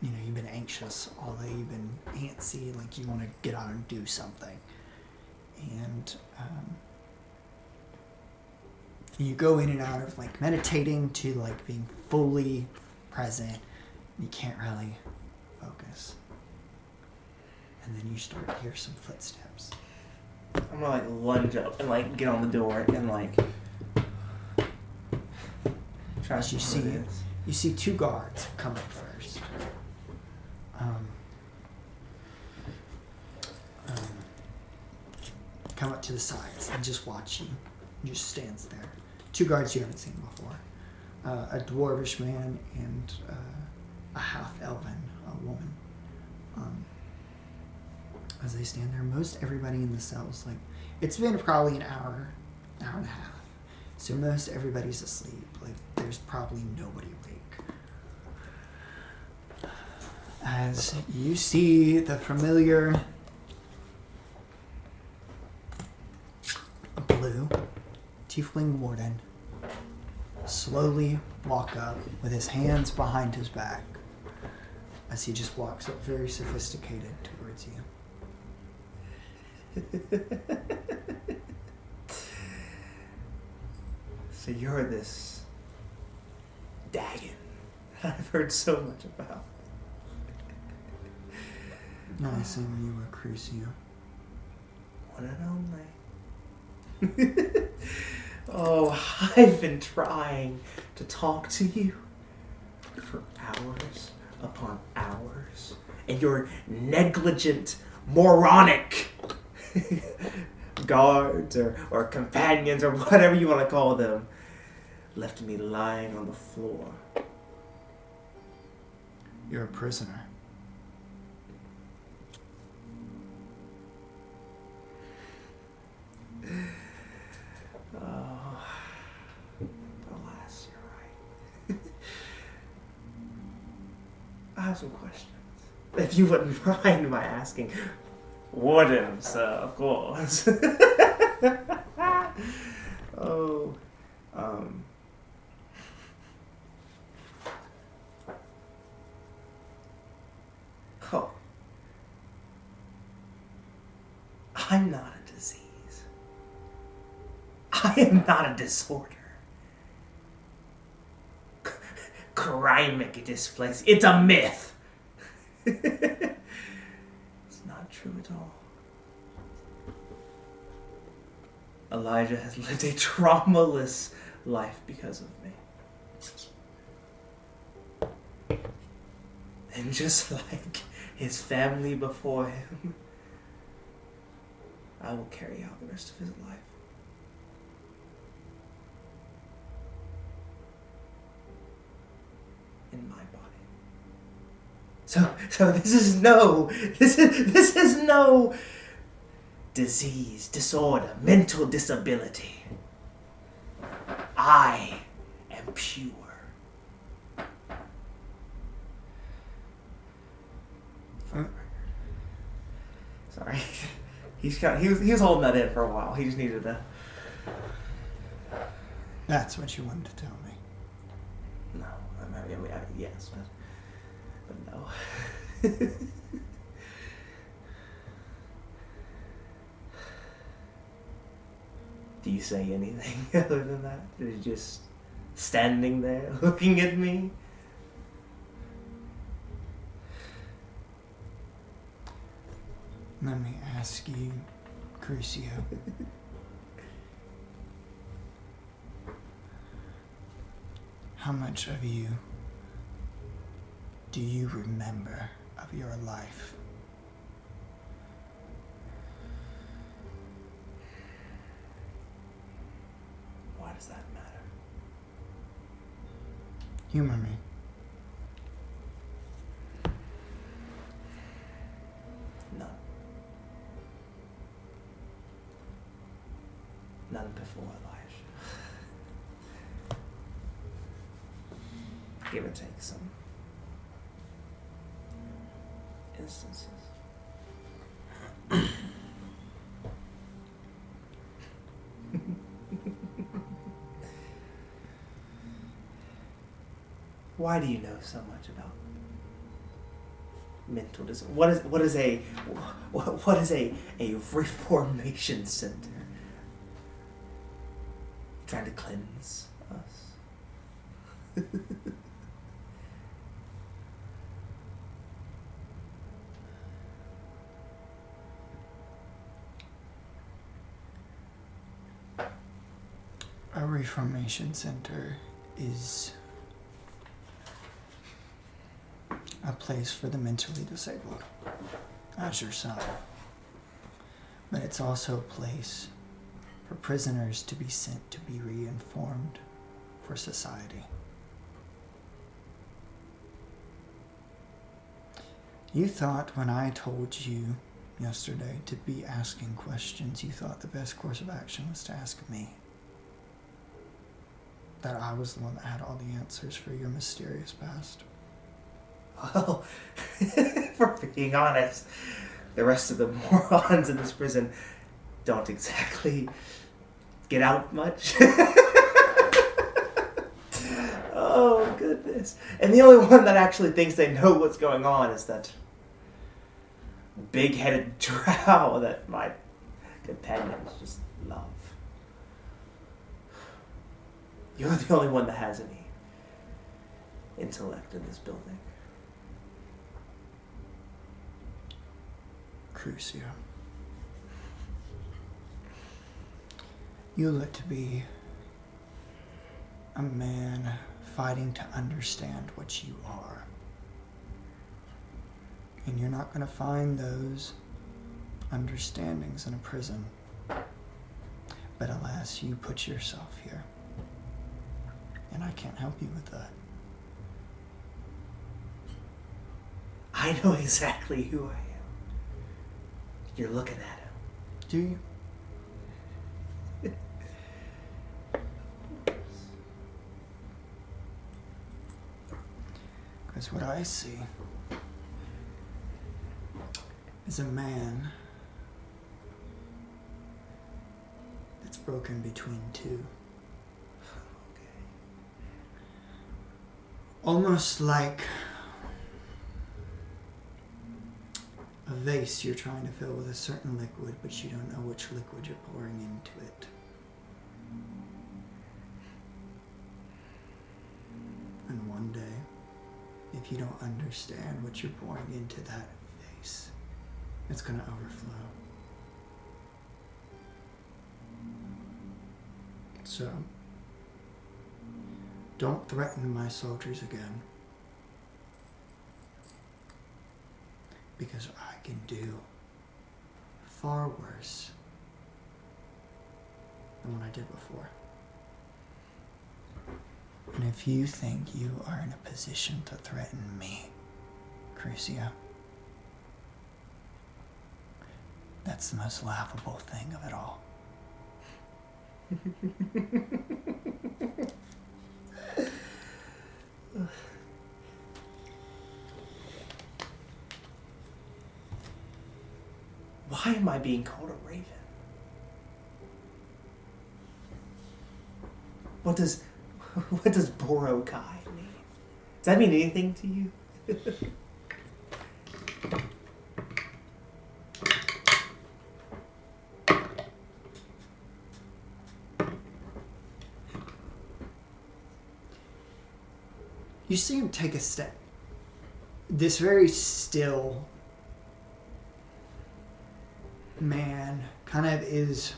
you've been anxious all day, you've been antsy, like you want to get out and do something. And you go in and out of like meditating to like being fully present. You can't really focus. And then you start to hear some footsteps. I'm gonna like lunge up and like get on the door and like try As to you see see what it is. You see 2 guards come up first. Come up to the sides and just watch you. He just stands there. 2 guards you haven't seen before. A dwarvish man and a half-elven woman. As they stand there, most everybody in the cells, like, it's been probably an hour and a half. So most everybody's asleep. Like, there's probably nobody awake. As you see the familiar blue tiefling warden slowly walk up with his hands behind his back as he just walks up very sophisticated towards you. So you're this Dagon I've heard so much about. I assume you were Crucio. One and only. Oh, I've been trying to talk to you for hours upon hours, and your negligent, moronic guards or companions or whatever you want to call them left me lying on the floor. You're a prisoner. Oh, alas, you're right. I have some questions. If you wouldn't mind my asking. Wouldn't, of course. Oh, oh. I'm not a disease. I am not a disorder. Crime displays. It's a myth. It's not true at all. Elijah has lived a traumaless life because of me. And just like his family before him, I will carry out the rest of his life. In my body. So this is no disease, disorder, mental disability. I am pure. For the record. Sorry. He was holding that in for a while. He just needed to. That's what you wanted to tell me. No, I mean, yes, but no. Do you say anything other than that? Are you just standing there looking at me? Let me ask you, Crucio. How much of you do you remember of your life. Why does that matter? Humor me. None. None before Elijah. Give or take some instances. Why do you know so much about mental disorder? What is a reformation center? Trying to cleanse us? A reformation center is a place for the mentally disabled, as yourself. But it's also a place for prisoners to be sent to be reinformed for society. You thought when I told you yesterday to be asking questions, you thought the best course of action was to ask me. That I was the one that had all the answers for your mysterious past. Well, for being honest, the rest of the morons in this prison don't exactly get out much. Oh, goodness. And the only one that actually thinks they know what's going on is that big-headed drow that my companions just love. You're the only one that has any intellect in this building. Crucio. You look to be a man fighting to understand what you are. And you're not going to find those understandings in a prison. But alas, you put yourself here. And I can't help you with that. I know exactly who I am. You're looking at him. Do you? Because what I see is a man that's broken between two. Almost like a vase you're trying to fill with a certain liquid, but you don't know which liquid you're pouring into it. And one day, if you don't understand what you're pouring into that vase, it's going to overflow. So, don't threaten my soldiers again. Because I can do far worse than what I did before. And if you think you are in a position to threaten me, Crucio, that's the most laughable thing of it all. Why am I being called a raven? What does Borokai mean? Does that mean anything to you? You see him take a step. This very still man kind of is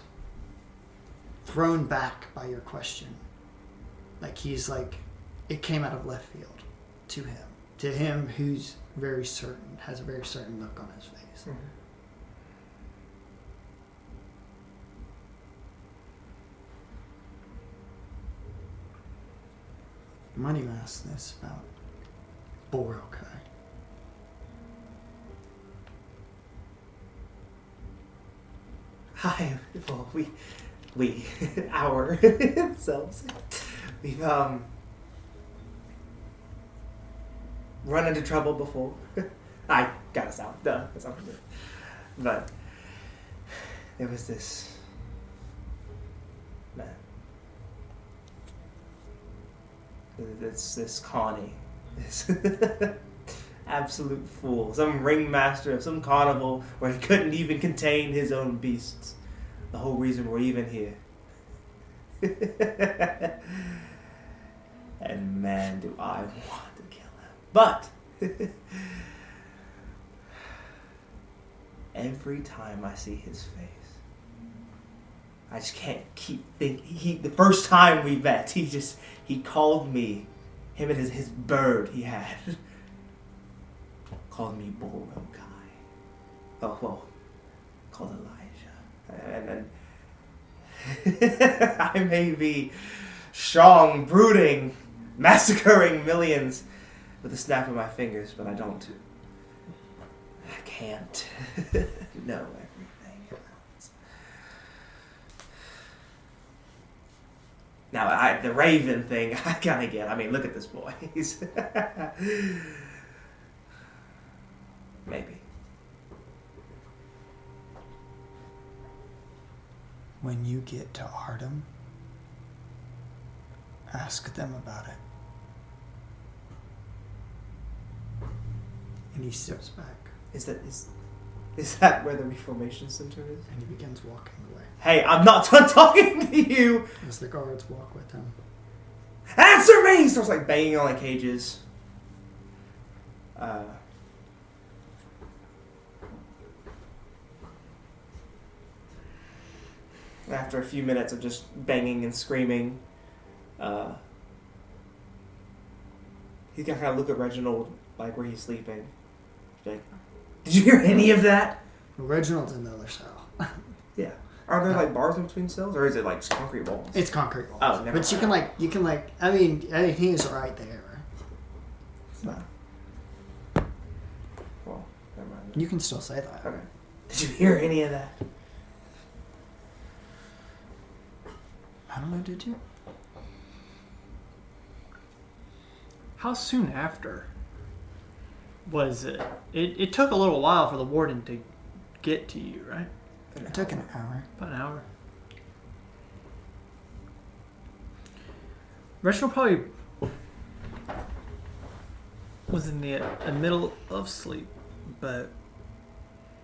thrown back by your question. Like he's like, it came out of left field to him, to him who's very certain, has a very certain look on his face. Mhm. Why do you ask this about Borokai? Hi. Well, we, our selves, we've run into trouble before. I got us out. Duh. That's not good. But there was this man. This Connie. This absolute fool. Some ringmaster of some carnival where he couldn't even contain his own beasts. The whole reason we're even here. And man, do I want to kill him. But every time I see his face, I just can't keep thinking. The first time we met, he called me, him and his bird he had, called me Borokai. Oh, well, called Elijah. And I may be strong, brooding, massacring millions with a snap of my fingers, but I can't know everything. Now, the Raven thing, I kind of get. I mean, look at this boy. He's maybe. When you get to Artem, ask them about it. And he steps back, Is that where the Reformation Center is? and he begins walking away Hey, I'm not done talking to you! as the guards walk with him. Answer me! He starts like banging on the cages. After a few minutes of just banging and screaming, he's gonna kind of look at Reginald like where he's sleeping. Like, did you hear any of that? Reginald's in the other cell. Yeah. Are there like bars in between cells, or is it like just concrete walls? It's concrete walls. Oh, never but you can I mean he's right there. But Well, never mind. you can still say that. Okay. Did you hear any of that? I don't know, did you? How soon after was it? It took a little while for the warden to get to you, right? It took an hour. About an hour. Reginald probably was in the middle of sleep, but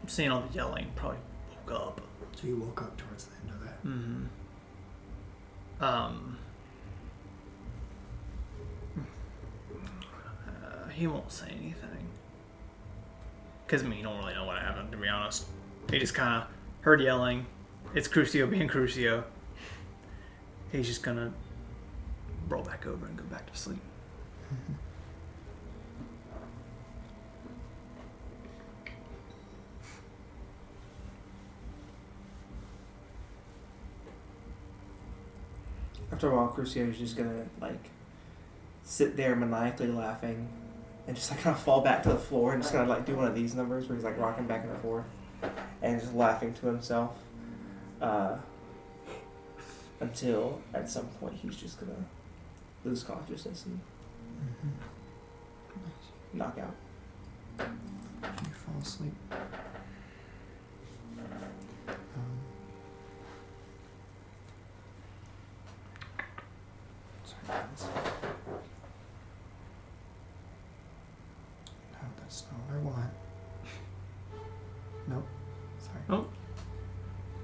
seeing all the yelling, probably woke up. So you woke up towards the end of that. Mm-hmm. He won't say anything. Because, I mean, you don't really know what happened, to be honest. He just kind of heard yelling. It's Crucio being Crucio. He's just going to roll back over and go back to sleep. After a while, Crucio is just gonna like sit there maniacally laughing, and just like kind of fall back to the floor and just kind of like do one of these numbers where he's like rocking back and forth and just laughing to himself, until at some point he's just gonna lose consciousness and knock out. You fall asleep. Sorry, guys. No, that's not what I want. Nope. Sorry. Oh.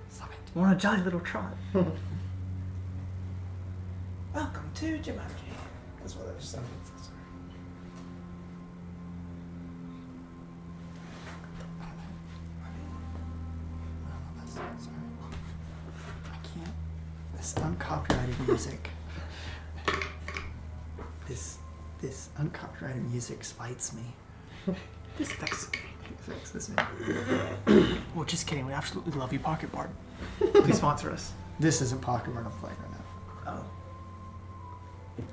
Stop it. We're on a jolly little trot. Welcome to Jumanji. That's what I just said. Sorry. I can't. This uncopyrighted music. This This uncopyrighted music spites me. This affects me. It vexes me. Well, just kidding. We absolutely love you, Pocket Bard. Please sponsor us. This isn't Pocket Bard I'm playing right now. Oh.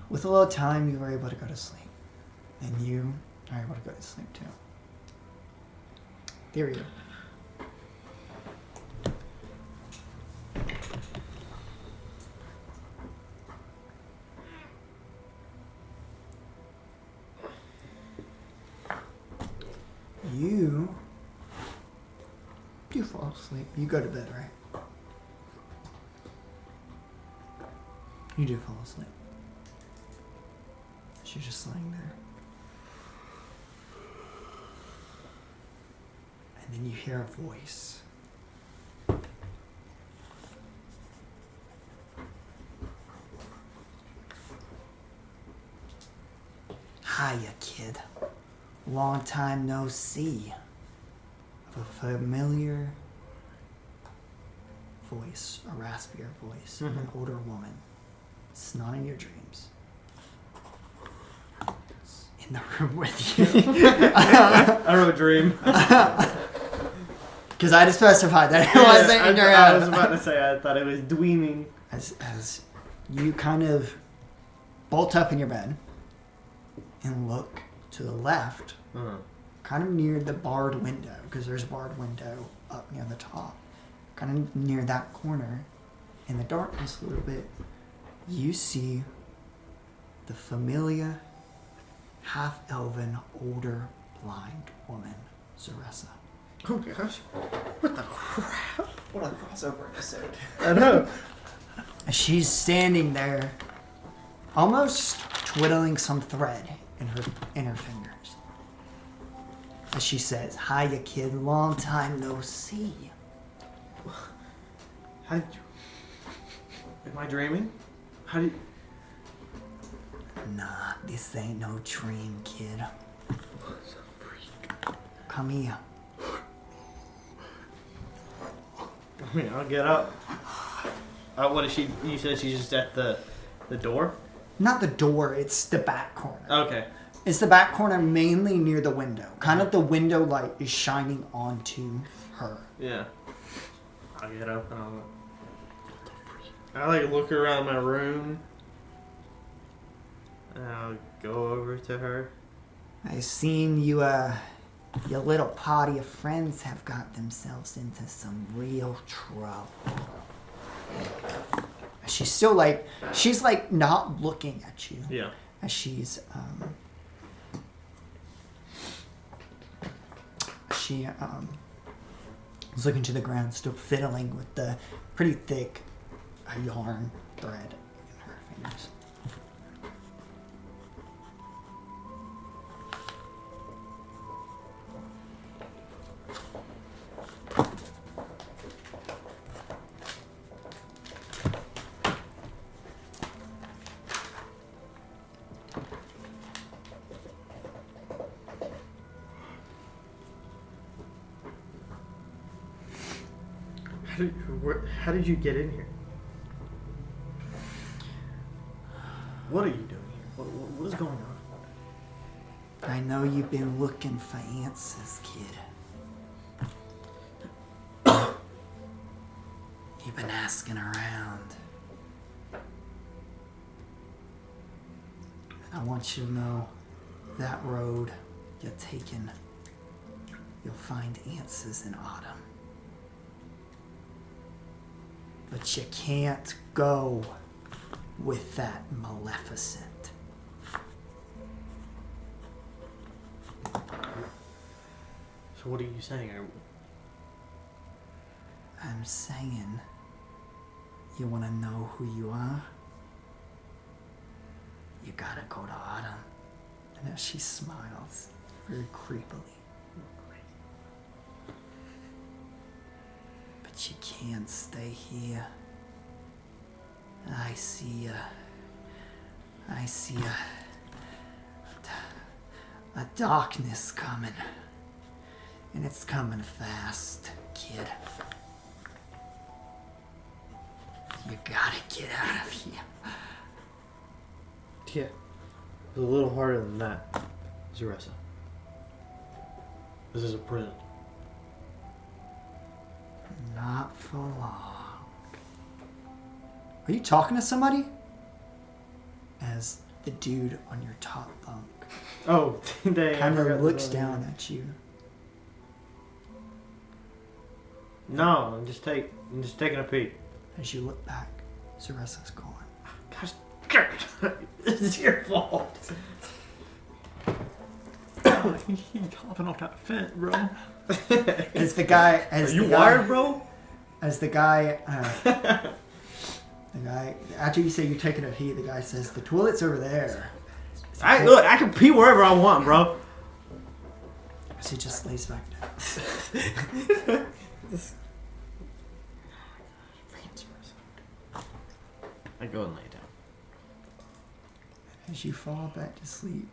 With a little time, you were able to go to sleep. And you are able to go to sleep too. There we go. You do fall asleep. You go to bed, right? You do fall asleep. She's just laying there. And then you hear a voice. Hiya, kid. Long time no see. Of a familiar voice, a raspier voice, of an older woman. It's not in your dreams. It's in the room with you. I wrote dream. Because I just specified that it wasn't in your I head. was about to say I thought it was dreaming. As you kind of bolt up in your bed and look to the left, kind of near the barred window, because there's a barred window up near the top, kind of near that corner, in the darkness a little bit, you see the familiar, half-elven, older, blind woman, Zaressa. Oh gosh. What the crap? What a crossover episode. I know. She's standing there, almost twiddling some thread in her fingers. As she says, "Hiya, kid. Long time no see." How did you... Am I dreaming? How did... Nah, this ain't no dream, kid. Come here. I mean, I'll get up. What is she... You said she's just at the door? Not the door, it's the back corner. Okay. It's the back corner mainly near the window. Kind of the window light is shining onto her. Yeah. I'll get up and I look around my room. And I'll go over to her. I've seen you, your little party of friends have got themselves into some real trouble. She's still she's not looking at you. Yeah. As she's, she was looking to the ground, still fiddling with the pretty thick yarn thread in her fingers. How did you get in here? What are you doing here? What is going on? I know you've been looking for answers, kid. You've been asking around. And I want you to know that road you're taking, you'll find answers in autumn. But you can't go with that Maleficent. So what are you saying? I'm saying, you want to know who you are? You gotta go to Autumn. And as she smiles, very creepily. But you can't stay here. I see a darkness coming. And it's coming fast, kid. You gotta get out of here. Yeah. It's a little harder than that, Zaressa. This is a prison. Not for long. Are you talking to somebody? As the dude on your top bunk Oh, dang. kind of looks down at you. No, I'm just taking a peek. As you look back, Zaressa's gone. Gosh, it's your fault. He's hopping off that fence, bro. As the guy, Are you wired, bro? As the guy, after you say you're taking a pee, the guy says the toilet's over there. Look, I can pee wherever I want, bro. As he just lays back down. I go and lay down. As you fall back to sleep,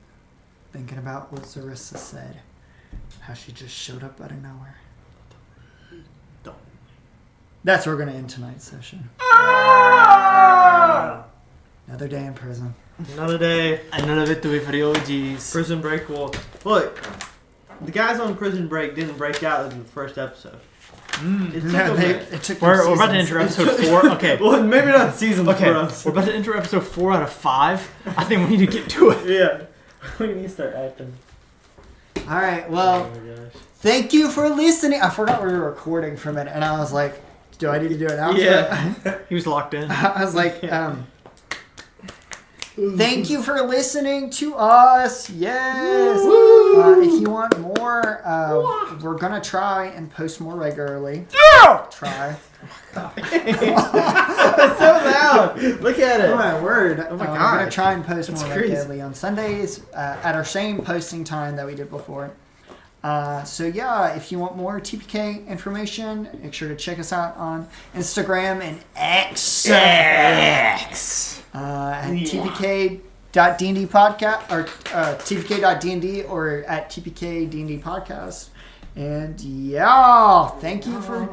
thinking about what Zarissa said, how she just showed up out of nowhere. Don't. That's where we're gonna end tonight's session. Another day in prison. Another day. Another victory for the OGs. Prison break will. Look, the guys on prison break didn't break out in the first episode. It took No, a minute. it took We're them about to seasons. enter episode 4. Okay. Well, maybe not season Okay. for us. We're about to enter episode 4 out of 5. I think we need to get to it. Yeah. We need to start acting. All right. Well, Oh my gosh. thank you for listening. I forgot we were recording for a minute, and I was like, "Do I need to do it now?" Yeah. He was locked in. I was like, thank you for listening to us. Yes. If you want more, we're gonna try and post more regularly. Try. That's so loud. Look at it. Oh my word. Oh my We're gonna God. try and post That's more crazy. regularly on Sundays at our same posting time that we did before. So yeah, if you want more TPK information, make sure to check us out on Instagram and X. At tpk.dnd podcast or tpk.dnd or at tpk dnd podcast. And yeah, thank you for.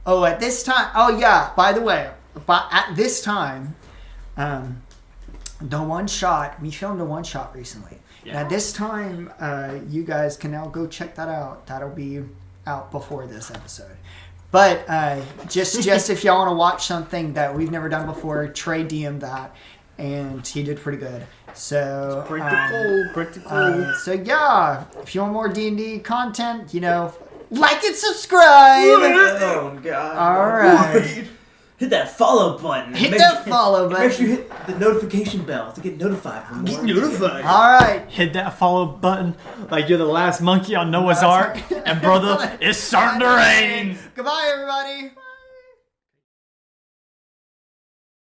Oh, at this time. Oh yeah. By the way, at this time, the one shot we filmed a one shot recently. Yeah. At this time, you guys can now go check that out. That'll be out before this episode. But just if y'all want to watch something that we've never done before, Trey DM'd that, and he did pretty good. So Pretty cool. so yeah, if you want more D&D content, like and subscribe. Oh god. All right, Hit that follow button. hit Make that sure- follow and Make sure button. you hit the notification bell to get notified for more. Notified. All right. Hit that follow button like you're the last monkey on Noah's Ark. And brother, it's starting to rain. Goodbye, everybody.